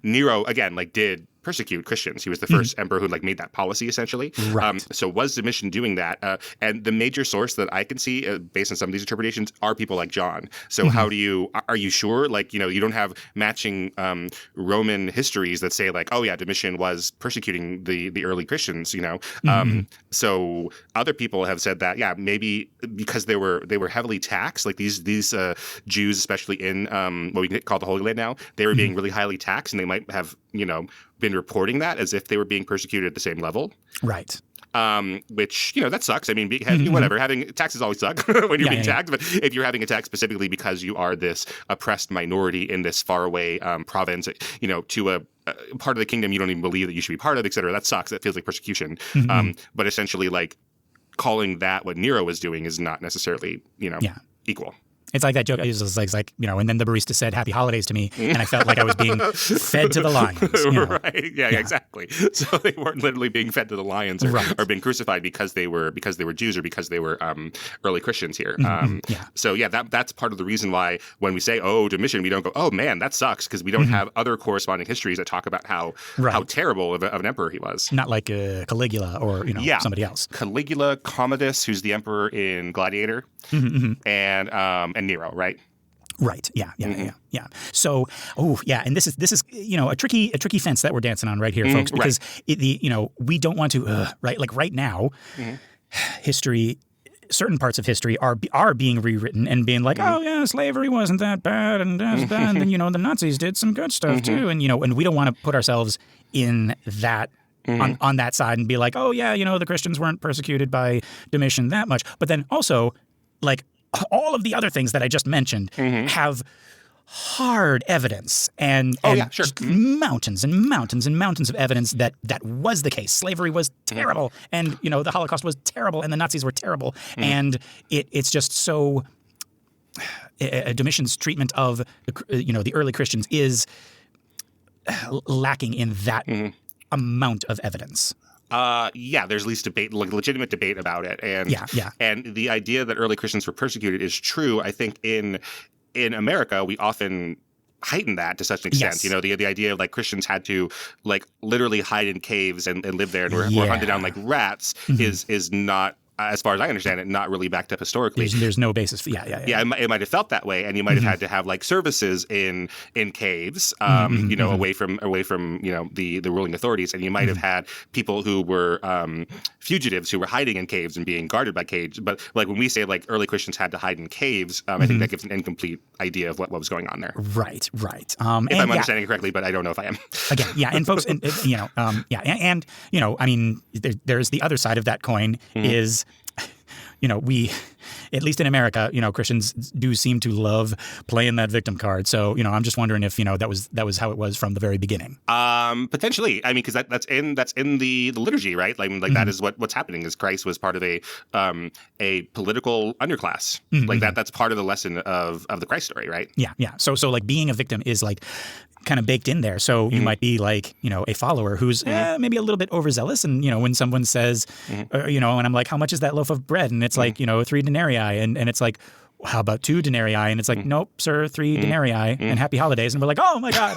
Nero, again, did persecute Christians. He was the first emperor who made that policy, essentially. Right. So was Domitian doing that? And the major source that I can see, based on some of these interpretations, are people like John. So are you sure? You don't have matching Roman histories that say oh yeah, Domitian was persecuting the early Christians, So other people have said that, yeah, maybe because they were heavily taxed, these Jews, especially in what we call the Holy Land now, they were being really highly taxed, and they might have, been reporting that as if they were being persecuted at the same level. Right. Which, that sucks. I mean, whatever. Having taxes always suck when you're being taxed. But if you're having a tax specifically because you are this oppressed minority in this faraway province, to a part of the kingdom you don't even believe that you should be part of, et cetera, that sucks. That feels like persecution. But essentially, calling that what Nero was doing is not necessarily, equal. It's like that joke. It's like, and then the barista said "Happy Holidays" to me, and I felt like I was being fed to the lions. Right? Yeah, exactly. So they weren't literally being fed to the lions or being crucified because they were Jews or because they were early Christians here. So yeah, that's part of the reason why when we say Domitian, we don't go, oh man, that sucks, because we don't have other corresponding histories that talk about how terrible of an emperor he was. Not like Caligula or somebody else. Caligula, Commodus, who's the emperor in Gladiator, and Nero, right? Right. Yeah. So, and this is a tricky fence that we're dancing on right here, folks, because we don't want to right now, history. Certain parts of history are being rewritten and being like, oh yeah, slavery wasn't that bad, and that's bad, and then the Nazis did some good stuff too, and and we don't want to put ourselves in that. On that side and be like, oh yeah, the Christians weren't persecuted by Domitian that much, but then also all of the other things that I just mentioned have hard evidence and mountains and mountains and mountains of evidence that was the case. Slavery was terrible, and the Holocaust was terrible, and the Nazis were terrible, and it's just so. Domitian's treatment of the early Christians is lacking in that amount of evidence. There's at least debate, legitimate debate about it, and and the idea that early Christians were persecuted is true. I think in America we often heighten that to such an extent. Yes. The idea of Christians had to literally hide in caves and live there and were hunted down like rats is not. As far as I understand it, not really backed up historically. There's no basis for it might have felt that way, and you might have had to have services in caves, away from the ruling authorities, and you might have had people who were fugitives who were hiding in caves and being guarded by caves. But when we say early Christians had to hide in caves, I think that gives an incomplete idea of what was going on there. Right. If I'm understanding it correctly, but I don't know if I am. Again, and folks, I mean, there's the other side of that coin is. We, at least in America, Christians do seem to love playing that victim card. So, I'm just wondering if, that was how it was from the very beginning. Potentially. I mean, because that's in the liturgy, right? That is what's happening is Christ was part of a political underclass. That's part of the lesson of the Christ story, right? Yeah. So being a victim is kind of baked in there. So you might be a follower who's maybe a little bit overzealous. And, when someone says, and I'm like, how much is that loaf of bread? And it's 3 denarii. And it's like, how about 2 denarii? And it's like, nope, sir, 3 denarii and happy holidays. And we're like, oh my God,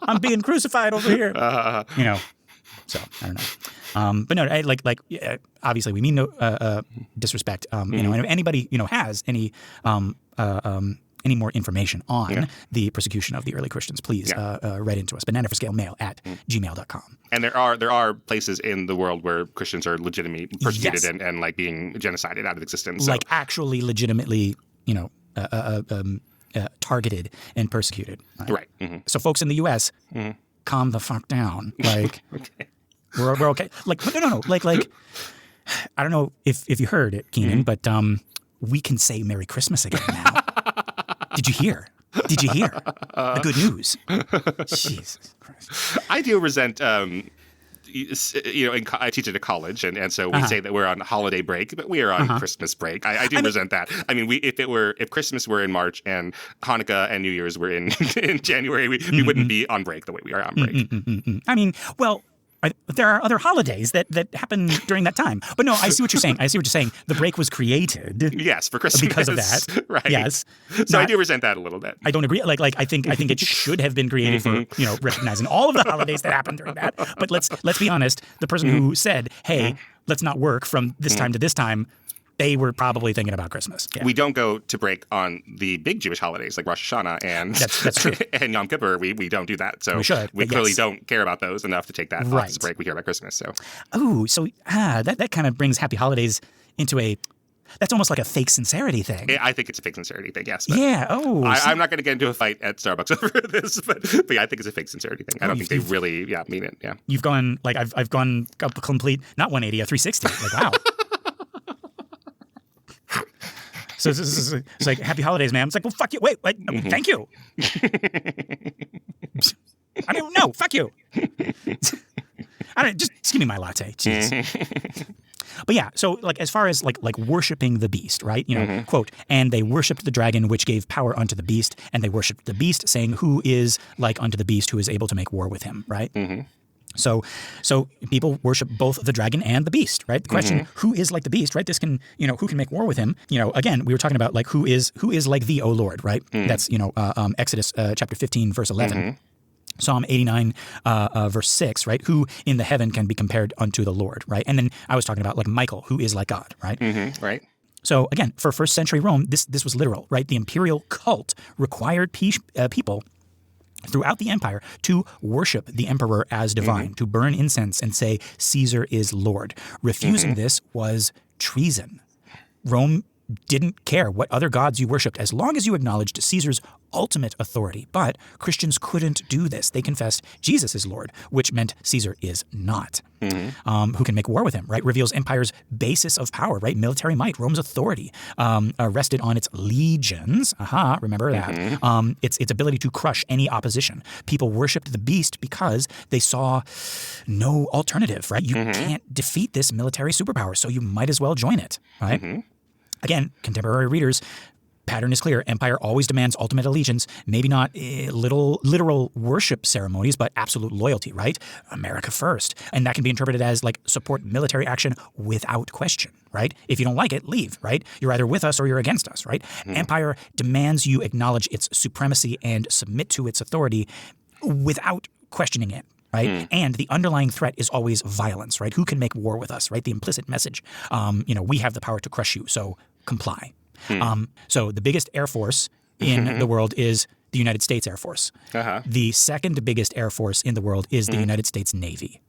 I'm being crucified over here. So I don't know. But no, obviously we mean no disrespect. And if anybody, has any any more information on the persecution of the early Christians, please write into us, bananaforscalemail@gmail.com. And there are places in the world where Christians are legitimately persecuted and like being genocided out of existence. So. Like actually legitimately, targeted and persecuted. Right. Mm-hmm. So folks in the U.S., calm the fuck down. Like, okay. we're okay. Like, no. Like, I don't know if you heard it, Keenan, but we can say Merry Christmas again now. Did you hear? The good news? Jesus Christ. I do resent, I teach at a college, and so we say that we're on holiday break, but we are on Christmas break. I do resent that. I mean, if Christmas were in March and Hanukkah and New Year's were in January, we wouldn't be on break the way we are on break. I mean, well, there are other holidays that happen during that time. But no, I see what you're saying. The break was created. Yes, for Christmas. Because of that. Right. Yes. So I do resent that a little bit. I don't agree. Like I think it should have been created for, recognizing all of the holidays that happened during that. But let's be honest, the person who said, "Hey, let's not work from this time to this time," they were probably thinking about Christmas. Yeah. We don't go to break on the big Jewish holidays like Rosh Hashanah and that's true. And Yom Kippur. We don't do that. So we should. We clearly don't care about those enough to take that off as a break. We care about Christmas. So that kind of brings Happy Holidays into that's almost like a fake sincerity thing. I think it's a fake sincerity thing, yes. Yeah. I'm not going to get into a fight at Starbucks over this, but yeah, I think it's a fake sincerity thing. I don't think they really mean it. Yeah. You've gone I've gone a complete not 180, a 360. Like wow. So it's like, Happy Holidays, man. It's like, well, fuck you. Wait, thank you. I mean, no, fuck you. I don't just give me my latte. Jeez. But yeah, so like as far as like worshiping the beast, right? Quote, and they worshipped the dragon, which gave power unto the beast, and they worshipped the beast, saying, who is like unto the beast, who is able to make war with him, right? So people worship both the dragon and the beast, right? The question, who is like the beast, right? This can, who can make war with him? Again, we were talking about like who is like thee, O Lord, right? That's, Exodus chapter 15, verse 11. Psalm 89, verse 6, right? Who in the heaven can be compared unto the Lord, right? And then I was talking about like Michael, who is like God, right? Right. So again, for first century Rome, this was literal, right? The imperial cult required people throughout the empire to worship the emperor as divine, to burn incense and say, Caesar is Lord. Refusing this was treason. Rome didn't care what other gods you worshipped as long as you acknowledged Caesar's ultimate authority. But Christians couldn't do this. They confessed Jesus is Lord, which meant Caesar is not. Who can make war with him, right? Reveals empire's basis of power, right? Military might, Rome's authority, rested on its legions. Remember that. Its ability to crush any opposition. People worshipped the beast because they saw no alternative, right? You can't defeat this military superpower, so you might as well join it, right? Again, contemporary readers, pattern is clear. Empire always demands ultimate allegiance, maybe not literal worship ceremonies, but absolute loyalty, right? America first. And that can be interpreted as like support military action without question, right? If you don't like it, leave, right? You're either with us or you're against us, right? Empire demands you acknowledge its supremacy and submit to its authority without questioning it. Right? And the underlying threat is always violence, right? Who can make war with us, right? The implicit message, we have the power to crush you, so comply. So the biggest air force in the world is the United States Air Force. The second biggest air force in the world is the United States Navy.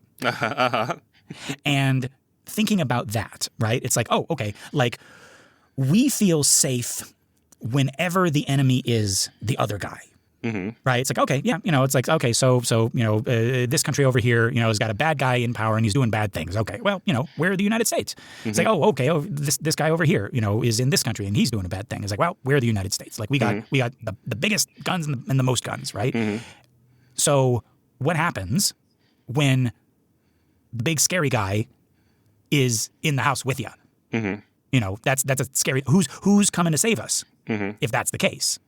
And thinking about that, right? It's like, oh, okay, like we feel safe whenever the enemy is the other guy. Right? It's like, okay, yeah, it's like, okay, so this country over here, has got a bad guy in power and he's doing bad things. Okay, well, we're the United States. It's like, oh, okay, this guy over here, is in this country and he's doing a bad thing. It's like, well, we're the United States. Like we got the biggest guns and the most guns, right? So what happens when the big scary guy is in the house with you? That's a scary. Who's coming to save us? If that's the case.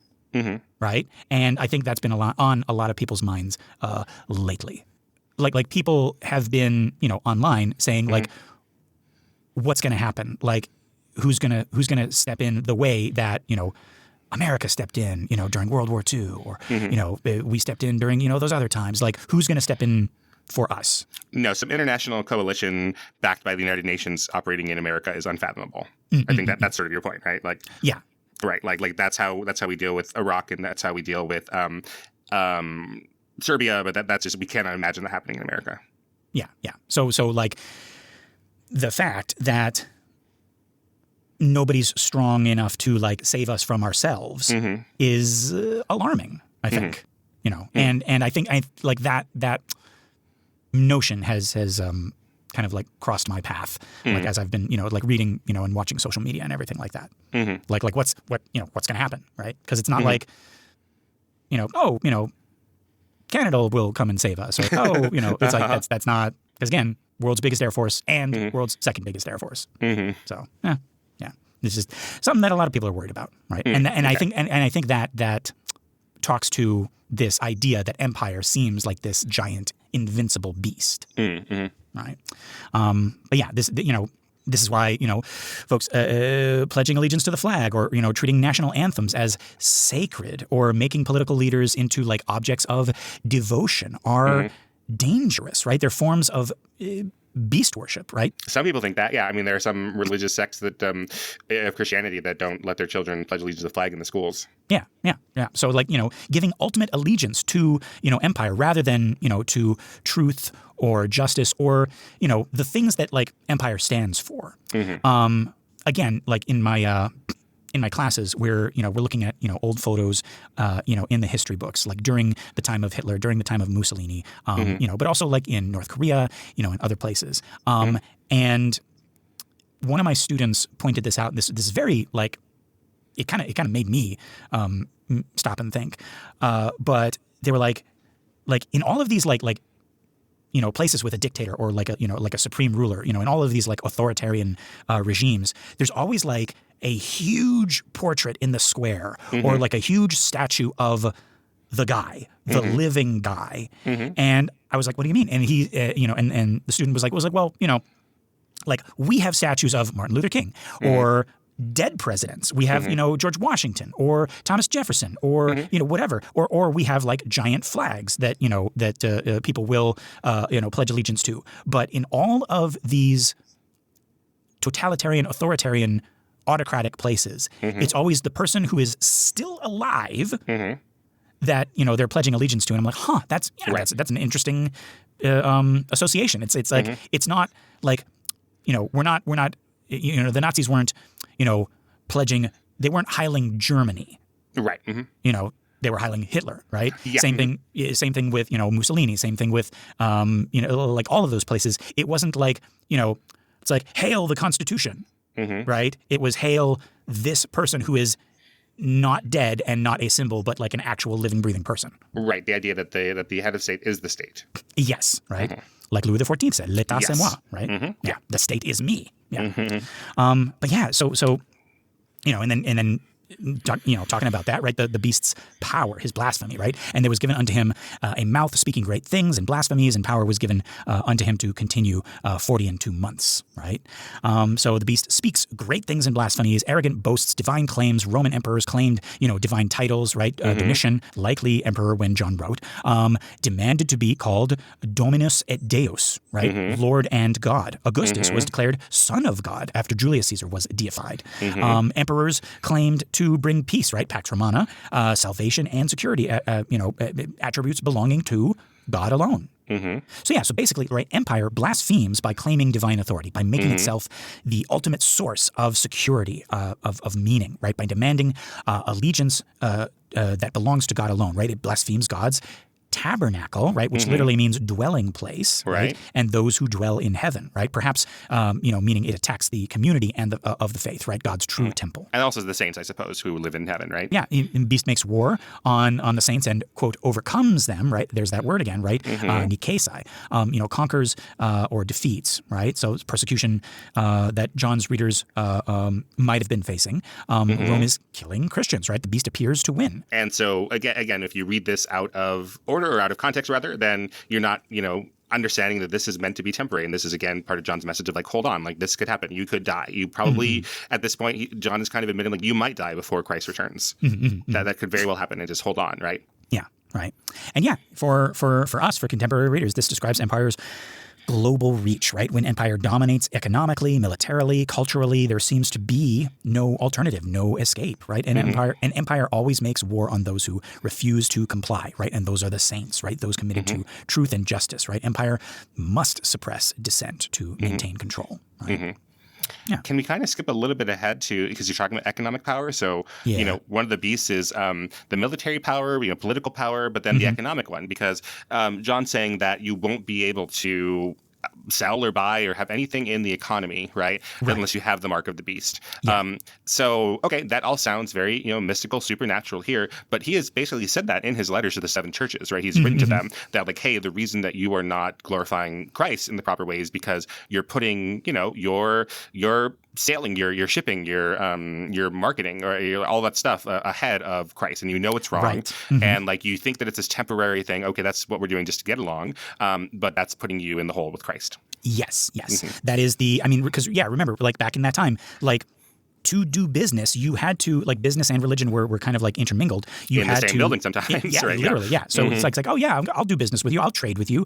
Right? And I think that's been on a lot of people's minds lately. Like people have been, online saying like, what's going to happen? Like, who's gonna step in the way that America stepped in, during World War II, or we stepped in during those other times. Like, who's going to step in for us? No, some international coalition backed by the United Nations operating in America is unfathomable. I think that's sort of your point, right? Like, yeah. Right. Like that's how we deal with Iraq, and that's how we deal with Serbia. But that's just, we cannot imagine that happening in America. Yeah. Yeah. So like the fact that nobody's strong enough to like save us from ourselves is alarming, I think, you know, and I think like that notion has kind of like crossed my path, like as I've been, you know, like reading, you know, and watching social media and everything like that. Like what's going to happen, right? Because it's not like, you know, oh, you know, Canada will come and save us, or oh, you know, it's like that's not, because again, world's biggest air force and world's second biggest air force. So yeah, it's just something that a lot of people are worried about, right? And I think that talks to this idea that empire seems like this giant invincible beast, right? But yeah, this is why, you know, folks pledging allegiance to the flag, or, you know, treating national anthems as sacred, or making political leaders into like objects of devotion are dangerous, right? They're forms of beast worship, right? Some people think that, yeah. I mean, there are some religious sects that of Christianity that don't let their children pledge allegiance to the flag in the schools. Yeah. So like, you know, giving ultimate allegiance to, you know, empire rather than, you know, to truth or justice, or, you know, the things that like empire stands for. Again, like in my classes, we're looking at, you know, old photos, you know, in the history books, like during the time of Hitler, during the time of Mussolini, you know, but also like in North Korea, you know, and other places. And one of my students pointed this out. This is very like, it kind of made me stop and think. But they were like in all of these like you know, places with a dictator, or like a supreme ruler, you know, in all of these like authoritarian regimes, there's always like a huge portrait in the square, or like a huge statue of the guy, the living guy. And I was like, what do you mean? And he, you know, and the student was like, well, you know, like we have statues of Martin Luther King, or dead presidents. We have, you know, George Washington, or Thomas Jefferson, or, you know, whatever. Or we have like giant flags that, you know, that people will, you know, pledge allegiance to. But in all of these totalitarian, authoritarian, autocratic places, it's always the person who is still alive that, you know, they're pledging allegiance to. And I'm like, that's an interesting association. It's like, it's not like, you know, we're not, you know, the Nazis weren't, you know, pledging, they weren't heiling Germany. Right. You know, they were heiling Hitler, right? Yeah. Same thing with, you know, Mussolini, same thing with, you know, like all of those places. It wasn't like, you know, it's like, hail the Constitution, right? It was hail this person who is not dead and not a symbol, but like an actual living, breathing person. Right. The idea that the head of state is the state. Yes. Right. Like Louis XIV said, l'état c'est moi, right? Yeah. The state is me. Yeah. But yeah, so, you know, and then, you know, talking about that, right? The beast's power, his blasphemy, right? And there was given unto him a mouth speaking great things and blasphemies, and power was given unto him to continue 40 and 2 months, right? So the beast speaks great things and blasphemies, arrogant boasts, divine claims. Roman emperors claimed, you know, divine titles, right? Domitian, likely emperor when John wrote, demanded to be called Dominus et Deus, right? Lord and God. Augustus was declared son of God after Julius Caesar was deified. Emperors claimed to bring peace, right? Pax Romana, salvation and security, you know, attributes belonging to God alone. So yeah, so basically, right, empire blasphemes by claiming divine authority, by making itself the ultimate source of security, of meaning, right? By demanding allegiance that belongs to God alone, right? It blasphemes God's tabernacle, right, which literally means dwelling place, right, and those who dwell in heaven, right, perhaps, you know, meaning it attacks the community and of the faith, right, God's true temple, and also the saints, I suppose, who live in heaven, right? Yeah, and beast makes war on the saints and, quote, overcomes them, right? There's that word again, right? Nikesai, you know, conquers or defeats, right? So it's persecution that John's readers might have been facing. Rome is killing Christians, right? The beast appears to win, and so again, if you read this out of order, or out of context rather, then you're not, you know, understanding that this is meant to be temporary. And this is, again, part of John's message of like, hold on, like this could happen. You could die. You probably, at this point, John is kind of admitting like you might die before Christ returns. That could very well happen, and just hold on, right? Yeah, right. And yeah, for us, for contemporary readers, this describes empire's global reach, right? When empire dominates economically, militarily, culturally, there seems to be no alternative, no escape, right? An empire always makes war on those who refuse to comply, right? And those are the saints, right? Those committed to truth and justice, right? Empire must suppress dissent to maintain control, right? Yeah. Can we kind of skip a little bit ahead to, because you're talking about economic power? So, one of the beasts is the military power, political power, but then the economic one, because John's saying that you won't be able to sell or buy or have anything in the economy, right? Unless you have the mark of the beast. Yeah. So, okay, that all sounds very, mystical, supernatural here, but he has basically said that in his letters to the 7 churches, right? He's written to them that, like, hey, the reason that you are not glorifying Christ in the proper way is because you're putting, your sailing, your shipping, your marketing, or all that stuff ahead of Christ, and it's wrong, right. And like you think that it's this temporary thing. Okay, that's what we're doing just to get along, but that's putting you in the hole with Christ. Yes. That is because remember, like back in that time, like, to do business, you had to, like, business and religion were kind of like intermingled. You in had the same building sometimes, right? Literally, yeah. So it's like, oh yeah, I'll do business with you. I'll trade with you.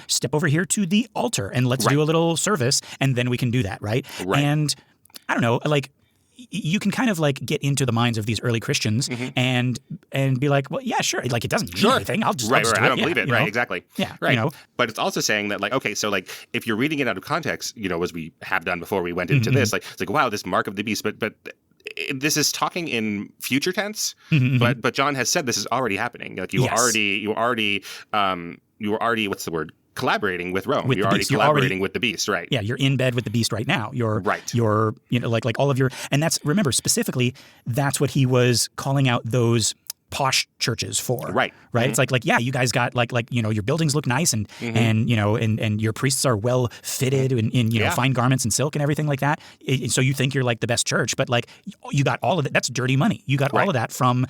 Step over here to the altar and let's do a little service, and then we can do that, right? And I don't know, like, you can kind of like get into the minds of these early Christians and be like, well, yeah, sure. Like, it doesn't mean anything. I'll just right. Do I don't believe it. Right. Exactly. Yeah. Right. But it's also saying that, like, okay, so like if you're reading it out of context, as we have done before we went into this, like, it's like, wow, this mark of the beast, but this is talking in future tense. But John has said this is already happening. Like, you were already what's the word? Collaborating with Rome. You're already collaborating with the beast, right? Yeah, you're in bed with the beast right now. You're right. You're like all of your, and that's, remember, specifically, that's what he was calling out those posh churches for. Right. It's like yeah, you guys got like your buildings look nice and and your priests are well fitted in fine garments and silk and everything like that. So you think you're like the best church, but like you got all of it. That's dirty money. You got all of that from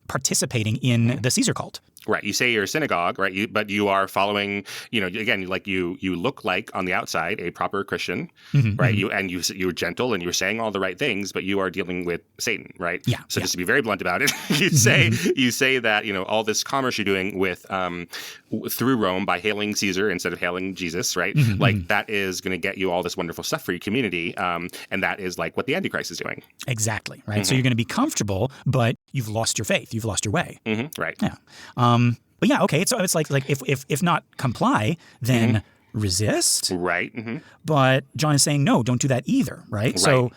participating in the Caesar cult. Right. You say you're a synagogue, right? But you are following, again, like you look like on the outside a proper Christian, right? You're gentle and you're saying all the right things, but you are dealing with Satan, right? Yeah. So just to be very blunt about it, you say that, all this commerce you're doing with through Rome by hailing Caesar instead of hailing Jesus, right? Like, that is going to get you all this wonderful stuff for your community. And that is like what the Antichrist is doing. Exactly. Right. So you're going to be comfortable, but you've lost your faith. You've lost your way. Right. Yeah. But yeah, okay. So it's like if not comply, then resist. Right. But John is saying, no, don't do that either. Right. So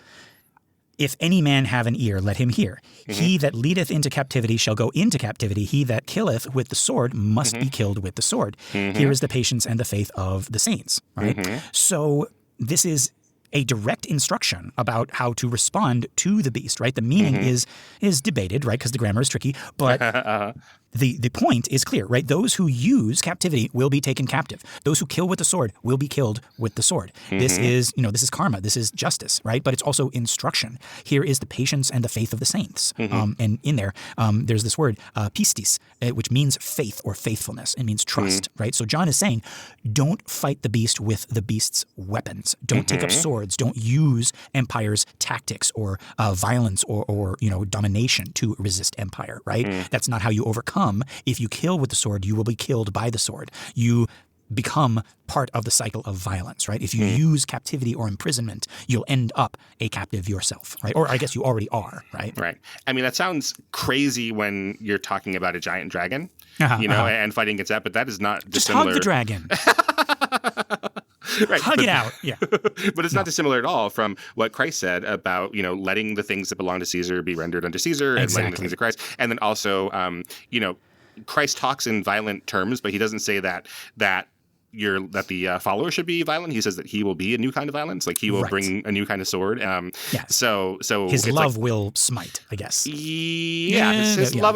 if any man have an ear, let him hear. He that leadeth into captivity shall go into captivity. He that killeth with the sword must be killed with the sword. Here is the patience and the faith of the saints. Right. So this is a direct instruction about how to respond to the beast, right? The meaning is debated, right? Because the grammar is tricky, but the point is clear, right? Those who use captivity will be taken captive. Those who kill with the sword will be killed with the sword. This is karma. This is justice, right? But it's also instruction. Here is the patience and the faith of the saints. And in there, there's this word, pistis, which means faith or faithfulness. It means trust, right? So John is saying, don't fight the beast with the beast's weapons. Don't take up swords. Don't use empire's tactics or violence or domination to resist empire, right? That's not how you overcome. If you kill with the sword, you will be killed by the sword. You become part of the cycle of violence, right? If you use captivity or imprisonment, you'll end up a captive yourself, right? Or I guess you already are, right? Right. I mean, that sounds crazy when you're talking about a giant dragon, and fighting against that, but that is not dissimilar. Just hug the dragon. Right. Hug it out. Yeah. But it's not dissimilar at all from what Christ said about, letting the things that belong to Caesar be rendered unto Caesar and letting the things of Christ. And then also, Christ talks in violent terms, but he doesn't say that the follower should be violent. He says that he will be a new kind of violence, like he will bring a new kind of sword. So his love will smite, I guess. Yeah, his love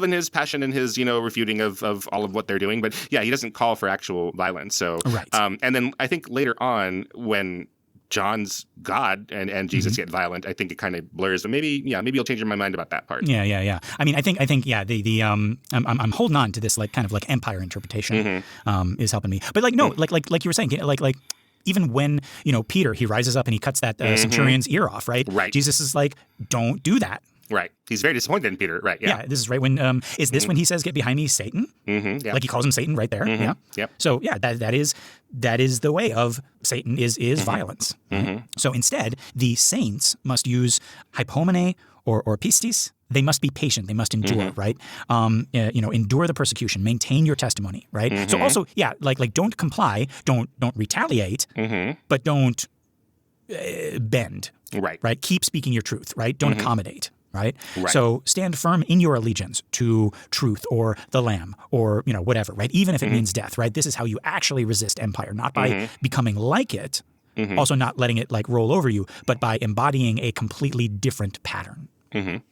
and his passion and his refuting of all of what they're doing. But yeah, he doesn't call for actual violence. So and then I think later on when John's God and Jesus get violent, I think it kind of blurs. But maybe you'll change my mind about that part. Yeah. I mean, I think I'm holding on to this like kind of like empire interpretation is helping me. But like no, like you were saying, like even when Peter, he rises up and he cuts that centurion's ear off, right? Right. Jesus is like, don't do that. Right. He's very disappointed in Peter. Right. Yeah. This is right when is this when he says, "Get behind me, Satan"? Yeah. Like he calls him Satan right there. Yeah. Yep. So that is the way of Satan is violence. Right? So instead, the saints must use hypomene or pistis. They must be patient. They must endure, right? Endure the persecution, maintain your testimony, right? So also, like don't comply, don't retaliate, but don't bend, right? Keep speaking your truth, right? Don't accommodate, right? So stand firm in your allegiance to truth or the Lamb or whatever, right? Even if it means death, right? This is how you actually resist empire, not by becoming like it, also not letting it like roll over you, but by embodying a completely different pattern.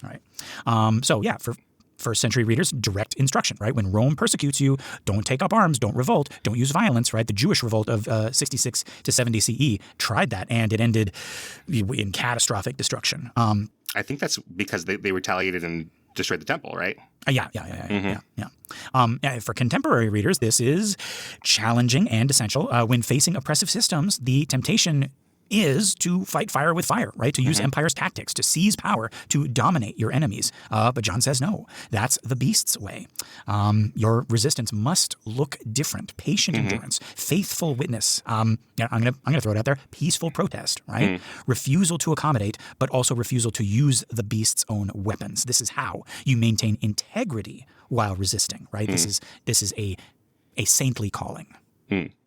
Right. For first century readers, direct instruction, right? When Rome persecutes you, don't take up arms, don't revolt, don't use violence, right? The Jewish revolt of 66 to 70 CE tried that, and it ended in catastrophic destruction. I think that's because they retaliated and destroyed the temple, right? Yeah. For contemporary readers, this is challenging and essential. When facing oppressive systems, the temptation is to fight fire with fire, right? To use empire's tactics, to seize power, to dominate your enemies. But John says no. That's the beast's way. Your resistance must look different. Patient endurance, faithful witness. I'm gonna throw it out there. Peaceful protest, right? Refusal to accommodate, but also refusal to use the beast's own weapons. This is how you maintain integrity while resisting, right? This is a saintly calling.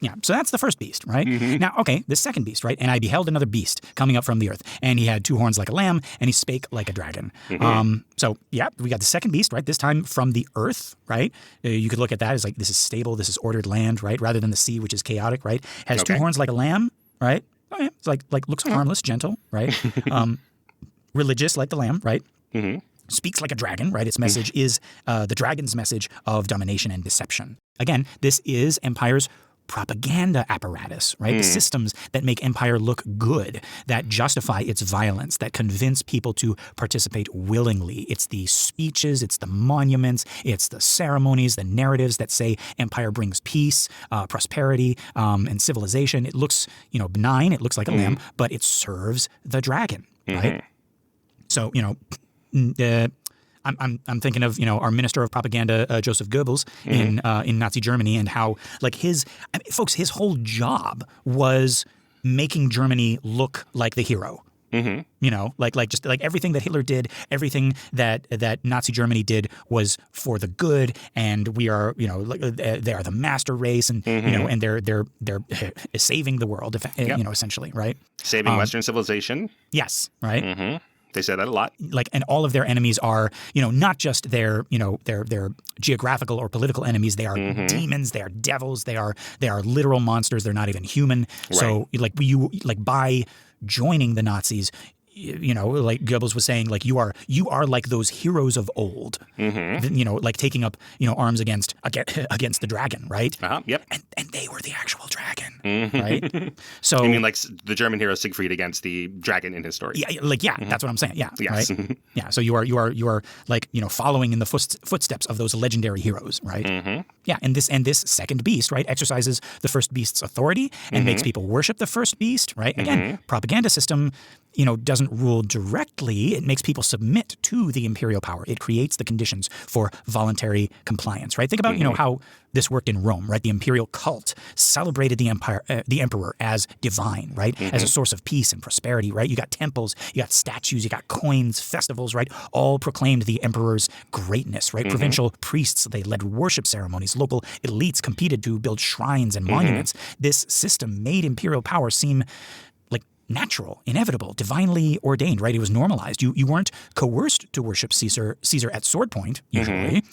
Yeah, so that's the first beast, right? Now, okay, the second beast, right? And I beheld another beast coming up from the earth, and he had two horns like a lamb, and he spake like a dragon. We got the second beast, right? This time from the earth, right? You could look at that as like, this is stable, this is ordered land, right? Rather than the sea, which is chaotic, right? Has two horns like a lamb, right? Oh yeah, it's like looks harmless, gentle, right? Religious like the lamb, right? Speaks like a dragon, right? Its message is the dragon's message of domination and deception. Again, this is empire's propaganda apparatus, right? The systems that make empire look good, that justify its violence, that convince people to participate willingly. It's the speeches, it's the monuments, it's the ceremonies, the narratives that say empire brings peace, prosperity, and civilization. It looks, benign. It looks like a lamb, but it serves the dragon, right? So, I'm thinking of our minister of propaganda Joseph Goebbels in Nazi Germany, and how like his whole job was making Germany look like the hero. Just like everything that Hitler did, everything that Nazi Germany did was for the good, and we are they are the master race, and and they're saving the world, essentially, right? Saving Western civilization. Yes, right. They say that a lot. And all of their enemies are, not just their geographical or political enemies. They are demons. They are devils. They are literal monsters. They're not even human. Right. So, by joining the Nazis, like Goebbels was saying, like you are like those heroes of old, like taking up, arms against the dragon, right? Yep. And they were the actual dragon, right? So you mean like the German hero Siegfried against the dragon in his story? Yeah, that's what I'm saying. Yeah, yes. Right? Yeah. So you are like following in the footsteps of those legendary heroes, right? Yeah, and this second beast, right, exercises the first beast's authority and makes people worship the first beast, right? Again, propaganda system. Doesn't rule directly. It makes people submit to the imperial power. It creates the conditions for voluntary compliance, right? Think about, how this worked in Rome, right? The imperial cult celebrated the emperor as divine, right? As a source of peace and prosperity, right? You got temples, you got statues, you got coins, festivals, right? All proclaimed the emperor's greatness, right? Provincial priests, they led worship ceremonies. Local elites competed to build shrines and monuments. This system made imperial power seem natural, inevitable, divinely ordained, right? It was normalized. You weren't coerced to worship Caesar at sword point, usually.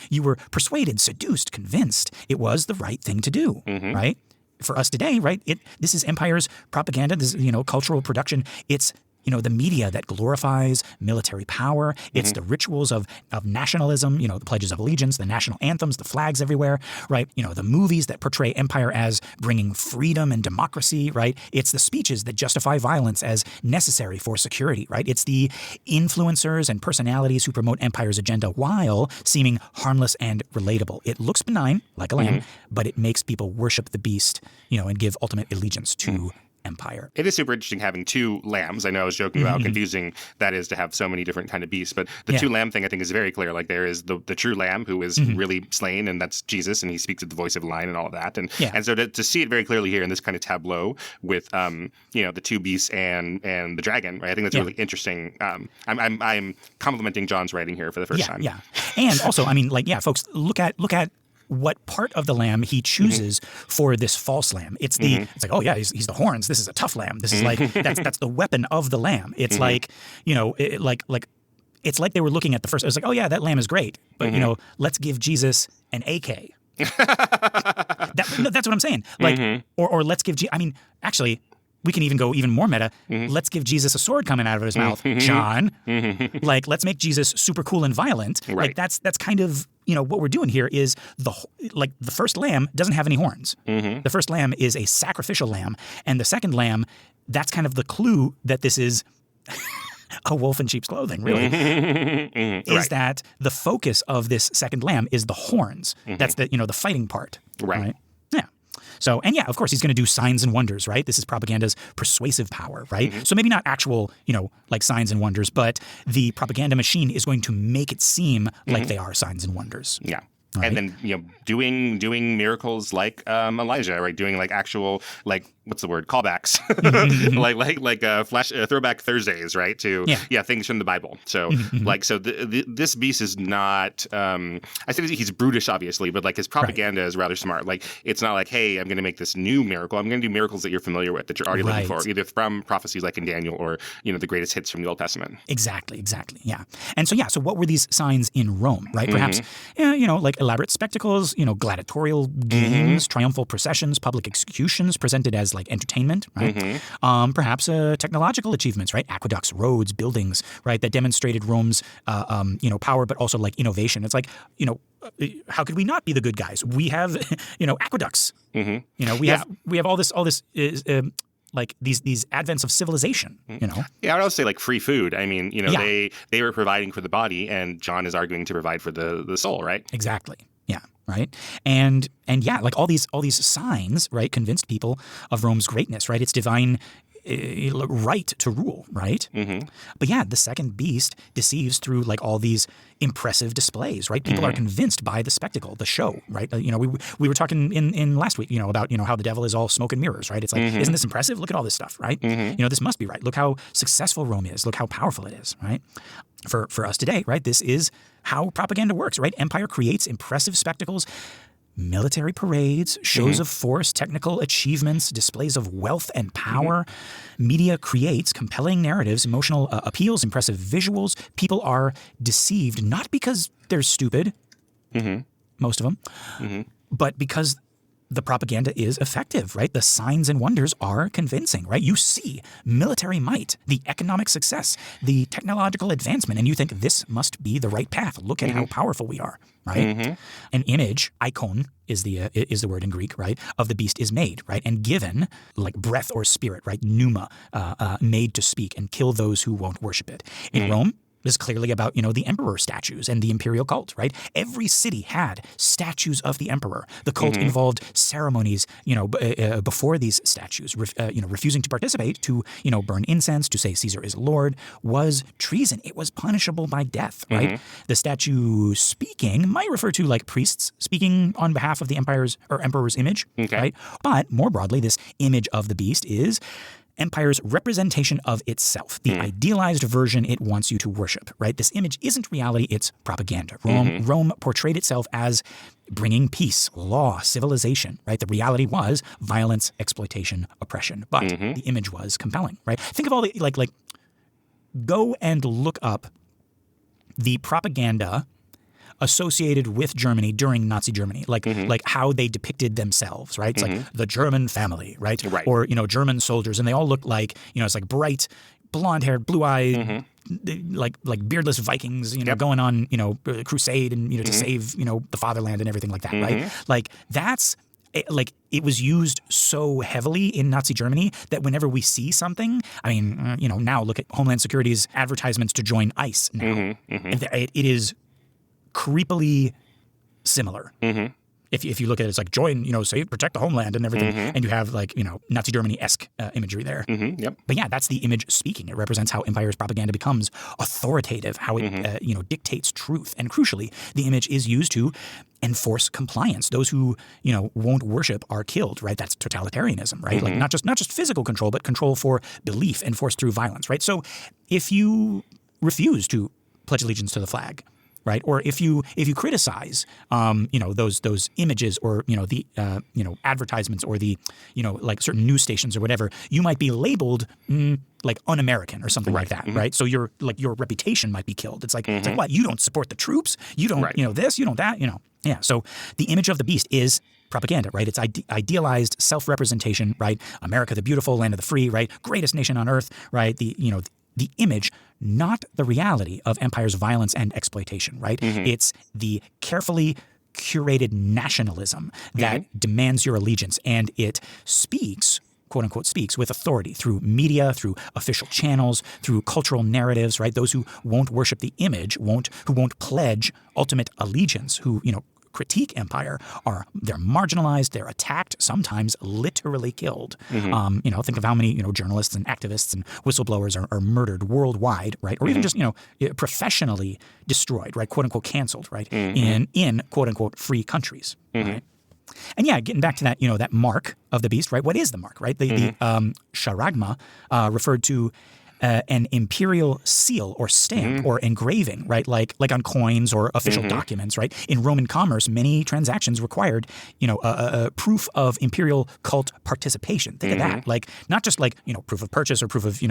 You were persuaded, seduced, convinced it was the right thing to do, right? For us today, right? This is empire's propaganda. This is, cultural production. It's the media that glorifies military power. It's the rituals of nationalism, the pledges of allegiance, the national anthems, the flags everywhere, right? The movies that portray empire as bringing freedom and democracy, right? It's the speeches that justify violence as necessary for security, right? It's the influencers and personalities who promote empire's agenda while seeming harmless and relatable. It looks benign, like a lamb, but it makes people worship the beast, and give ultimate allegiance to empire. It is super interesting having two lambs. I know I was joking about how confusing that is to have so many different kind of beasts, but the two lamb thing I think is very clear. Like there is the true lamb who is really slain, and that's Jesus, and he speaks with the voice of a lion and all of that. And so to see it very clearly here in this kind of tableau with the two beasts and the dragon, right? I think that's really interesting. I'm complimenting John's writing here for the first time. Yeah. And also, I mean, folks, look at what part of the lamb he chooses for this false lamb. It's it's like, oh yeah, he's the horns. This is a tough lamb. This is like that's the weapon of the lamb. It's like, it's like they were looking at the first. It was like, oh yeah, that lamb is great, but let's give Jesus an AK. That's what I'm saying. Like, or let's give. I mean, actually, we can even go even more meta. Let's give Jesus a sword coming out of his mouth, John. Like, let's make Jesus super cool and violent. Right. Like that's kind of what we're doing here is the first lamb doesn't have any horns. The first lamb is a sacrificial lamb, and the second lamb, that's kind of the clue that this is a wolf in sheep's clothing. Really, is that the focus of this second lamb is the horns? That's the fighting part. Right? Yeah. So, and of course, he's going to do signs and wonders, right? This is propaganda's persuasive power, right? So maybe not actual, like signs and wonders, but the propaganda machine is going to make it seem like they are signs and wonders. Yeah. Right. And then, doing miracles like Elijah, right? Doing like actual, like, what's the word? Callbacks, like flash throwback Thursdays, right? To things from the Bible. So this beast is not. I think he's brutish, obviously, but like his propaganda is rather smart. Like it's not like, hey, I'm going to make this new miracle. I'm going to do miracles that you're familiar with, that you're already looking for, either from prophecies like in Daniel or the greatest hits from the Old Testament. Exactly. Yeah. And so what were these signs in Rome, right? Perhaps like elaborate spectacles, gladiatorial games, triumphal processions, public executions presented as like entertainment, right? Perhaps technological achievements, right? Aqueducts, roads, buildings, right? That demonstrated Rome's, power, but also like innovation. It's like, how could we not be the good guys? We have, aqueducts. We have all this like these advents of civilization, Yeah, I would also say like free food. I mean, they were providing for the body, and John is arguing to provide for the soul, right? Exactly. Yeah. Right. And like all these signs, right, convinced people of Rome's greatness, right? Its divine right to rule, right? But the second beast deceives through like all these impressive displays, right? People are convinced by the spectacle, the show, right? We were talking in last week, about how the devil is all smoke and mirrors, right? It's like, isn't this impressive? Look at all this stuff, right? This must be right. Look how successful Rome is. Look how powerful it is, right? For us today, right? This is how propaganda works, right? Empire creates impressive spectacles, military parades, shows of force, technical achievements, displays of wealth and power. Media creates compelling narratives, emotional appeals, impressive visuals. People are deceived not because they're stupid, most of them, but because the propaganda is effective, right? The signs and wonders are convincing, right? You see military might, the economic success, the technological advancement, and you think this must be the right path. Look at how powerful we are, right? An image, icon is the word in Greek, right? Of the beast is made, right? And given like breath or spirit, right? Pneuma, made to speak and kill those who won't worship it. In Rome, this is clearly about, the emperor statues and the imperial cult, right? Every city had statues of the emperor. The cult involved ceremonies, before these statues. Refusing to participate, to, burn incense, to say Caesar is Lord, was treason. It was punishable by death, right? The statue speaking might refer to like priests speaking on behalf of the emperor's image, right? But more broadly, this image of the beast is empire's representation of itself, the idealized version it wants you to worship, right? This image isn't reality, it's propaganda. Rome portrayed itself as bringing peace, law, civilization, right? The reality was violence, exploitation, oppression, but the image was compelling, right? Think of all the, like, go and look up the propaganda associated with Germany during Nazi Germany, like how they depicted themselves, right? It's like the German family, right? Or, German soldiers, and they all look like, it's like bright, blonde-haired, blue-eyed, like beardless Vikings, going on, crusade and, to save, the fatherland and everything like that, right? Like that's, like it was used so heavily in Nazi Germany that whenever we see something, I mean, now look at Homeland Security's advertisements to join ICE now. It is creepily similar if you look at it, it's like join, save, protect the homeland and everything, and you have like Nazi Germany-esque imagery there. Yep. But yeah, that's the image speaking. It represents how empire's propaganda becomes authoritative, how it dictates truth, and crucially, the image is used to enforce compliance. Those who won't worship are killed. Right? That's totalitarianism. Right? Like not just physical control, but control for belief enforced through violence. Right? So if you refuse to pledge allegiance to the flag, right? Or if you criticize, those images or the advertisements or the like certain news stations or whatever, you might be labeled like un-American or something like that, right? So your reputation might be killed. It's like what, you don't support the troops, you don't this, you don't that, yeah. So the image of the beast is propaganda, right? It's idealized self-representation, right? America the beautiful, land of the free, right? Greatest nation on earth, right? The image, not the reality of empire's violence and exploitation, right? It's the carefully curated nationalism that demands your allegiance, and it speaks, quote unquote, speaks with authority through media, through official channels, through cultural narratives, right? Those who won't worship the image, who won't pledge ultimate allegiance, who, critique empire they're marginalized, they're attacked, sometimes literally killed. Think of how many journalists and activists and whistleblowers are murdered worldwide, right? Or even just professionally destroyed, right? Quote unquote canceled, right? In quote unquote free countries, right? And yeah, getting back to that that mark of the beast, right? What is the mark, right? The charagma referred to an imperial seal or stamp or engraving, right? Like on coins or official documents, right? In Roman commerce, many transactions required, a proof of imperial cult participation. Think of that, like not just like proof of purchase or proof of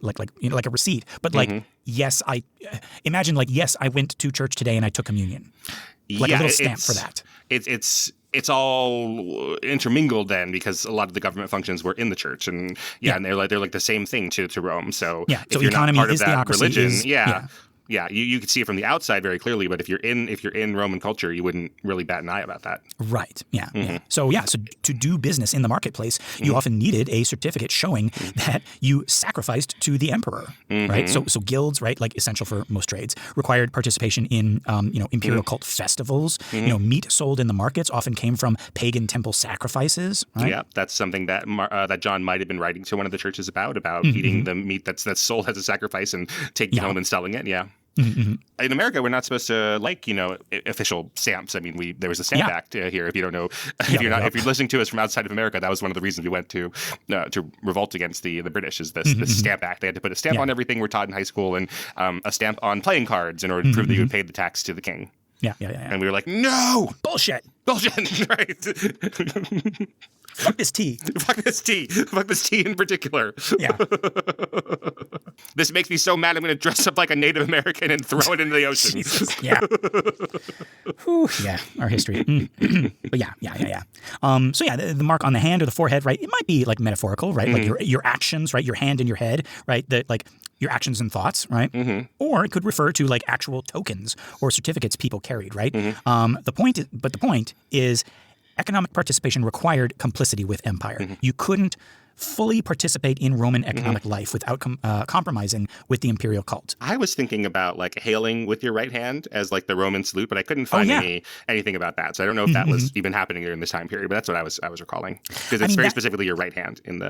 like a receipt, but like yes, I went to church today and I took communion, like a little stamp for that. It's all intermingled then, because a lot of the government functions were in the church, and and they're like the same thing to Rome. So if you're not part of that religion, you could see it from the outside very clearly, but if you're in Roman culture, you wouldn't really bat an eye about that. Right. Yeah. So to do business in the marketplace, you often needed a certificate showing that you sacrificed to the emperor. Right. So guilds, right, like essential for most trades, required participation in imperial cult festivals. Meat sold in the markets often came from pagan temple sacrifices. Right? Yeah, that's something that that John might have been writing to one of the churches about eating the meat that's sold as a sacrifice and taking it home and selling it. Yeah. In America, we're not supposed to like official stamps. I mean, there was a Stamp Act here. If you don't know, if you're listening to us from outside of America, that was one of the reasons we went to revolt against the British. Is this Stamp Act? They had to put a stamp on everything we're taught in high school, and a stamp on playing cards in order to prove that you had paid the tax to the king. Yeah. And we were like, no, bullshit, right? Fuck this tea. Fuck this tea in particular. Yeah. This makes me so mad. I'm going to dress up like a Native American and throw it into the ocean. Jesus. Yeah. Whew, yeah. Our history. But yeah. So yeah, the mark on the hand or the forehead, right? It might be like metaphorical, right? Like your actions, right? Your hand and your head, right? Like your actions and thoughts, right? Or it could refer to like actual tokens or certificates people carried, right? The point is economic participation required complicity with empire. You couldn't fully participate in Roman economic life without compromising with the imperial cult. I was thinking about like hailing with your right hand as like the Roman salute, but I couldn't find anything about that. So I don't know if that was even happening during this time period, but that's what I was recalling, because it's very specifically your right hand in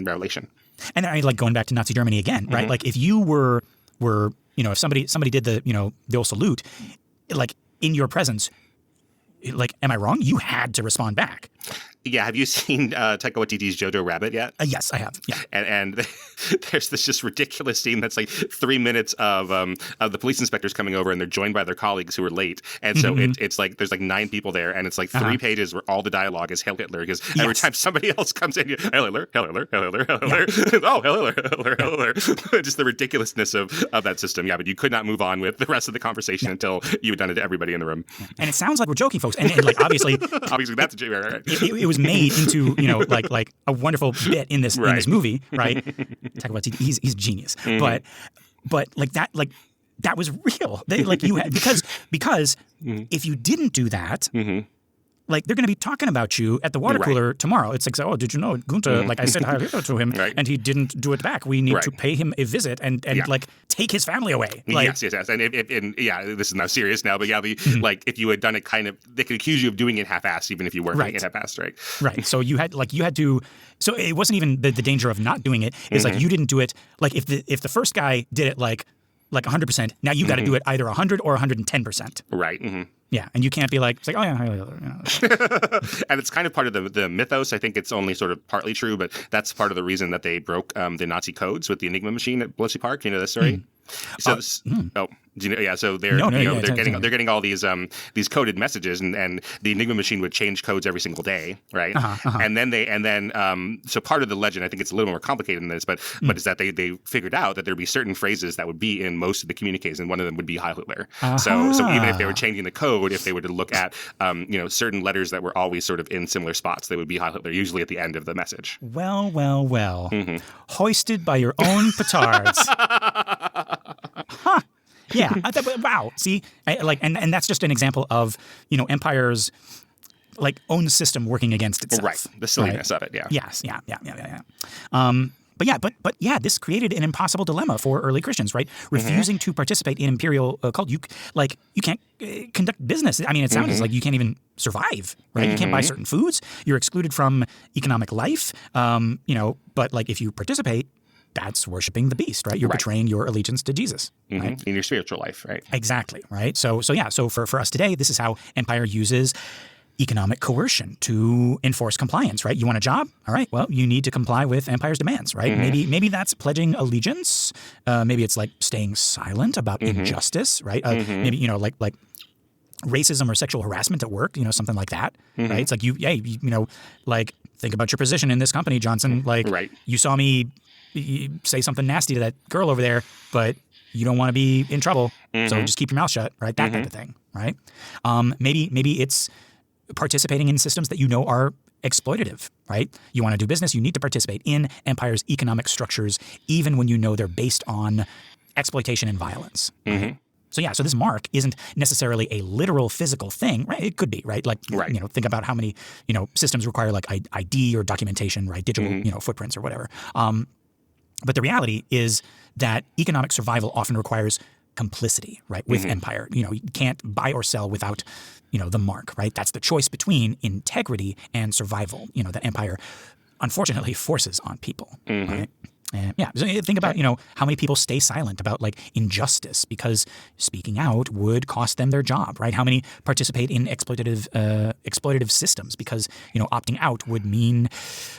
Revelation. And then like going back to Nazi Germany again, right? Like if you were if somebody did the old salute, like in your presence, like, am I wrong? You had to respond back. Yeah, have you seen Taika Waititi's Jojo Rabbit yet? Yes, I have. Yeah, and there's this just ridiculous scene that's like 3 minutes of the police inspectors coming over, and they're joined by their colleagues who are late, and so it's like there's like 9 people there, and it's like 3 pages where all the dialogue is Hail Hitler, because every time somebody else comes in, Hail Hitler, Hail Hitler, Hail Hitler, Hail Hitler, oh Hail Hitler, Hail Hitler, Hail Hitler. Just the ridiculousness of that system. Yeah, but you could not move on with the rest of the conversation until you had done it to everybody in the room. And it sounds like we're joking, folks, and like obviously that's a joke, right? It was made into like a wonderful bit in this movie, right? Talk about he's a genius, but like that was real. They like you had because if you didn't do that, like they're going to be talking about you at the water cooler tomorrow. It's like, oh, did you know Gunther? Like I said hi to him, and he didn't do it back. We need to pay him a visit and like take his family away. Like, yes. And this is not serious now, but like if you had done it kind of, they could accuse you of doing it half-assed, even if you weren't doing it half-assed, right? Right. So you had to. So it wasn't even the danger of not doing it. It's like you didn't do it. Like if the first guy did it like 100%, now you got to do it either 100 or 110%. Right. Yeah, and you can't be like, it's like, oh yeah. And it's kind of part of the mythos. I think it's only sort of partly true, but that's part of the reason that they broke the Nazi codes with the Enigma machine at Bletchley Park. You know this story? So do you know? Yeah. So they're they're getting all these coded messages, and the Enigma machine would change codes every single day, right? And then so part of the legend, I think it's a little more complicated than this, but is that they figured out that there'd be certain phrases that would be in most of the communiques, and one of them would be Heil Hitler. So even if they were changing the code, if they were to look at certain letters that were always sort of in similar spots, they would be Heil Hitler, usually at the end of the message. Well. Hoisted by your own petards. Huh. Yeah. Wow. See, and that's just an example of Empire's like own system working against itself. Right. The silliness of it. Yeah. Yes. Yeah. But this created an impossible dilemma for early Christians, right? Refusing to participate in imperial cult. You can't conduct business. I mean, it sounds like you can't even survive, right? You can't buy certain foods. You're excluded from economic life. But like if you participate, that's worshiping the beast, right? You're betraying your allegiance to Jesus, right? In your spiritual life, right? Exactly, right? So for us today, this is how Empire uses economic coercion to enforce compliance, right? You want a job? All right, well, you need to comply with Empire's demands, right? Maybe that's pledging allegiance. Maybe it's like staying silent about injustice, right? Maybe, like racism or sexual harassment at work, something like that, right? It's like, like think about your position in this company, Johnson. Like you saw me say something nasty to that girl over there, but you don't want to be in trouble, so just keep your mouth shut, right? That type of thing, right? Maybe it's participating in systems that are exploitative, right? You want to do business, you need to participate in Empire's economic structures, even when they're based on exploitation and violence. Right? So this mark isn't necessarily a literal physical thing, right? It could be, right? Like, think about how many, systems require like ID or documentation, right? Digital, footprints or whatever. But the reality is that economic survival often requires complicity, right, with Empire. You can't buy or sell without, the mark, right? That's the choice between integrity and survival, that Empire unfortunately forces on people, right? And so think about, how many people stay silent about like injustice because speaking out would cost them their job, right? How many participate in exploitative systems because, opting out would mean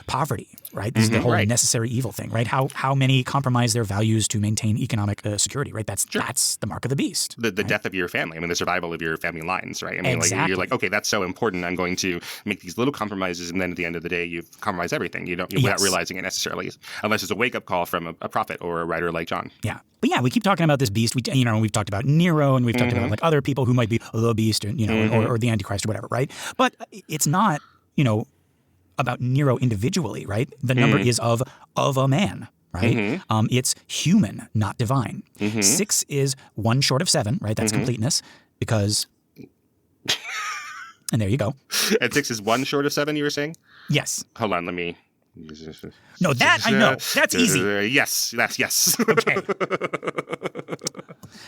poverty, right? This is the whole necessary evil thing, right? How many compromise their values to maintain economic security, right? That's the mark of the beast. The death of your family. I mean, the survival of your family lines, right? I mean, like you're like, okay, that's so important. I'm going to make these little compromises, and then at the end of the day, you've compromised everything. Without realizing it necessarily, unless it's a wake-up call from a prophet or a writer like John. Yeah. But we keep talking about this beast. We've talked about Nero, and we've talked about like other people who might be the beast, and or the Antichrist or whatever, right? But it's not, about Nero individually, right? The number is of a man, right? It's human, not divine. 6 is 1 short of 7, right? That's completeness, because and there you go. And 6 is 1 short of 7, you were saying? Yes. Hold on, let me. No, that I know. That's easy. Yes. Okay.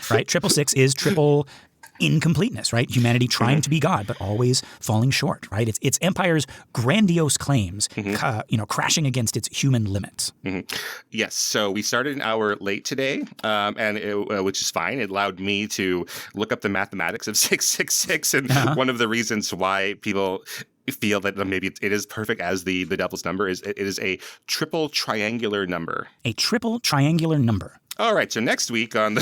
Right. 666 is triple incompleteness, right? Humanity trying to be God, but always falling short, right? It's Empire's grandiose claims, crashing against its human limits. Yes. So we started an hour late today, which is fine. It allowed me to look up the mathematics of 666, and one of the reasons why people feel that maybe it is perfect as the devil's number is it is a triple triangular number. A triple triangular number. All right, so next week on the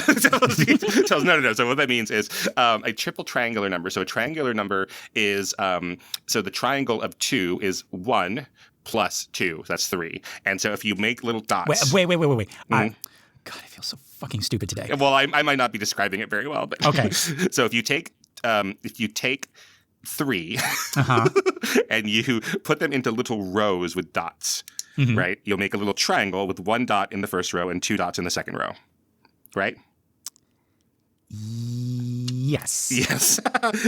no. So what that means is a triple triangular number. So a triangular number is so the triangle of 2 is 1 plus 2. That's 3. And so if you make little dots. Wait. God, I feel so fucking stupid today. Well, I might not be describing it very well, but okay. So if you take 3 and you put them into little rows with dots, right? You'll make a little triangle with 1 dot in the first row and 2 dots in the second row, right? Yes. Yes.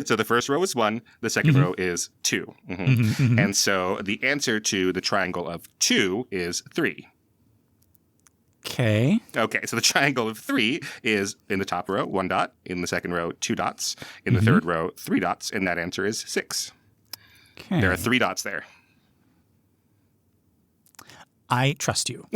So the first row is 1. The second row is 2. And so the answer to the triangle of 2 is 3. Okay. Okay, so the triangle of 3 is in the top row, 1 dot. In the second row, 2 dots. In the third row, 3 dots. And that answer is 6. Okay. There are 3 dots there. I trust you.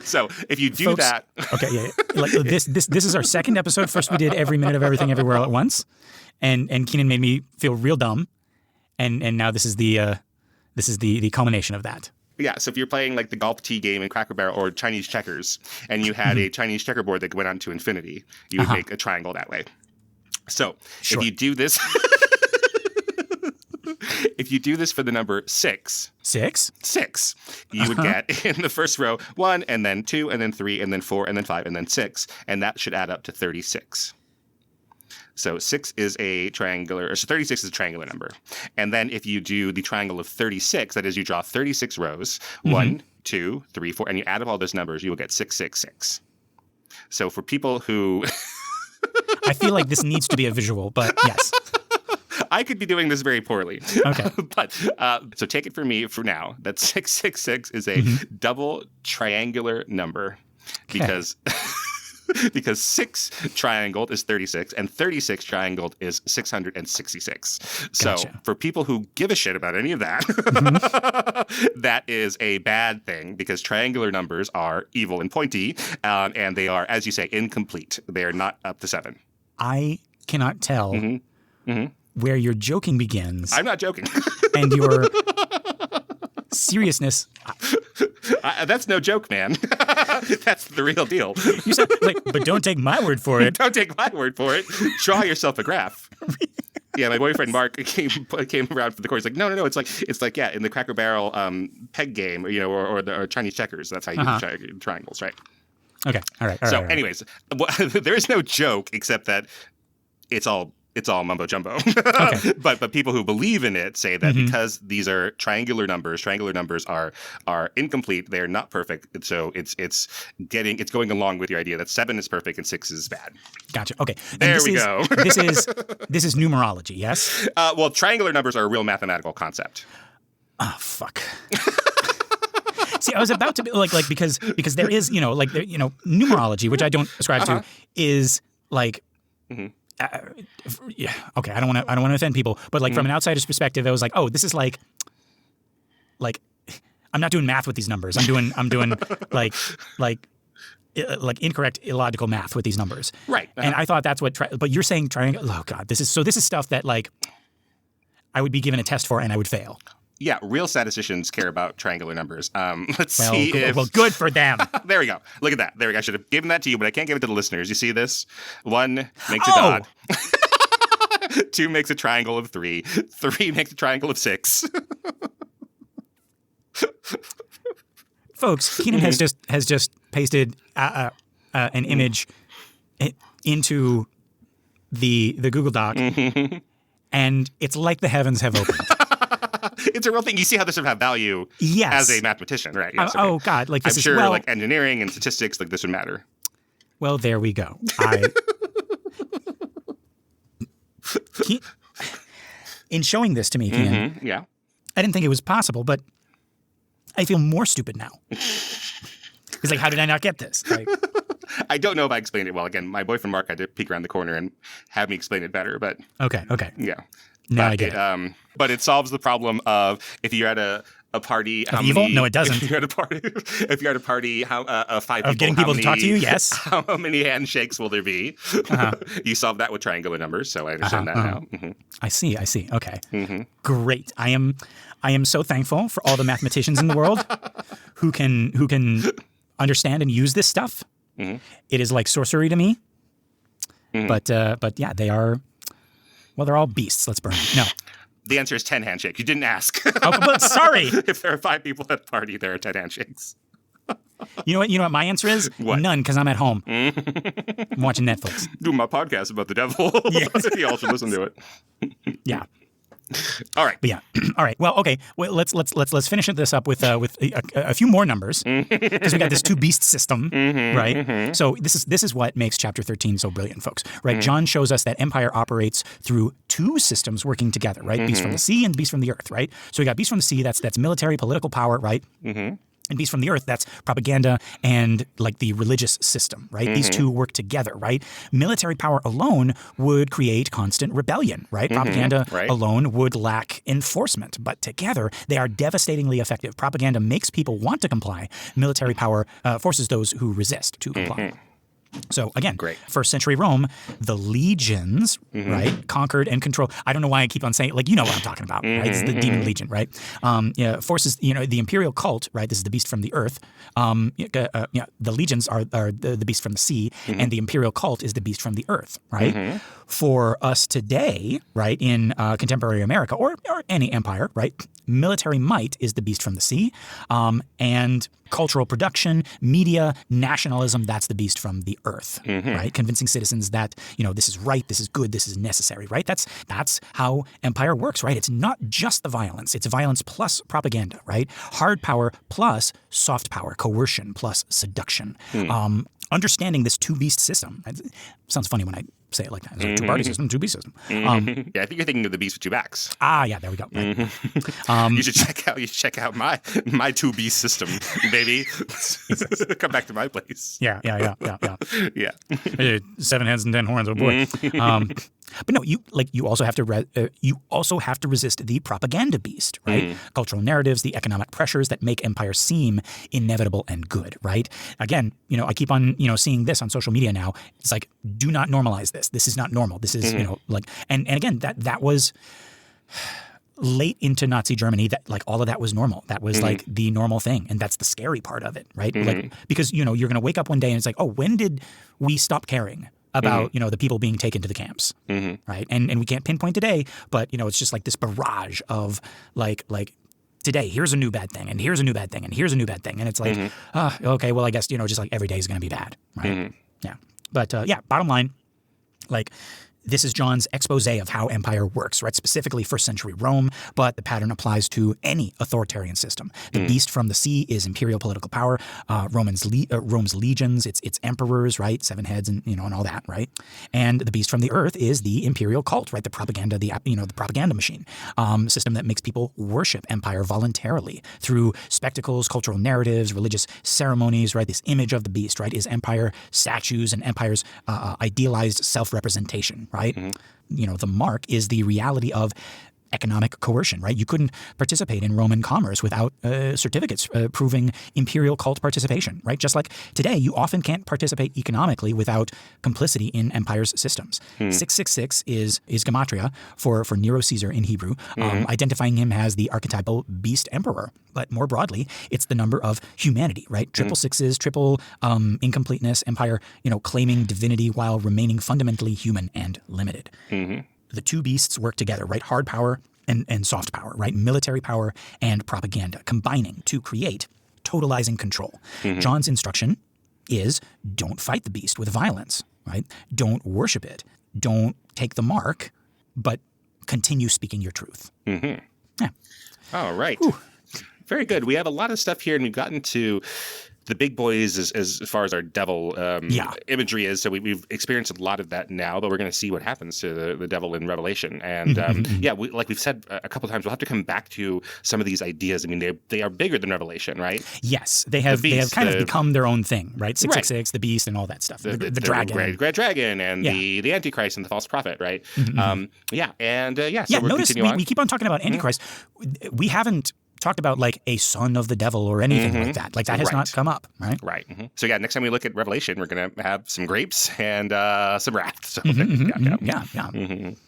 So if you do Folks, that, okay, yeah. Like this is our second episode. First we did Every Minute of Everything Everywhere All at Once, and Keenan made me feel real dumb, and now this is the culmination of that. yeah. So if you're playing like the golf tee game in Cracker Barrel or Chinese checkers, and you had a Chinese checkerboard that went on to infinity, you would make a triangle that way. So if you do this. If you do this for the number 6, you would get in the first row 1, and then 2, and then 3, and then 4, and then 5, and then 6, and that should add up to 36. So 6 is a triangular, or so 36 is a triangular number. And then if you do the triangle of 36, that is, you draw 36 rows, 1, 2, 3, 4, and you add up all those numbers, you will get 666. So for people who... I feel like this needs to be a visual, but yes. I could be doing this very poorly. Okay. But so take it from me for now that 666 is a double triangular number because 6 triangled is 36 and 36 triangled is 666. So for people who give a shit about any of that, that is a bad thing because triangular numbers are evil and pointy, and they are, as you say, incomplete. They are not up to 7. I cannot tell where your joking begins. I'm not joking. And your seriousness. That's no joke, man. That's the real deal. You said, like, but don't take my word for it. Don't take my word for it. Draw yourself a graph. Yeah, my boyfriend Mark came around for the course. Like, no. It's like yeah, in the Cracker Barrel peg game, or Chinese checkers. That's how you do triangles, right? Okay, all right. Anyways, there is no joke except that it's all mumbo jumbo. Okay. But people who believe in it say that because these are triangular numbers are incomplete. They're not perfect. So it's going along with your idea that 7 is perfect and 6 is bad. Gotcha. Okay. There we go. This is numerology, yes? Well, triangular numbers are a real mathematical concept. Oh, fuck. See, I was about to be like because there is, numerology, which I don't ascribe to, is like yeah, okay, I don't want to offend people, but like from an outsider's perspective, I was like, oh, this is like I'm not doing math with these numbers. I'm doing like incorrect illogical math with these numbers. Right. And I thought that's what but you're saying triangle. Oh god, this is stuff that like I would be given a test for and I would fail. Yeah, real statisticians care about triangular numbers. Let's see if... Well, good for them. There we go. Look at that. There we go. I should have given that to you, but I can't give it to the listeners. You see this? 1 makes a dot. 2 makes a triangle of 3. 3 makes a triangle of 6. Folks, Keenan has just pasted an image into the Google Doc, and it's like the heavens have opened. It's a real thing. You see how this would have value as a mathematician, right? Yes, okay. Oh, God. Like this I'm sure like engineering and statistics, like this would matter. Well, there we go. In showing this to me, Keenan, yeah, I didn't think it was possible, but I feel more stupid now. It's like, how did I not get this? Like, I don't know if I explained it well. Again, my boyfriend Mark had to peek around the corner and have me explain it better, but... Okay. Yeah. Now I get it. But it solves the problem of if you're at a party... evil? No, it doesn't. If you're at a party, how 5 people... Of getting people to talk to you, yes. How many handshakes will there be? You solve that with triangular numbers, so I understand that now. I see. Okay. Great. I am so thankful for all the mathematicians in the world who can understand and use this stuff. It is like sorcery to me. But yeah, they are... Well, they're all beasts. Let's burn them. No. The answer is 10 handshakes. You didn't ask. Oh, but sorry. If there are 5 people at a party, there are 10 handshakes. You know what my answer is? What? None, because I'm at home. I'm watching Netflix. Do my podcast about the devil. Yes. You all should listen to it. Yeah. All right. But yeah. All right. Well, okay. Well, let's finish this up with a few more numbers because we got this two beast system, right? So this is what makes chapter 13 so brilliant, folks. Right? John shows us that empire operates through two systems working together, right? Beast from the sea and beast from the earth, right? So we got beast from the sea. That's military, political power, right? And beast from the earth, that's propaganda and like the religious system, right? These two work together, right? Military power alone would create constant rebellion, right? Propaganda alone would lack enforcement, but together they are devastatingly effective. Propaganda makes people want to comply. Military power forces those who resist to comply. So again, first century Rome, the legions, right, conquered and controlled. I don't know why I keep on saying, like, you know what I'm talking about, right? It's the demon legion, right? Forces, the imperial cult, right? This is the beast from the earth. The legions are the beast from the sea, and the imperial cult is the beast from the earth, right? For us today, right, in contemporary America or any empire, right, military might is the beast from the sea, and cultural production, media, nationalism, that's the beast from the earth, right? Convincing citizens that, this is right, this is good, this is necessary, right? That's how empire works, right? It's not just the violence. It's violence plus propaganda, right? Hard power plus soft power, coercion plus seduction. Understanding this two-beast system. It sounds funny when I say it like that. It's a two-party system, two-beast system. Yeah, I think you're thinking of the beast with two backs. Yeah, there we go. Right. You should check out my two-beast system, baby. Come back to my place. Yeah. Yeah. 7 heads and 10 horns. Oh boy. But no, you also have to resist the propaganda beast, right? Cultural narratives, the economic pressures that make empire seem inevitable and good, right? Again, I keep on seeing this on social media now. It's like, do not normalize this. This is not normal. This is and again that was late into Nazi Germany, that like all of that was normal. That was like the normal thing, and that's the scary part of it, right? Like, because you're going to wake up one day and it's like, oh, when did we stop caring about the people being taken to the camps, right? And we can't pinpoint today, but it's just like this barrage of like today, here's a new bad thing, and here's a new bad thing, and here's a new bad thing, and it's like, okay, well, I guess just like every day is going to be bad, right? Yeah, but bottom line, like, this is John's expose of how empire works, right? Specifically first century Rome, but the pattern applies to any authoritarian system. The beast from the sea is imperial political power. Rome's legions, its emperors, right? 7 heads and and all that, right? And the beast from the earth is the imperial cult, right? The propaganda, the propaganda machine, system that makes people worship empire voluntarily through spectacles, cultural narratives, religious ceremonies, right? This image of the beast, right, is empire statues and empire's idealized self-representation, right? The mark is the reality of economic coercion, right? You couldn't participate in Roman commerce without certificates proving imperial cult participation, right? Just like today, you often can't participate economically without complicity in empire's systems. 666 is gematria for Nero Caesar in Hebrew, identifying him as the archetypal beast emperor. But more broadly, it's the number of humanity, right? Triple sixes, triple incompleteness, empire, claiming divinity while remaining fundamentally human and limited. The two beasts work together, right? Hard power and soft power, right? Military power and propaganda combining to create totalizing control. John's instruction is don't fight the beast with violence, right? Don't worship it. Don't take the mark, but continue speaking your truth. Yeah. All right. Whew. Very good. We have a lot of stuff here, and we've gotten to the big boys as far as our devil imagery is. So we've experienced a lot of that now, but we're going to see what happens to the devil in Revelation. And like we've said a couple of times, we'll have to come back to some of these ideas. I mean, they are bigger than Revelation, right? Yes, they have kind of become their own thing, right? 666, the beast, and all that stuff. The dragon, great dragon, and the Antichrist and the false prophet, right? So notice we keep on talking about Antichrist. We haven't talked about like a son of the devil or anything like that. Like that has not come up, right? Right. So next time we look at Revelation, we're going to have some grapes and some wrath. So,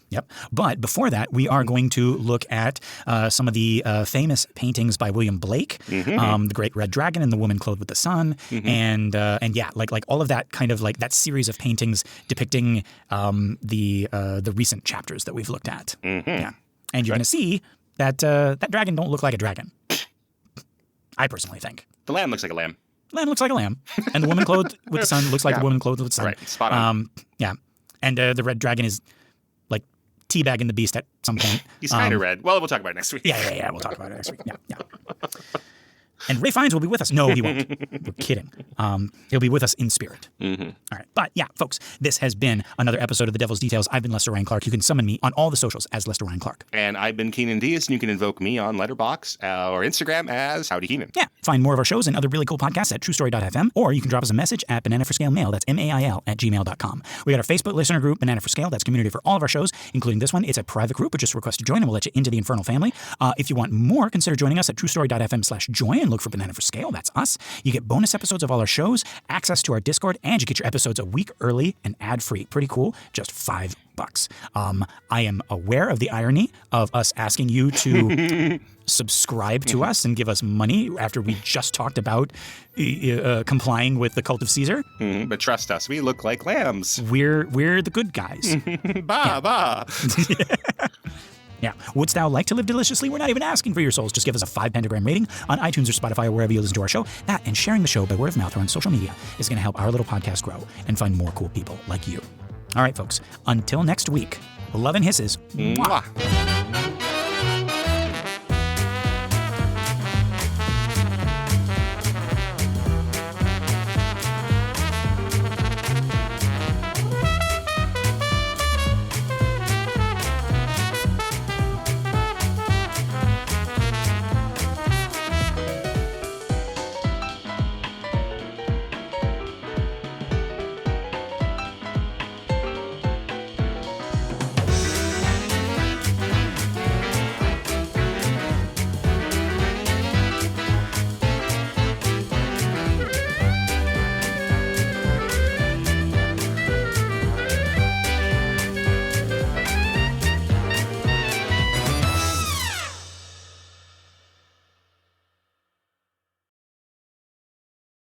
Yep. But before that, we are going to look at some of the famous paintings by William Blake, The Great Red Dragon and the Woman Clothed with the Sun, and like all of that kind of like that series of paintings depicting the recent chapters that we've looked at. Yeah. And you're going to see that dragon don't look like a dragon. I personally think. The lamb looks like a lamb. Lamb looks like a lamb. And the woman clothed with the sun looks like a woman clothed with the sun. Right, spot on. And the red dragon is like teabagging the beast at some point. He's kind of red. Well, we'll talk about it next week. Yeah. We'll talk about it next week. Yeah. And Ray Fiennes will be with us. No, he won't. We're kidding. He'll be with us in spirit. Mm-hmm. All right. But yeah, folks, this has been another episode of The Devil's Details. I've been Lester Ryan Clark. You can summon me on all the socials as Lester Ryan Clark. And I've been Keenan Diaz, and you can invoke me on Letterboxd or Instagram as Howdy Keenan. Yeah. Find more of our shows and other really cool podcasts at truestory.fm, or you can drop us a message at Banana for Scale Mail. That's mail@gmail.com. We got our Facebook listener group, Banana for Scale. That's community for all of our shows, including this one. It's a private group, but just request to join, and we'll let you into the infernal family. If you want more, consider joining us at truestory.fm/join and look for Banana for Scale. That's us. You get bonus episodes of all our shows, access to our Discord, and you get your episodes a week early and ad-free. Pretty cool. Just $5. I am aware of the irony of us asking you to subscribe to us and give us money after we just talked about complying with the cult of Caesar. But trust us, we look like lambs. We're the good guys. Bah. Yeah. Wouldst thou like to live deliciously? We're not even asking for your souls. Just give us a 5 pentagram rating on iTunes or Spotify or wherever you listen to our show. That and sharing the show by word of mouth or on social media is going to help our little podcast grow and find more cool people like you. All right, folks. Until next week, love and hisses. Mwah.